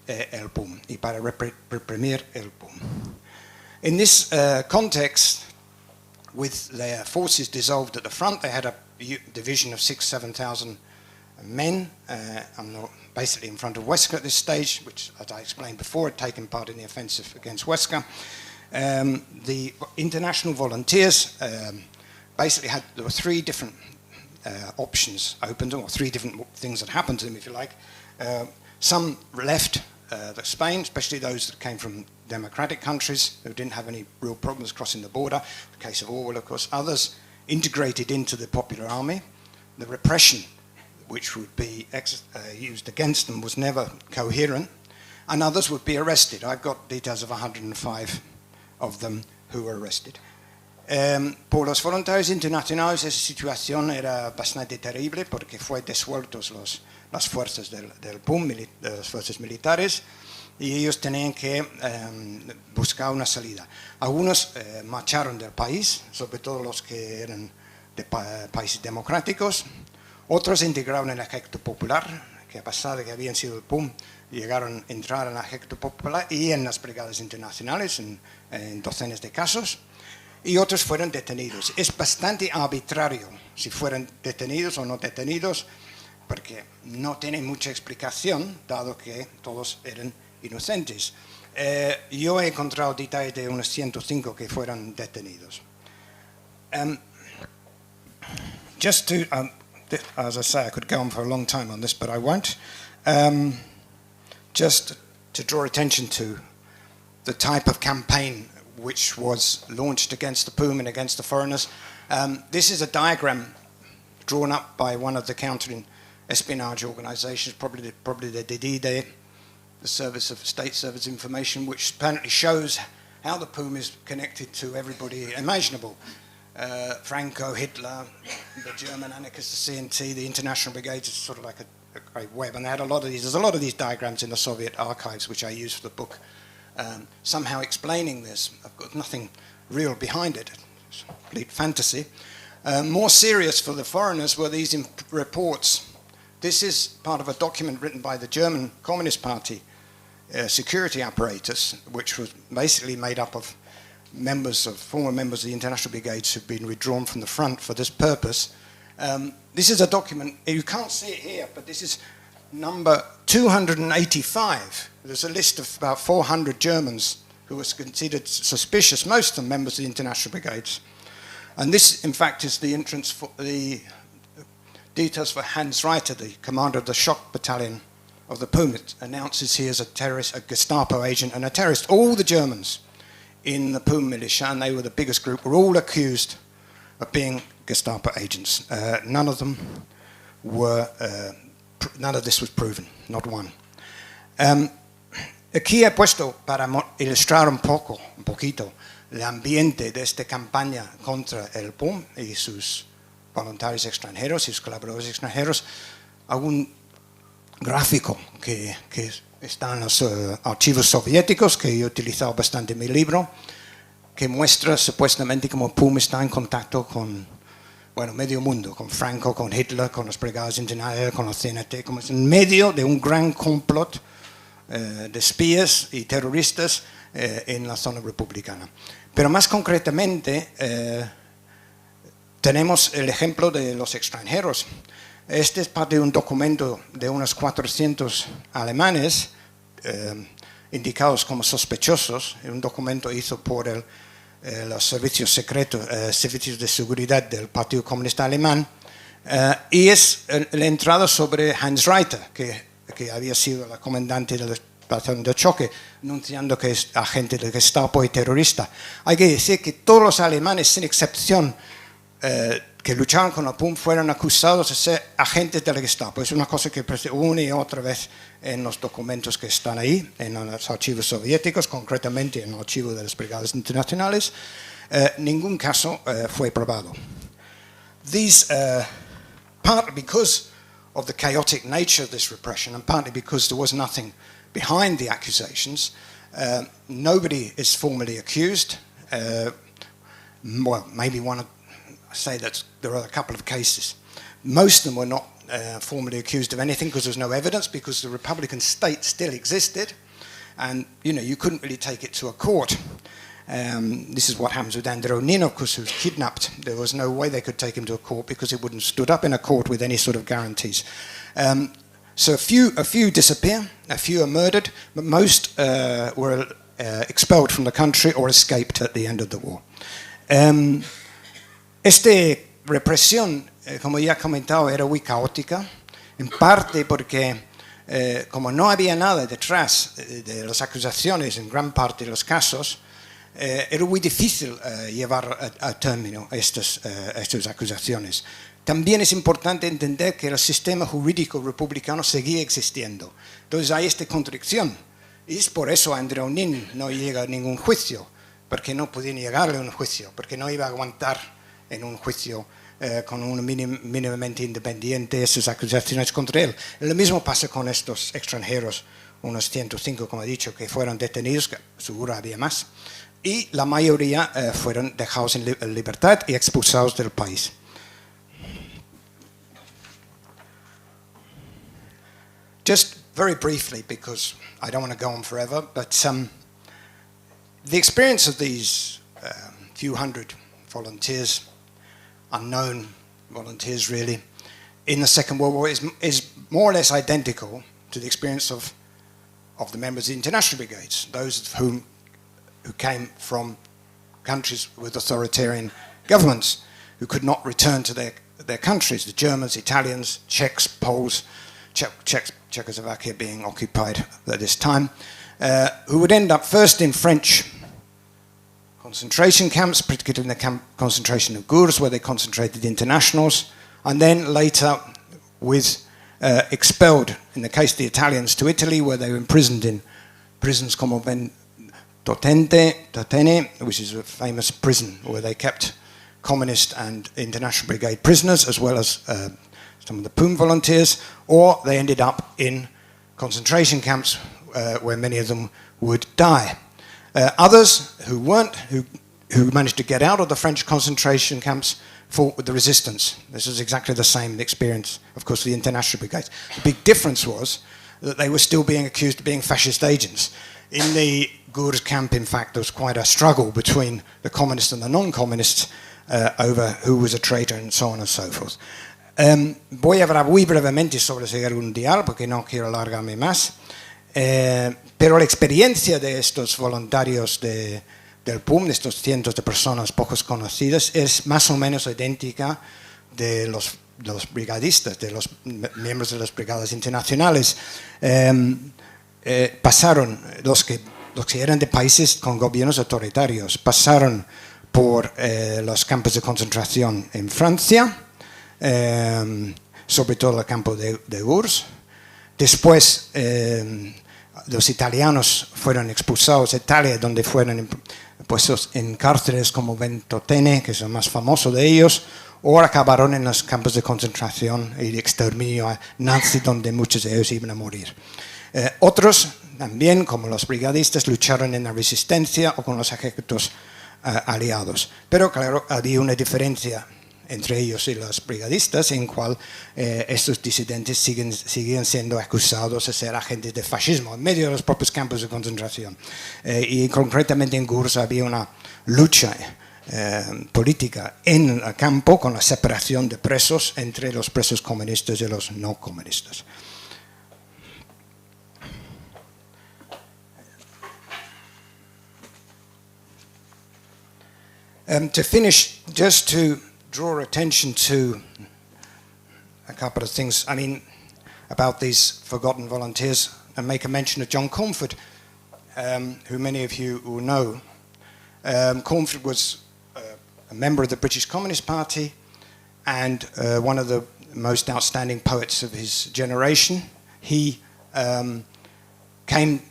el PUM y para reprimir el PUM. In this context, with their forces dissolved at the front, they had a division of 6,000-7,000 men, basically in front of Huesca at this stage, which, as I explained before, had taken part in the offensive against Huesca. The international volunteers basically there were three different options open, or three different things that happened to them, if you like. Some left Spain, especially those that came from democratic countries who didn't have any real problems crossing the border, the case of Orwell, of course. Others integrated into the Popular Army. The repression which would be used against them was never coherent, and others would be arrested. I've got details of 105 of them who were arrested. Por los voluntarios internacionales esa situación era bastante terrible porque fue disueltos las fuerzas del PUM, las fuerzas militares, y ellos tenían que buscar una salida. Algunos marcharon del país, sobre todo los que eran de países democráticos. Otros se integraron en el ejército popular, que a pesar de que habían sido el PUM, llegaron a entrar en el ejército popular y en las brigadas internacionales en docenas de casos. Y otros fueron detenidos. Es bastante arbitrario si fueron detenidos o no detenidos, porque no tiene mucha explicación, dado que todos eran inocentes. Yo he encontrado detalles de unos 105 que fueron detenidos. Just to, as I say, I could go on for a long time on this, but I won't. Just to draw attention to the type of campaign which was launched against the POUM and against the foreigners. This is a diagram drawn up by one of the counter-espionage organizations, probably the DDD, the State Service Information, which apparently shows how the POUM is connected to everybody imaginable. Franco, Hitler, the German anarchists, the CNT, the International Brigades, it's sort of like a great web. And they had a lot of these. There's a lot of these diagrams in the Soviet archives, which I use for the book, somehow explaining this. I've got nothing real behind it. It's complete fantasy. More serious for the foreigners were these reports. This is part of a document written by the German Communist Party security apparatus, which was basically made up of former members of the International Brigades who've been withdrawn from the front for this purpose. This is a document, you can't see it here, but this is number 285. There's a list of about 400 Germans who were considered suspicious, most of them members of the International Brigades. And this, in fact, is the entrance for the details for Hans Reiter, the commander of the shock battalion of the POUM. It announces he is a terrorist, a Gestapo agent and a terrorist. All the Germans in the POUM militia, and they were the biggest group, were all accused of being Gestapo agents. None of them were, none of this was proven, not one. Aquí he puesto para ilustrar un poquito el ambiente de esta campaña contra el POUM y sus voluntarios extranjeros y sus colaboradores extranjeros, algún gráfico que está en los archivos soviéticos, que he utilizado bastante en mi libro, que muestra supuestamente cómo POUM está en contacto con, bueno, medio mundo, con Franco, con Hitler, con las brigadas internacionales, con los CNT, como es en medio de un gran complot de espías y terroristas en la zona republicana. Pero más concretamente, tenemos el ejemplo de los extranjeros. Este es parte de un documento de unos 400 alemanes indicados como sospechosos, un documento hecho por los servicios secretos, servicios de seguridad del Partido Comunista Alemán, y es la entrada sobre Hans Reiter, que había sido la comandante del batallón de choque, anunciando que es agente del Gestapo y terrorista. Hay que decir que todos los alemanes, sin excepción, que luchaban con la POUM fueron acusados de ser agentes del Gestapo. Es una cosa que aparece una y otra vez en los documentos que están ahí, en los archivos soviéticos, concretamente en el archivo de las brigadas internacionales. Ningún caso fue probado. These, partly because of the chaotic nature of this repression, and partly because there was nothing behind the accusations, nobody is formally accused. Well, maybe I say that there are a couple of cases. Most of them were not formally accused of anything because there was no evidence, because the Republican state still existed, and you couldn't really take it to a court. This is what happens with Andronin, of course, who was kidnapped. There was no way they could take him to a court because he wouldn't have stood up in a court with any sort of guarantees. So a few disappear, a few are murdered, but most were expelled from the country or escaped at the end of the war. Esta represión, como ya he comentado, era muy caótica, en parte porque como no había nada detrás de las acusaciones en gran parte de los casos, era muy difícil llevar a término estas acusaciones. También es importante entender que el sistema jurídico republicano seguía existiendo. Entonces hay esta contradicción. Y es por eso Andronin no llega a ningún juicio, porque no podía llegarle a un juicio, porque no iba a aguantar en un juicio con un mínimamente independiente esas acusaciones contra él. Lo mismo pasa con estos extranjeros, unos 105, como he dicho, que fueron detenidos, que seguro había más, y la mayoría fueron dejados en libertad y expulsados del país. Just very briefly, because I don't want to go on forever, but the experience of these few hundred volunteers, unknown volunteers really, in the Second World War is more or less identical to the experience of the members of the International Brigades, those of who came from countries with authoritarian governments, who could not return to their countries, the Germans, Italians, Czechs, Poles, Czechoslovakia being occupied at this time, who would end up first in French concentration camps, particularly in the concentration of Gurs, where they concentrated internationals, and then later expelled, in the case of the Italians, to Italy, where they were imprisoned in prisons como Totene, which is a famous prison where they kept communist and international brigade prisoners, as well as some of the POUM volunteers, or they ended up in concentration camps where many of them would die. Others who managed to get out of the French concentration camps fought with the resistance. This was exactly the same experience, of course, the international brigades. The big difference was that they were still being accused of being fascist agents. In the Gurs camp, in fact, there was quite a struggle between the communists and the non-communists over who was a traitor and so on and so forth. Voy a hablar muy brevemente sobre Sigue Mundial, porque no quiero alargarme más, pero la experiencia de estos voluntarios del POUM, de estos cientos de personas pocos conocidas, es más o menos idéntica de los brigadistas, de los miembros de las brigadas internacionales. Pasaron, los que eran de países con gobiernos autoritarios, pasaron por los campos de concentración en Francia, sobre todo el campo de Gurs. Después los italianos fueron expulsados de Italia, donde fueron puestos en cárceles como Ventotene, que es el más famoso de ellos, o acabaron en los campos de concentración y de exterminio nazi, donde muchos de ellos iban a morir. Otros también, como los brigadistas, lucharon en la resistencia o con los ejércitos aliados. Pero claro, había una diferencia entre ellos y los brigadistas, en cual estos disidentes siguen siendo acusados de ser agentes de fascismo en medio de los propios campos de concentración. Y concretamente en Gurs había una lucha política en el campo con la separación de presos entre los presos comunistas y los no comunistas. To finish, just to draw attention to a couple of things, about these forgotten volunteers, and make a mention of John Cornford, who many of you will know. Cornford was a member of the British Communist Party and one of the most outstanding poets of his generation. He came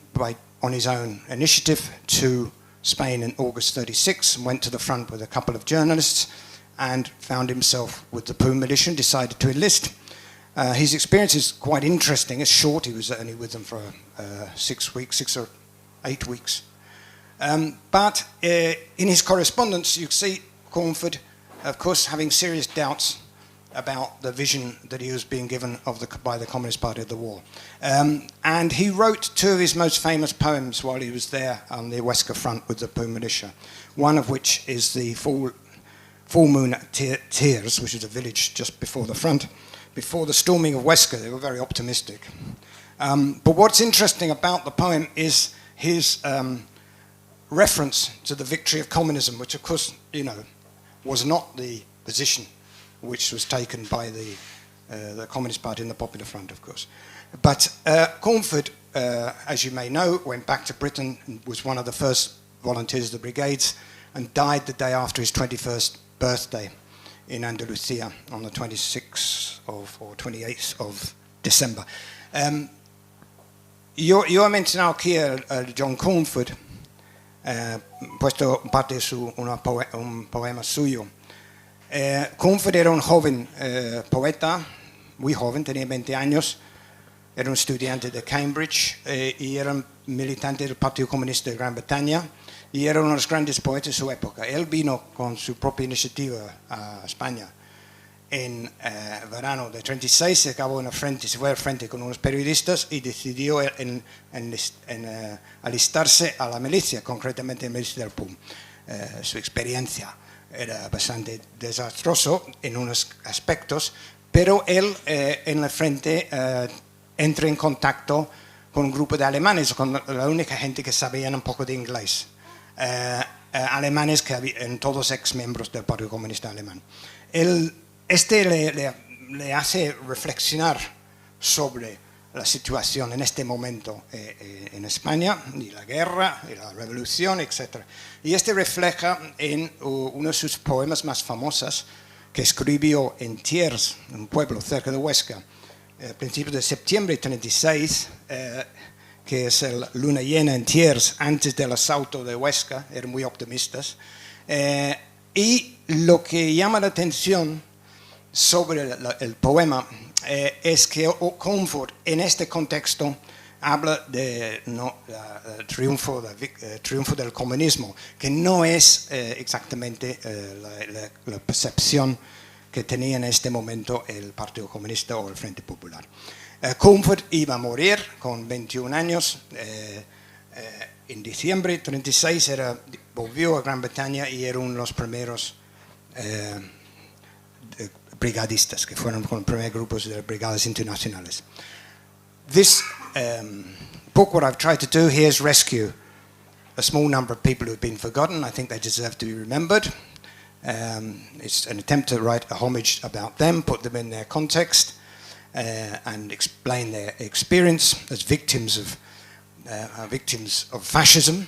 on his own initiative to Spain in August 1936 and went to the front with a couple of journalists and found himself with the POUM edition, decided to enlist. His experience is quite interesting. It's short. He was only with them for 6 or 8 weeks. But in his correspondence, you see Cornford, of course, having serious doubts about the vision that he was being given by the Communist Party of the war. And he wrote 2 of his most famous poems while he was there on the Huesca front with the POUM militia, one of which is the Full Moon at Tears, which is a village just before the front. Before the storming of Huesca, they were very optimistic. But what's interesting about the poem is his reference to the victory of communism, which of course, was not the position which was taken by the Communist Party and the Popular Front, of course. But Cornford, as you may know, went back to Britain and was one of the first volunteers of the brigades and died the day after his 21st birthday in Andalusia on the 26th or 28th of December. Yo he mencionado aquí a John Cornford, puesto parte de un poema suyo. Cornford era un joven poeta, muy joven, tenía 20 años, era un estudiante de Cambridge y era un militante del Partido Comunista de Gran Bretaña y era uno de los grandes poetas de su época. Él vino con su propia iniciativa a España en verano de 36, se fue al frente con unos periodistas y decidió alistarse a la milicia, concretamente en la milicia del POUM. Su experiencia era bastante desastroso en unos aspectos, pero él en el frente entra en contacto con un grupo de alemanes, con la única gente que sabían un poco de inglés. Alemanes que eran todos ex miembros del Partido Comunista Alemán. Le hace reflexionar sobre la situación en este momento en España, y la guerra, y la revolución, etc. Y este refleja en uno de sus poemas más famosos, que escribió en Thiers, un pueblo cerca de Huesca, a principios de septiembre de 36, que es la luna llena en Thiers, antes del asalto de Huesca, eran muy optimistas. Y lo que llama la atención sobre el poema es que Comfort en este contexto habla de triunfo del comunismo, que no es exactamente la percepción que tenía en este momento el Partido Comunista o el Frente Popular. Comfort iba a morir con 21 años, en diciembre de 36 volvió a Gran Bretaña y era uno de los primeros brigadistas, que fueron con los primeros grupos de brigadas internacionales. This book, what I've tried to do here is rescue a small number of people who have been forgotten. I think they deserve to be remembered. It's an attempt to write a homage about them, put them in their context, and explain their experience as victims of fascism,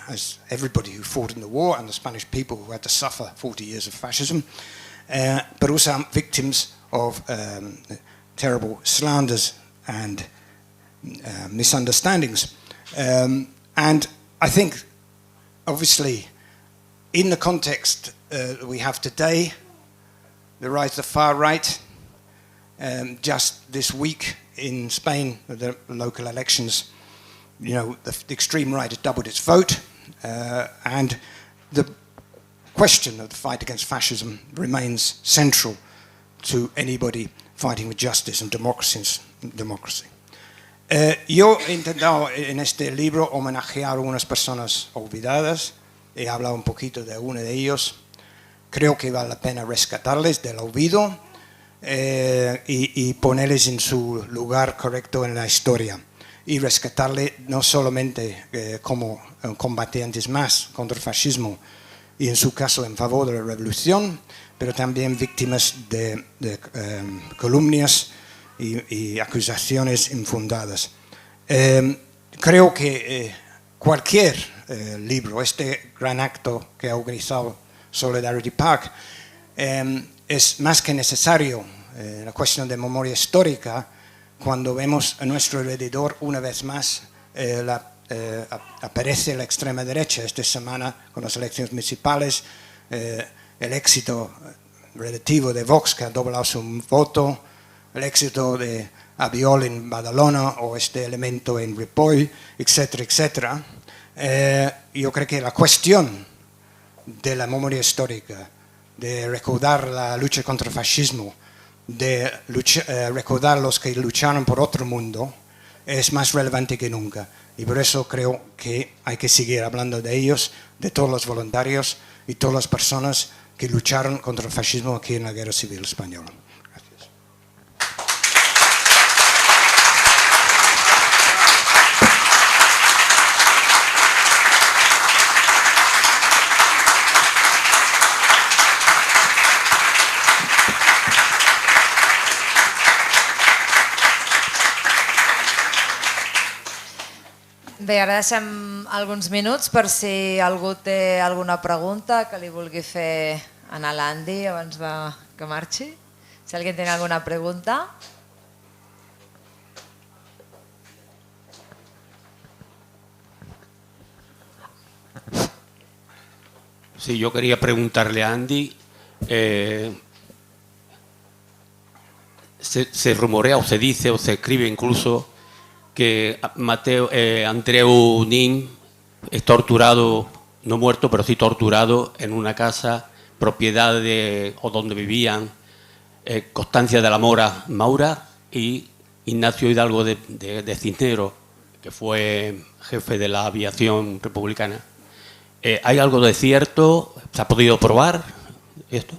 as everybody who fought in the war and the Spanish people who had to suffer 40 years of fascism, but also victims of terrible slanders and misunderstandings. And I think, obviously, in the context we have today, the rise of the far right, just this week in Spain, the local elections, the extreme right has doubled its vote, and the question of the fight against fascism remains central to anybody fighting for justice and democracy. Yo he intentado en este libro homenajear a unas personas olvidadas, he hablado un poquito de uno de ellos, creo que vale la pena rescatarles del olvido y ponerles en su lugar correcto en la historia y rescatarle no solamente como combatientes más contra el fascismo y en su caso en favor de la revolución, pero también víctimas de calumnias y acusaciones infundadas. Creo que cualquier libro, este gran acto que ha organizado Solidarity Park, es más que necesario la cuestión de memoria histórica cuando vemos a nuestro alrededor una vez más aparece la extrema derecha esta semana con las elecciones municipales, el éxito relativo de Vox que ha doblado su voto, el éxito de Abiol en Badalona o este elemento en Ripoll, etcétera, etcétera. Yo creo que la cuestión de la memoria histórica, de recordar la lucha contra el fascismo, de recordar los que lucharon por otro mundo, es más relevante que nunca. Y por eso creo que hay que seguir hablando de ellos, de todos los voluntarios y todas las personas que lucharon contra el fascismo aquí en la Guerra Civil Española. Bé, ara deixem alguns minuts per si algú té alguna pregunta que li vulgui fer a l'Andy abans que marxi. Si alguien tiene alguna pregunta. Sí, yo quería preguntarle a Andy, se rumorea o se dice o se escribe incluso que Andreu Nin es torturado, no muerto, pero sí torturado en una casa, propiedad o donde vivían Constancia de la Mora Maura y Ignacio Hidalgo de Cisneros, que fue jefe de la aviación republicana. ¿Hay algo de cierto? ¿Se ha podido probar esto?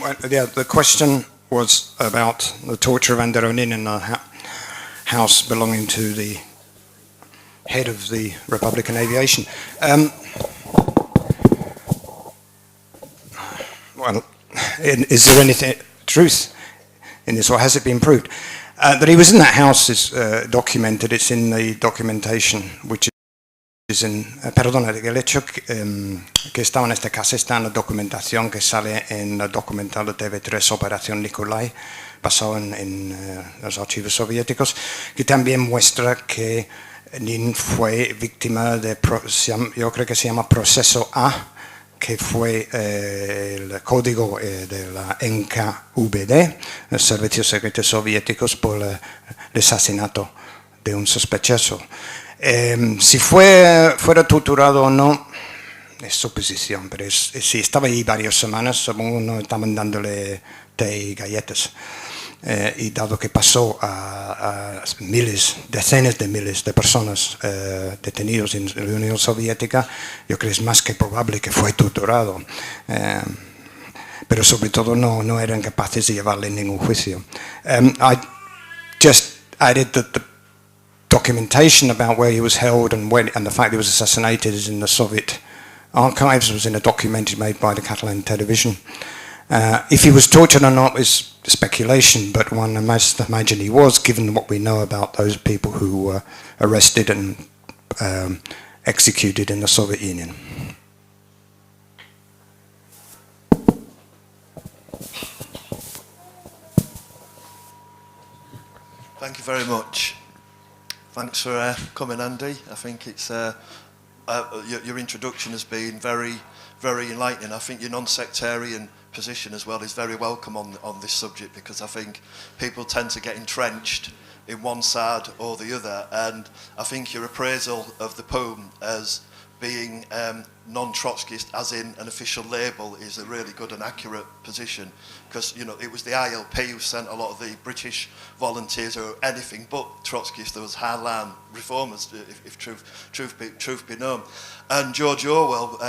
Well, yeah, the question was about the torture of Andreu Nin in a house belonging to the head of the Republican Aviation. is there anything truth in this, or has it been proved? That he was in that house is documented. It's in the documentation, which is in... perdona, el hecho que estaba en esta casa está en la documentación que sale en el documental de TV3 Operación Nikolai, basado en los archivos soviéticos, que también muestra que Nin fue víctima de, yo creo que se llama proceso A, que fue el código de la NKVD, los servicios secretos soviéticos, por el asesinato de un sospechoso. Si fuera torturado o no, es suposición, pero si estaba ahí varias semanas, supongo no estaban dándole té y galletas. Y dado que pasó a miles, decenas de miles de personas detenidos en la Unión Soviética, yo creo que es más que probable que fue torturado. Pero sobre todo no eran capaces de llevarle ningún juicio. I just added that the documentation about where he was held and the fact he was assassinated is in the Soviet archives. It was in a documentary made by the Catalan television. If he was tortured or not is speculation, but one must imagine he was, given what we know about those people who were arrested and executed in the Soviet Union. Thank you very much. Thanks for coming, Andy. I think it's your introduction has been very, very enlightening. I think your non-sectarian position as well is very welcome on this subject, because I think people tend to get entrenched in one side or the other, and I think your appraisal of the poem as being non-Trotskyist, as in an official label, is a really good and accurate position, because it was the ILP who sent a lot of the British volunteers or anything but Trotskyists. There was hardline reformers, if truth be known. And George Orwell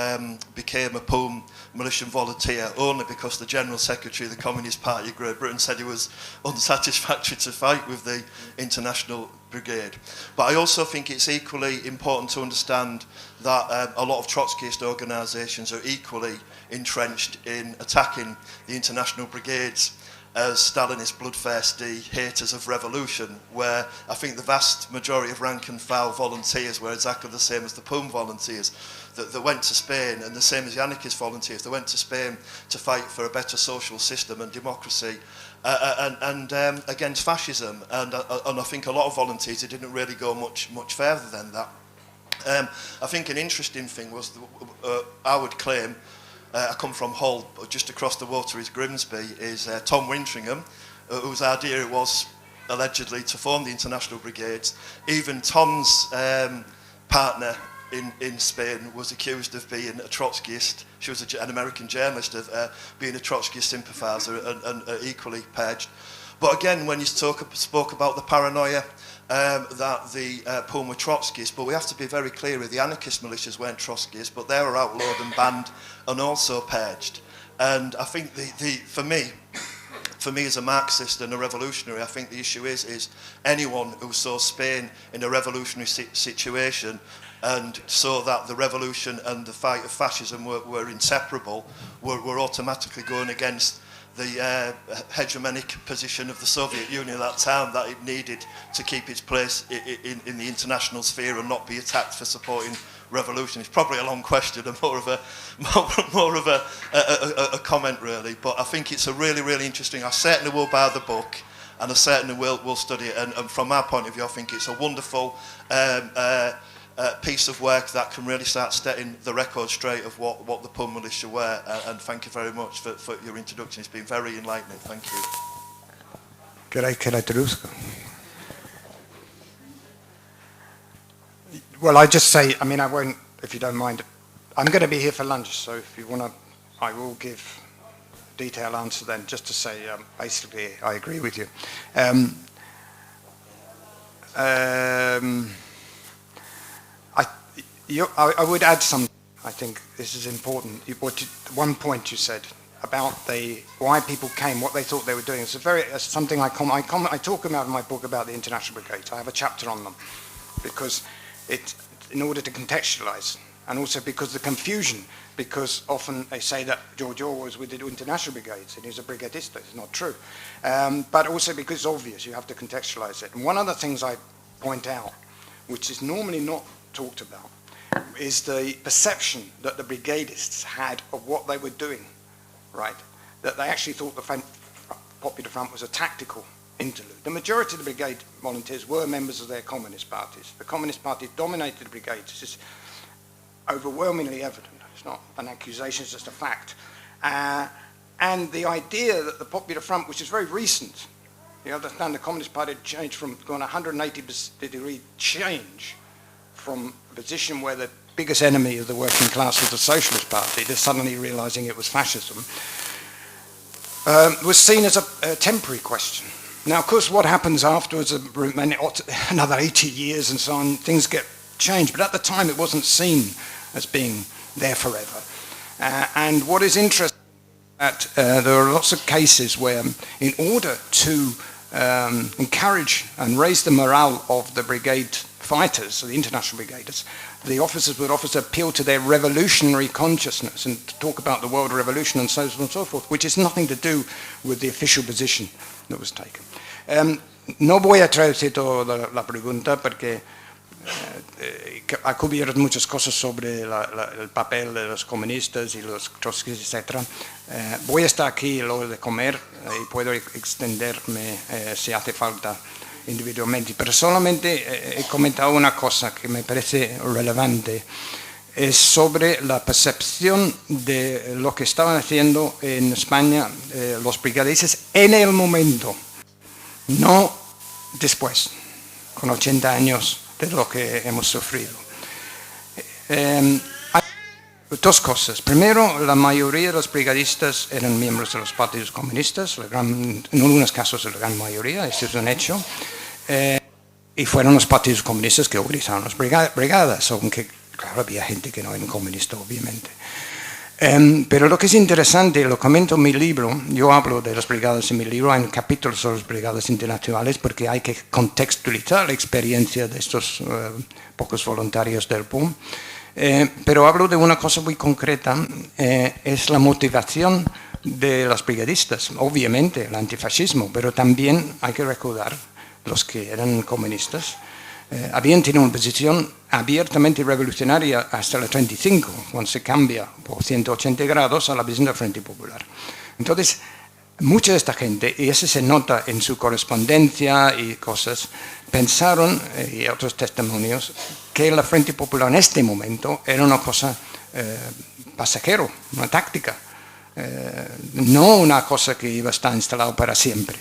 became a poem militia volunteer only because the General Secretary of the Communist Party of Great Britain said he was unsatisfactory to fight with the International Brigade. But I also think it's equally important to understand that a lot of Trotskyist organisations are equally entrenched in attacking the International Brigades as Stalinist bloodthirsty haters of revolution, where I think the vast majority of rank and file volunteers were exactly the same as the POUM volunteers that went to Spain, and the same as the anarchist volunteers. They went to Spain to fight for a better social system and democracy and against fascism. And I think a lot of volunteers didn't really go much further than that. I think an interesting thing was, I would claim, I come from Hull, but just across the water is Grimsby, is Tom Wintringham, whose idea it was allegedly to form the International Brigades. Even Tom's partner in Spain was accused of being a Trotskyist. She was an American journalist, of being a Trotskyist sympathiser and equally purged. But again, when you spoke about the paranoia that the POUM were Trotskyists, but we have to be very clear, the anarchist militias weren't Trotskyists, but they were outlawed and banned and also purged. And I think for me as a Marxist and a revolutionary, I think the issue is anyone who saw Spain in a revolutionary situation and saw that the revolution and the fight of fascism were inseparable, were automatically going against the hegemonic position of the Soviet Union at that time, that it needed to keep its place in the international sphere and not be attacked for supporting revolution. It's probably a long question and more of a comment really, but I think it's a really, really interesting. I certainly will buy the book and I certainly will study it, and from my point of view I think it's a wonderful piece of work that can really start setting the record straight of what the POUM militia were, and thank you very much for your introduction. It's been very enlightening. Thank you. Well, I just say, I mean, I won't, if you don't mind, I'm going to be here for lunch, so if you want to, I will give a detailed answer then, just to say, basically, I agree with you. I would add something. I think this is important. One point you said about why people came, what they thought they were doing. It's something I talk about in my book about the International Brigade. I have a chapter on them because in order to contextualize and also because the confusion, because often they say that George Orwell was with the international brigades and he's a brigadista. It's not true. But also because it's obvious, you have to contextualize it. And one of the things I point out, which is normally not talked about, is the perception that the brigadists had of what they were doing, right? That they actually thought the Popular Front was a tactical interlude. The majority of the brigade volunteers were members of their communist parties. The communist parties dominated the brigades. This is overwhelmingly evident. It's not an accusation, it's just a fact. And the idea that the Popular Front, which is very recent, you understand the Communist Party had changed from going 180-degree change from a position where the biggest enemy of the working class was the Socialist Party, to suddenly realizing it was fascism, was seen as a temporary question. Now, of course, what happens afterwards, another 80 years and so on, things get changed. But at the time, it wasn't seen as being there forever. And what is interesting is that there are lots of cases where, in order to encourage and raise the morale of the brigade fighters, the international brigaders, the officers would often appeal to their revolutionary consciousness and talk about the world revolution and so on and so forth, which has nothing to do with the official position that was taken. No voy a traducir toda la pregunta porque ha cubierto muchas cosas sobre el papel de los comunistas y los trotskistas, etc. Voy a estar aquí luego de comer y puedo extenderme si hace falta individualmente, pero solamente he comentado una cosa que me parece relevante, es sobre la percepción de lo que estaban haciendo en España los brigadistas en el momento, no después, con 80 años de lo que hemos sufrido. Hay dos cosas. Primero, la mayoría de los brigadistas eran miembros de los partidos comunistas, en algunos casos la gran mayoría, eso es un hecho, y fueron los partidos comunistas que organizaron las brigadas, aunque claro, había gente que no era comunista, obviamente. Pero lo que es interesante, lo comento en mi libro, yo hablo de las brigadas en mi libro, hay un capítulo sobre las brigadas internacionales porque hay que contextualizar la experiencia de estos pocos voluntarios del PUM. Pero hablo de una cosa muy concreta, es la motivación de los brigadistas, obviamente el antifascismo, pero también hay que recordar los que eran comunistas. Habían tenido una posición abiertamente revolucionaria hasta el 35, cuando se cambia por 180 grados a la visión del Frente Popular. Entonces, mucha de esta gente, y eso se nota en su correspondencia y cosas, pensaron, y otros testimonios, que el Frente Popular en este momento era una cosa pasajero, una táctica, no una cosa que iba a estar instalada para siempre.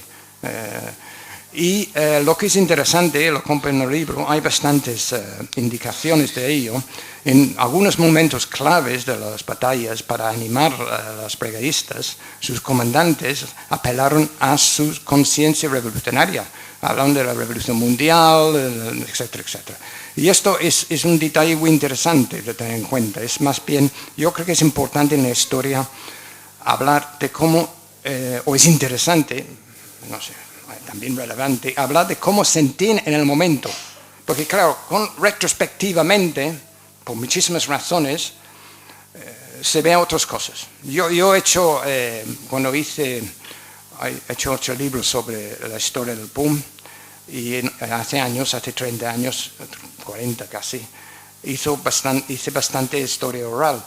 Y lo que es interesante, lo compro en el libro, hay bastantes indicaciones de ello. En algunos momentos claves de las batallas, para animar a los brigadistas, sus comandantes apelaron a su conciencia revolucionaria, hablando de la revolución mundial, etcétera, etcétera. Y esto es un detalle muy interesante de tener en cuenta. Es más bien, yo creo que es importante en la historia hablar de cómo, o es interesante, no sé, también relevante, hablar de cómo sentir en el momento. Porque claro, retrospectivamente, por muchísimas razones, se ven otras cosas. Yo he hecho, cuando he hecho 8 libros sobre la historia del PUM, y hace 30 años, 40 casi, hice bastante historia oral.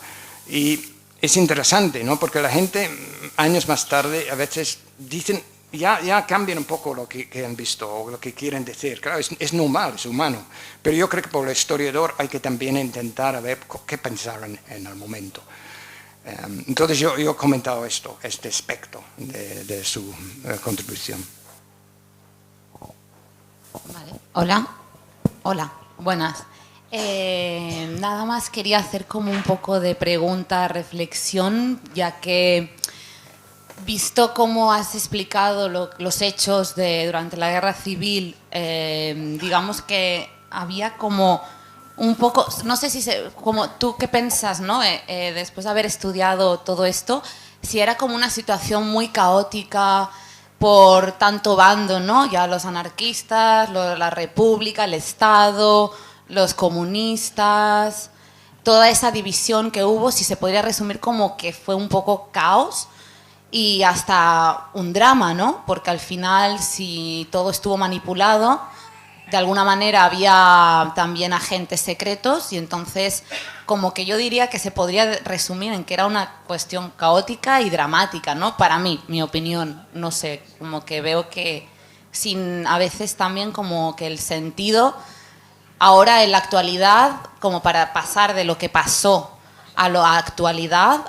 Y es interesante, ¿no? Porque la gente, años más tarde, a veces dicen, ya cambian un poco lo que han visto o lo que quieren decir. Claro, es normal, es humano. Pero yo creo que por el historiador hay que también intentar a ver qué pensaron en el momento. Entonces yo he comentado este aspecto de su contribución. Vale. Hola, buenas. Nada más quería hacer como un poco de pregunta, reflexión, ya que visto cómo has explicado los hechos durante la guerra civil, digamos que había como un poco, no sé si como tú qué piensas, ¿no? Después de haber estudiado todo esto, si era como una situación muy caótica por tanto bando, ¿no? Ya los anarquistas, la República, el Estado, los comunistas. toda esa división que hubo, si se podría resumir como que fue un poco caos y hasta un drama, ¿no? Porque al final, si todo estuvo manipulado, de alguna manera había también agentes secretos y entonces como que yo diría que se podría resumir en que era una cuestión caótica y dramática, ¿no? Para mí, mi opinión, no sé, como que veo que sin a veces también como que el sentido ahora en la actualidad, como para pasar de lo que pasó a la actualidad,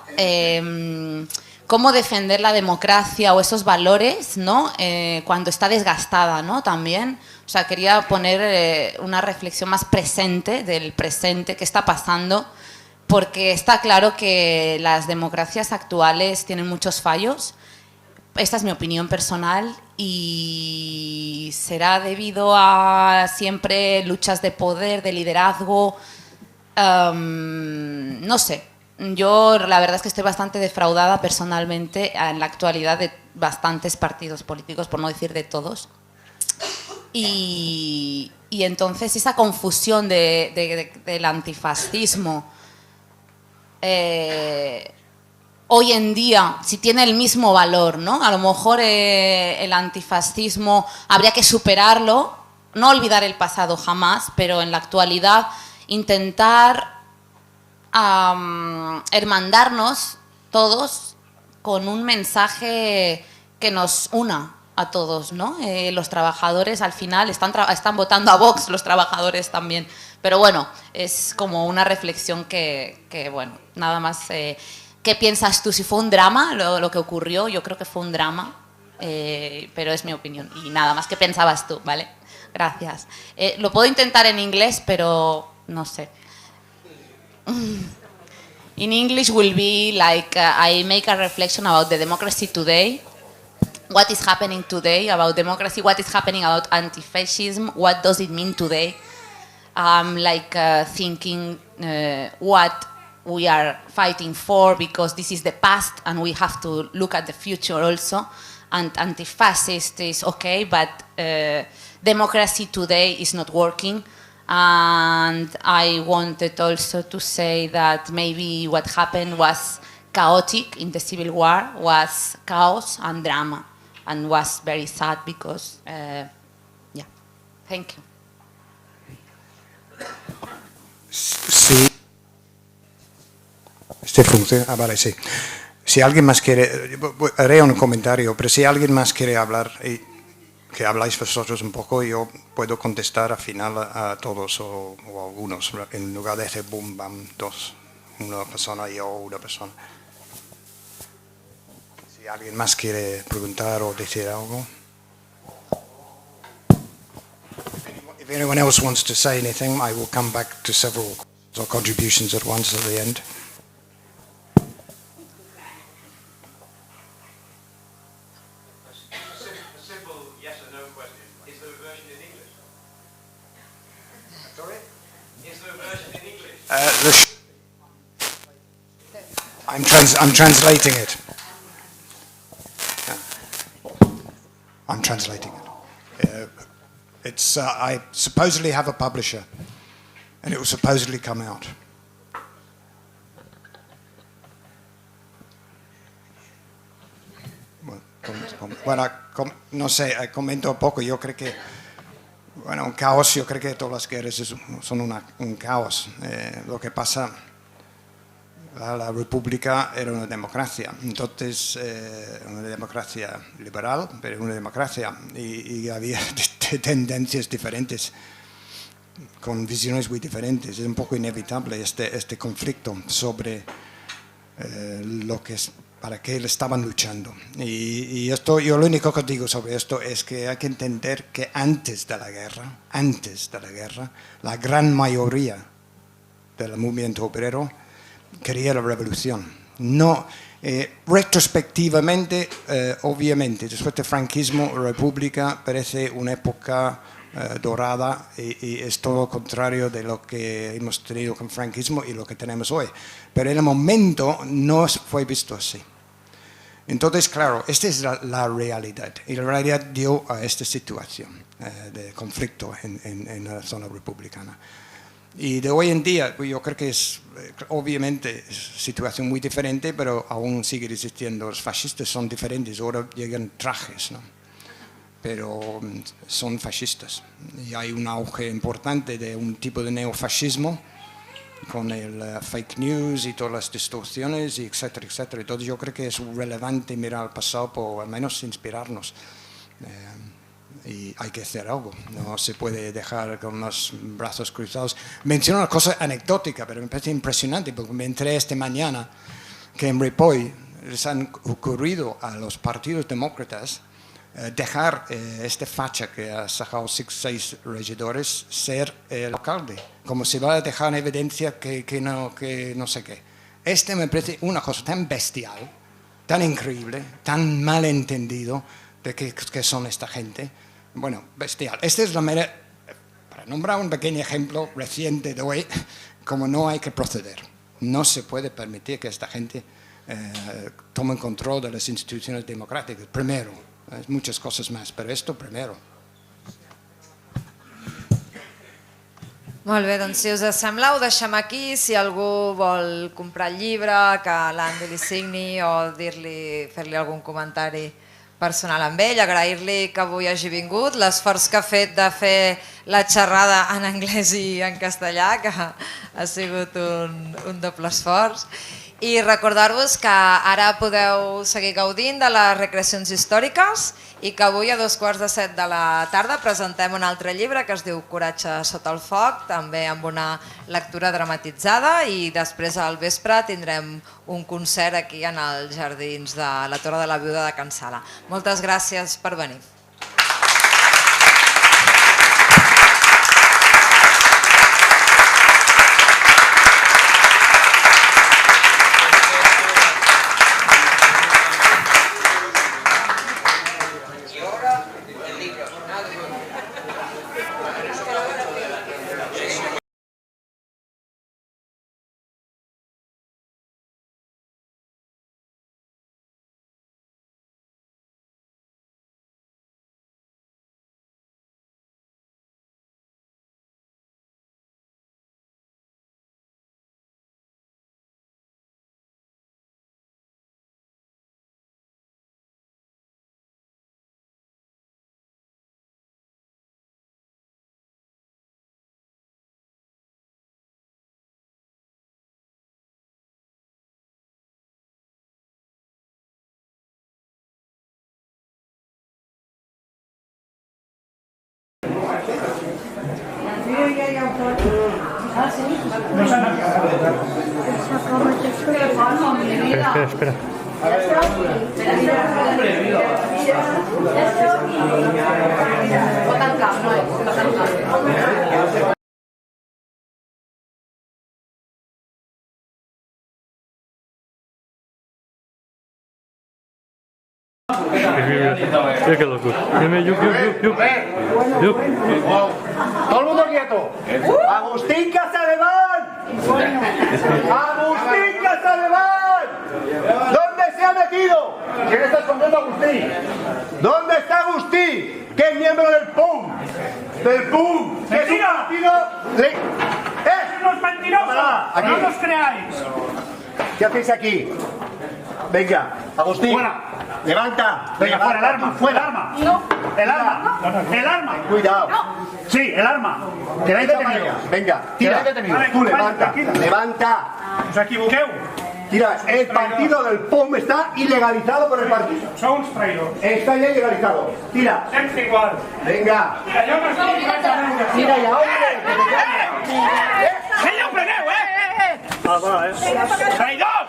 cómo defender la democracia o esos valores, ¿no? Cuando está desgastada, ¿no? También, o sea, quería poner una reflexión más presente del presente, qué está pasando, porque está claro que las democracias actuales tienen muchos fallos. Esta es mi opinión personal y será debido a siempre luchas de poder, de liderazgo, no sé. Yo la verdad es que estoy bastante defraudada personalmente en la actualidad de bastantes partidos políticos, por no decir de todos. Y entonces esa confusión del antifascismo hoy en día, si tiene el mismo valor, ¿no? A lo mejor el antifascismo habría que superarlo, no olvidar el pasado jamás, pero en la actualidad intentar hermandarnos todos con un mensaje que nos una a todos, ¿no? Los trabajadores al final están votando a Vox, los trabajadores también. Pero bueno, es como una reflexión que bueno, nada más... ¿Qué piensas tú? Si fue un drama lo que ocurrió, yo creo que fue un drama, pero es mi opinión. Y nada más, ¿qué pensabas tú? ¿Vale? Gracias. Lo puedo intentar en inglés, pero no sé. In English will be like I make a reflection about the democracy today. What is happening today about democracy? What is happening about anti-fascism? What does it mean today? Like thinking what we are fighting for, because this is the past and we have to look at the future also. And anti-fascist is okay, but democracy today is not working. And I wanted also to say that maybe what happened was chaotic in the Civil War, was chaos and drama, and was very sad because, yeah, thank you. Sí. Funciona. Ah, vale, sí. Si alguien más quiere, haré un comentario, pero si alguien más quiere hablar, y que habláis vosotros un poco, yo puedo contestar al final a todos o a algunos, en lugar de hacer boom, bam, dos, una persona y yo, una persona. Si alguien más quiere preguntar o decir algo. If anyone else wants to say anything, I will come back to several contributions at once at the end. I'm translating it. I'm translating it. It's I supposedly have a publisher, and it will supposedly come out. Bueno, no sé, comento un poco. Yo creo que, bueno, un caos. Yo creo que todas las guerras son un caos. Lo que pasa, la República era una democracia, entonces una democracia liberal, pero una democracia, y había tendencias diferentes, con visiones muy diferentes. Es un poco inevitable este conflicto sobre lo que es, para qué le estaban luchando. Y esto, yo lo único que digo sobre esto es que hay que entender que antes de la guerra, la gran mayoría del movimiento obrero quería la revolución. No, retrospectivamente, obviamente, después del franquismo, la República parece una época dorada y es todo lo contrario de lo que hemos tenido con el franquismo y lo que tenemos hoy. Pero en el momento no fue visto así. Entonces, claro, esta es la realidad. Y la realidad dio a esta situación de conflicto en la zona republicana. Y de hoy en día, yo creo que es obviamente situación muy diferente, pero aún siguen existiendo. Los fascistas son diferentes, ahora llegan trajes, ¿no? Pero son fascistas. Y hay un auge importante de un tipo de neofascismo con el fake news y todas las distorsiones, y etcétera, etcétera. Entonces yo creo que es relevante mirar al pasado por al menos inspirarnos. Y hay que hacer algo, no se puede dejar con los brazos cruzados. Menciono una cosa anecdótica, pero me parece impresionante, porque me enteré esta mañana que en Ripoll les han ocurrido a los partidos demócratas dejar este facha que ha sacado 6 regidores ser el alcalde, como si va a dejar en evidencia que no sé qué. Este me parece una cosa tan bestial, tan increíble, tan malentendido de que son esta gente. Bueno, bestial. Esta es la manera, para nombrar un pequeño ejemplo reciente de hoy, como no hay que proceder. No se puede permitir que esta gente tome control de las instituciones democráticas. Primero, muchas cosas más, pero esto primero. Molt bé, doncs si us sembla ho deixem aquí. Si algú vol comprar el llibre, que l'Andy li signi o fer-li algun comentari personal amb ell, agrair-li que avui hagi vingut, l'esforç que ha fet de fer la xerrada en anglès i en castellà, que ha sigut un doble esforç. I recordar-vos que ara podeu seguir gaudint de les recreacions històriques i que avui a 7:15 de la tarda presentem un altre llibre que es diu Coratge sota el foc, també amb una lectura dramatitzada, i després al vespre tindrem un concert aquí en els jardins de la Torre de la Viuda de Can Sala. Moltes gràcies per venir. Espera. Mira qué loco. Todo el mundo quieto. Agustín Casadeván. Agustín Casadeván. ¿Dónde se ha metido? ¿Quién está escondiendo a Agustín? ¿Dónde está Agustín? Que es miembro del PUM. Del PUM. Que es un partido... ¡Los mentirosos! ¡No los creáis! ¿Qué hacéis aquí? Venga, Agustín. Fuera. Levanta. Venga, fuera el arma. Fuera el arma. No. El arma. El arma. Cuidado. Sí, el arma. Quedáis detenidos. Venga, tira. Tú levanta. Levanta. Us equivoqueu. Tira, el partido del POM está ilegalizado por el partido. Son uns traïdors. Está ya ilegalizado. Tira. Sempre igual. Venga. Tira ya, hombre. ¡No preneu, ¡Traïdors!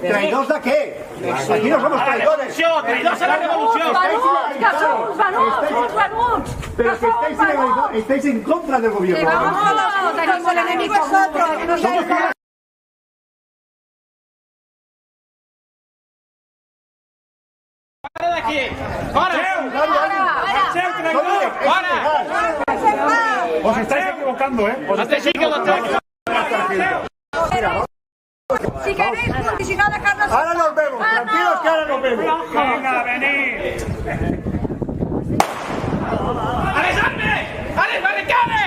¿Traïdors de qué? Aquí no somos traidores. ¡Traïdors a la revolució! Pero que estáis ilegalizados, estáis en contra del gobierno. No, tenemos el enemigo nosotros. ¡Fora d'aquí! ¡Fora! ¡Marxeu, traïdors! ¡Fora! Os estáis equivocando, Os estáis equivocando. Si queréis publicidad de Carlos... Ahora nos vemos, tranquilos que ahora nos vemos. Venga, venid. ¡Alexandre! ¡Alexandre!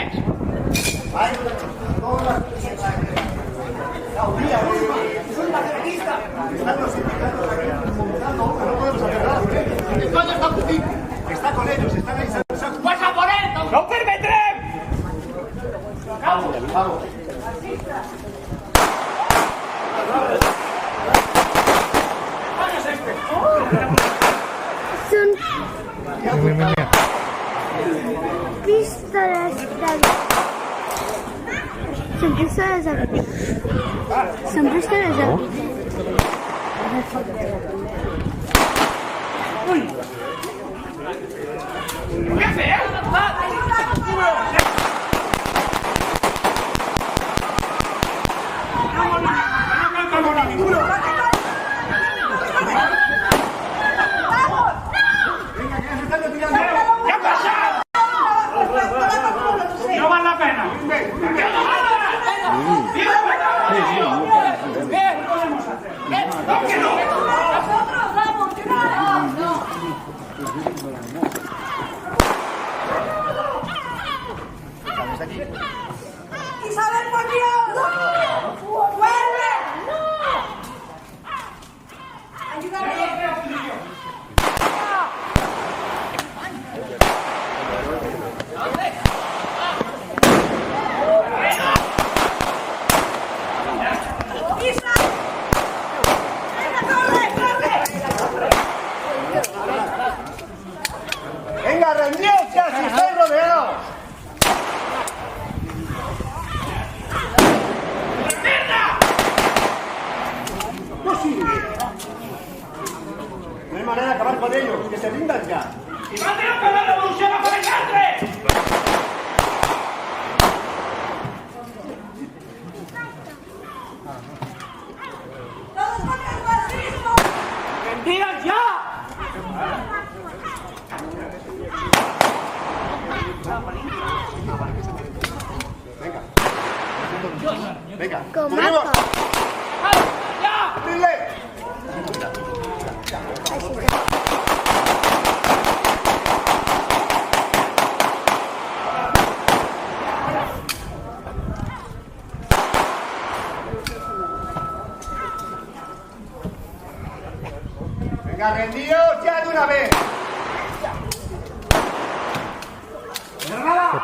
Vamos. Son pistolas de... Son pistolas de... Son pistolas de... ¡Qué feo! ¿Qué pasa? No vale la pena. ¿Qué podemos hacer? ¿Qué no? Nosotros vamos, que no. Isabel, por Dios. ¡Vuelve! Ayúdame. ¡Venga, rendíos ya si estáis rodeados! ¡No sigue! No hay manera de acabar con ellos, que se rindan ya. ¡Y va a tener que la revolución bajo el catre! ¡Todos contra el fascismo! ¡Rendidas ya! Venga, ¡subimos! ¡Ya! ¡Dile! Venga, rendíos ya de una vez. ¡Granada!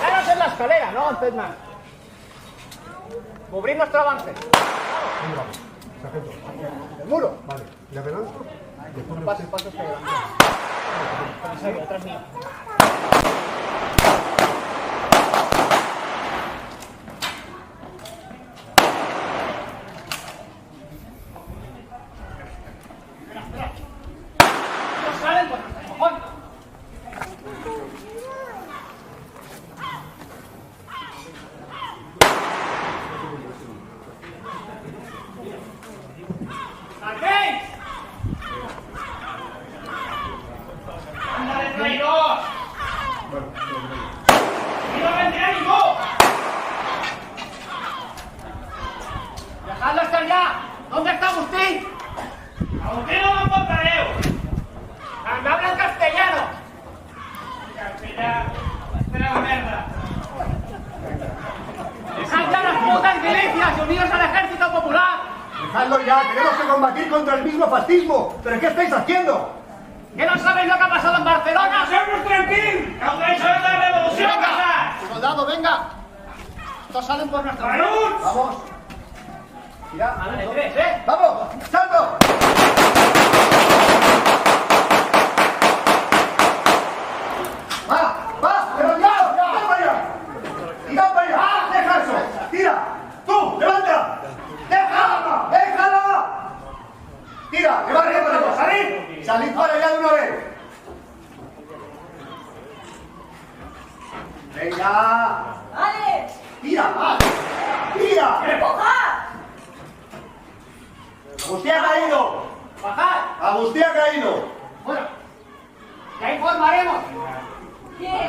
Quedaros en la escalera, no avancéis más. Cubrir nuestro avance. ¿El muro? Vale. ¿Y adelante? Pasos hacia adelante. Comisario, detrás mío. ¡No salen por nuestro cojón! ¡Marquéis! ¡Anda de traidor! ¡Y no vendrá ningún! ¡Dejadlo estar ya! ¿Dónde está Agustín? ¡Agustín no lo encontraré! ¡Me habla en castellano! ¡Castellano! ¡Espera la merda! ¡Dejad ya las putas milicias y unidos al ejército popular! ¡Dejadlo ya! ¡Tenemos que combatir contra el mismo fascismo! ¿Pero qué estáis haciendo? ¿Que no sabéis lo que ha pasado en Barcelona? ¡Seamos tranquilos! ¡Aún vais a ver la revolución pasar! ¡Soldado, venga! ¡Estos salen por nuestra mano! ¡Vamos! ¡Mira! ¡Vale, tres, ¡vamos! ¡Salto! ¡Va! ¡Va! ¡Pero ya! ¡Tira para allá! ¡Tira para allá! ¡Deja eso! ¡Tira! ¡Tú! ¡Levanta! ¡Déjala! ¡Déjala! ¡Tira! ¡Que va arriba! ¡Salid! ¡Salid para allá de una vez! ¡Venga! ¡Vale! ¡Tira! ¡Va! ¡Tira! ¡Empuja! ¡Agustín ha caído! ¡Bajad! ¡Agustín ha caído! Bueno, ya informaremos.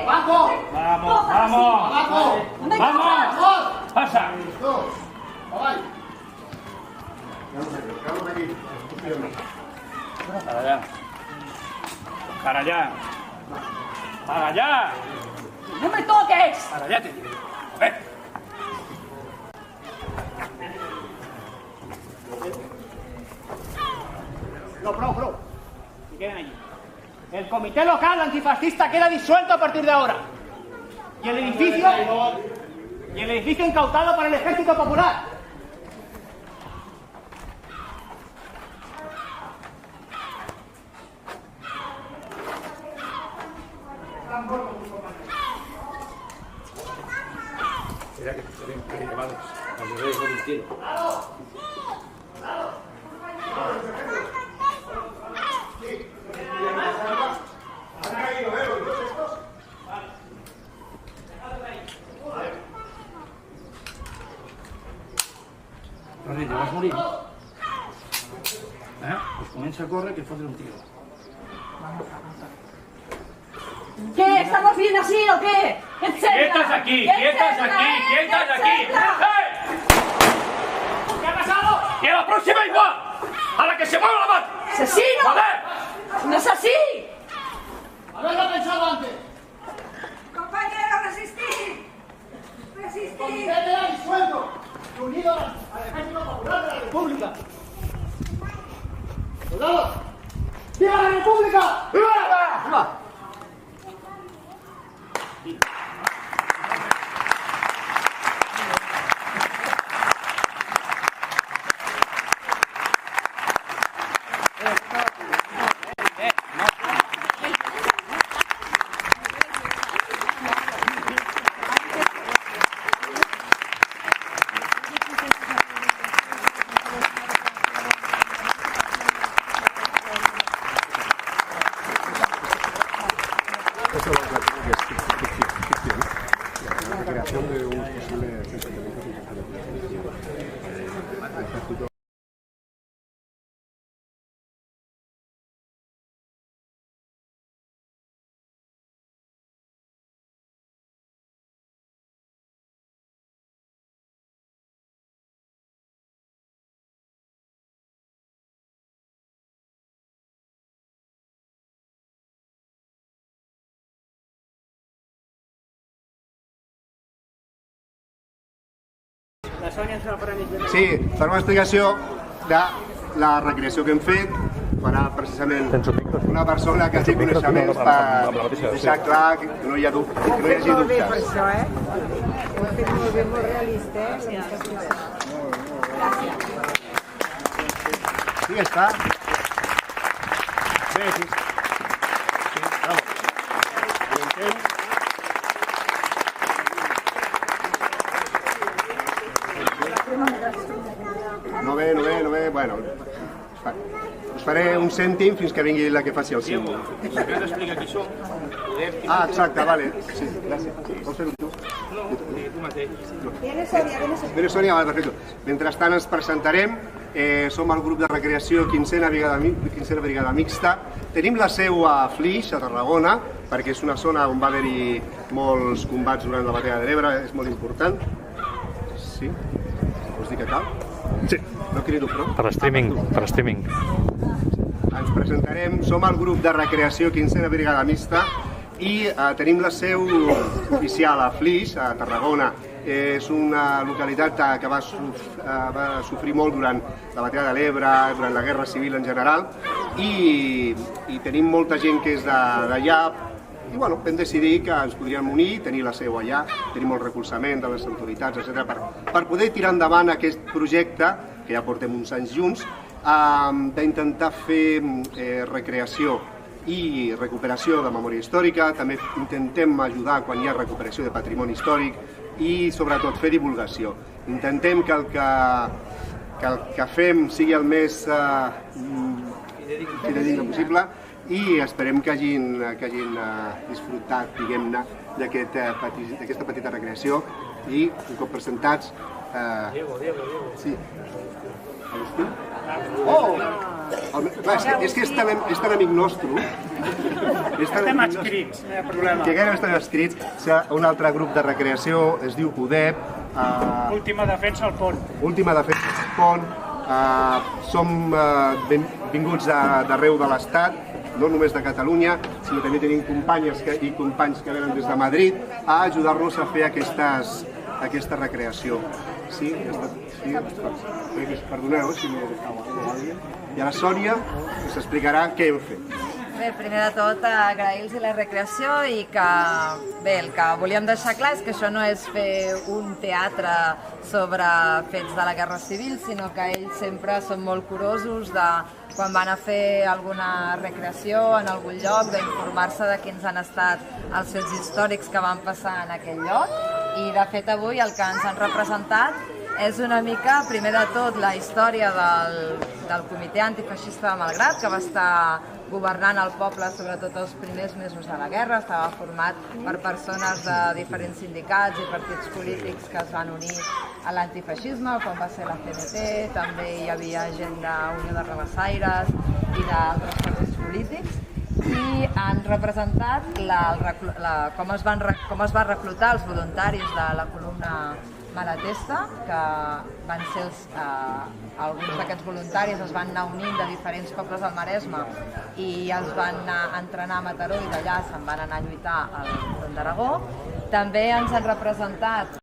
¡Abajo! ¡Vamos, vamos! ¡Abajo! ¡Vamos! ¡Pasa! Para allá. Para allá. Para allá. ¡No me toques! Para allá te digo. A ver. Bro. Se queden allí. El comité local antifascista queda disuelto a partir de ahora. Y el edificio incautado para el Ejército Popular. Era que serían llevados a los reyes del tiro. Rodri, te vas a morir. Pues comença a córrer que fotre un tiro. ¿Qué? ¿Estamos bien así o qué? ¡Quietas aquí! ¡Quietas aquí! ¡Quietas aquí! ¡Eh! ¿Qué ha pasado? ¡Y a la próxima igual! ¡A la que se mueva la mano! ¡Asesino! ¡Joder! ¡No es así! ¡Haberlo pensado antes! ¡Compañeros, resistid! ¡Resistid! ¡Comité queda disuelto! ¡Unido al Ejército Popular de la República! ¡Soldados! ¡Viva la República! ¡Viva! ¡Viva! Sí, farà una explicació de la recreació que hem fet. Farà precisament una persona que té coneixements per deixar clar que no hi hagi dubtes. Ho hem fet molt bé, molt realista, Sí, està. Bé, sí. Bravo. No ve, bueno. Us faré un cèntim fins que vingui la que faci el símbol. Explica qui som. Ah, exacte, vale. Sí, gràcies. Vols fer-ho tu? No, tu mateix. Viene Sònia. Sònia, vale, perfecte. Mentrestant ens presentarem. Som el grup de recreació 15a Brigada Mixta. Tenim la seu a Flix, a Tarragona, perquè és una zona on va haver-hi molts combats durant la batalla de l'Ebre, és molt important. Sí? Vols dir que cal? Sí. No crido prou? Per streaming. Ens presentarem, som el grup de recreació 15a Brigada Mixta i tenim la seu oficial a Flix, a Tarragona. És una localitat que va sofrir molt durant la batalla de l'Ebre, durant la Guerra Civil en general, i tenim molta gent que és d'allà, i bueno, vam decidir que ens podríem unir, tenir la seu allà, tenir molt recolzament de les autoritats, etc., per poder tirar endavant aquest projecte, que ja portem uns anys junts, d'intentar fer recreació i recuperació de memòria històrica. També intentem ajudar quan hi ha recuperació de patrimoni històric i sobretot fer divulgació. Intentem que el que fem sigui el més fidedigne possible i esperem que hagin disfrutat, diguem-ne, d'aquesta petita recreació i un cop presentats... Diego. Sí. Agustí? Oh! És que és tan amic nostre. Estem adscrits, no hi ha problema. Que gairebé estem adscrits a un altre grup de recreació, es diu PODEP. Última defensa al pont. Última defensa al pont. Som benvinguts d'arreu de l'Estat, no només de Catalunya, sinó també tenim companyes i companys que venen des de Madrid a ajudar-nos a fer aquesta recreació. Sí? Perdoneu si m'he deixat. I a la Sònia us explicarà què hem fet. Bé, primer de tot agrair-los la recreació i que, bé, el que volíem deixar clar és que això no és fer un teatre sobre fets de la Guerra Civil, sinó que ells sempre són molt curosos de, quan van a fer alguna recreació en algun lloc, d'informar-se de quins han estat els fets històrics que van passar en aquell lloc. I, de fet, avui el que ens han representat és una mica, primer de tot, la història del comitè antifeixista de Malgrat, que va estar governant el poble sobretot els primers mesos de la guerra. Estava format per persones de diferents sindicats i partits polítics que es van unir a l'antifeixisme, com va ser la CNT, també hi havia gent d'Unió de Rabassaires i d'altres partits polítics, i han representat com es va reclutar els voluntaris de la columna Malatesta, que van ser alguns d'aquests voluntaris es van anar unint de diferents pobles del Maresme i els van anar a entrenar a Mataró i d'allà se'n van anar a lluitar al front d'Aragó. També ens han representat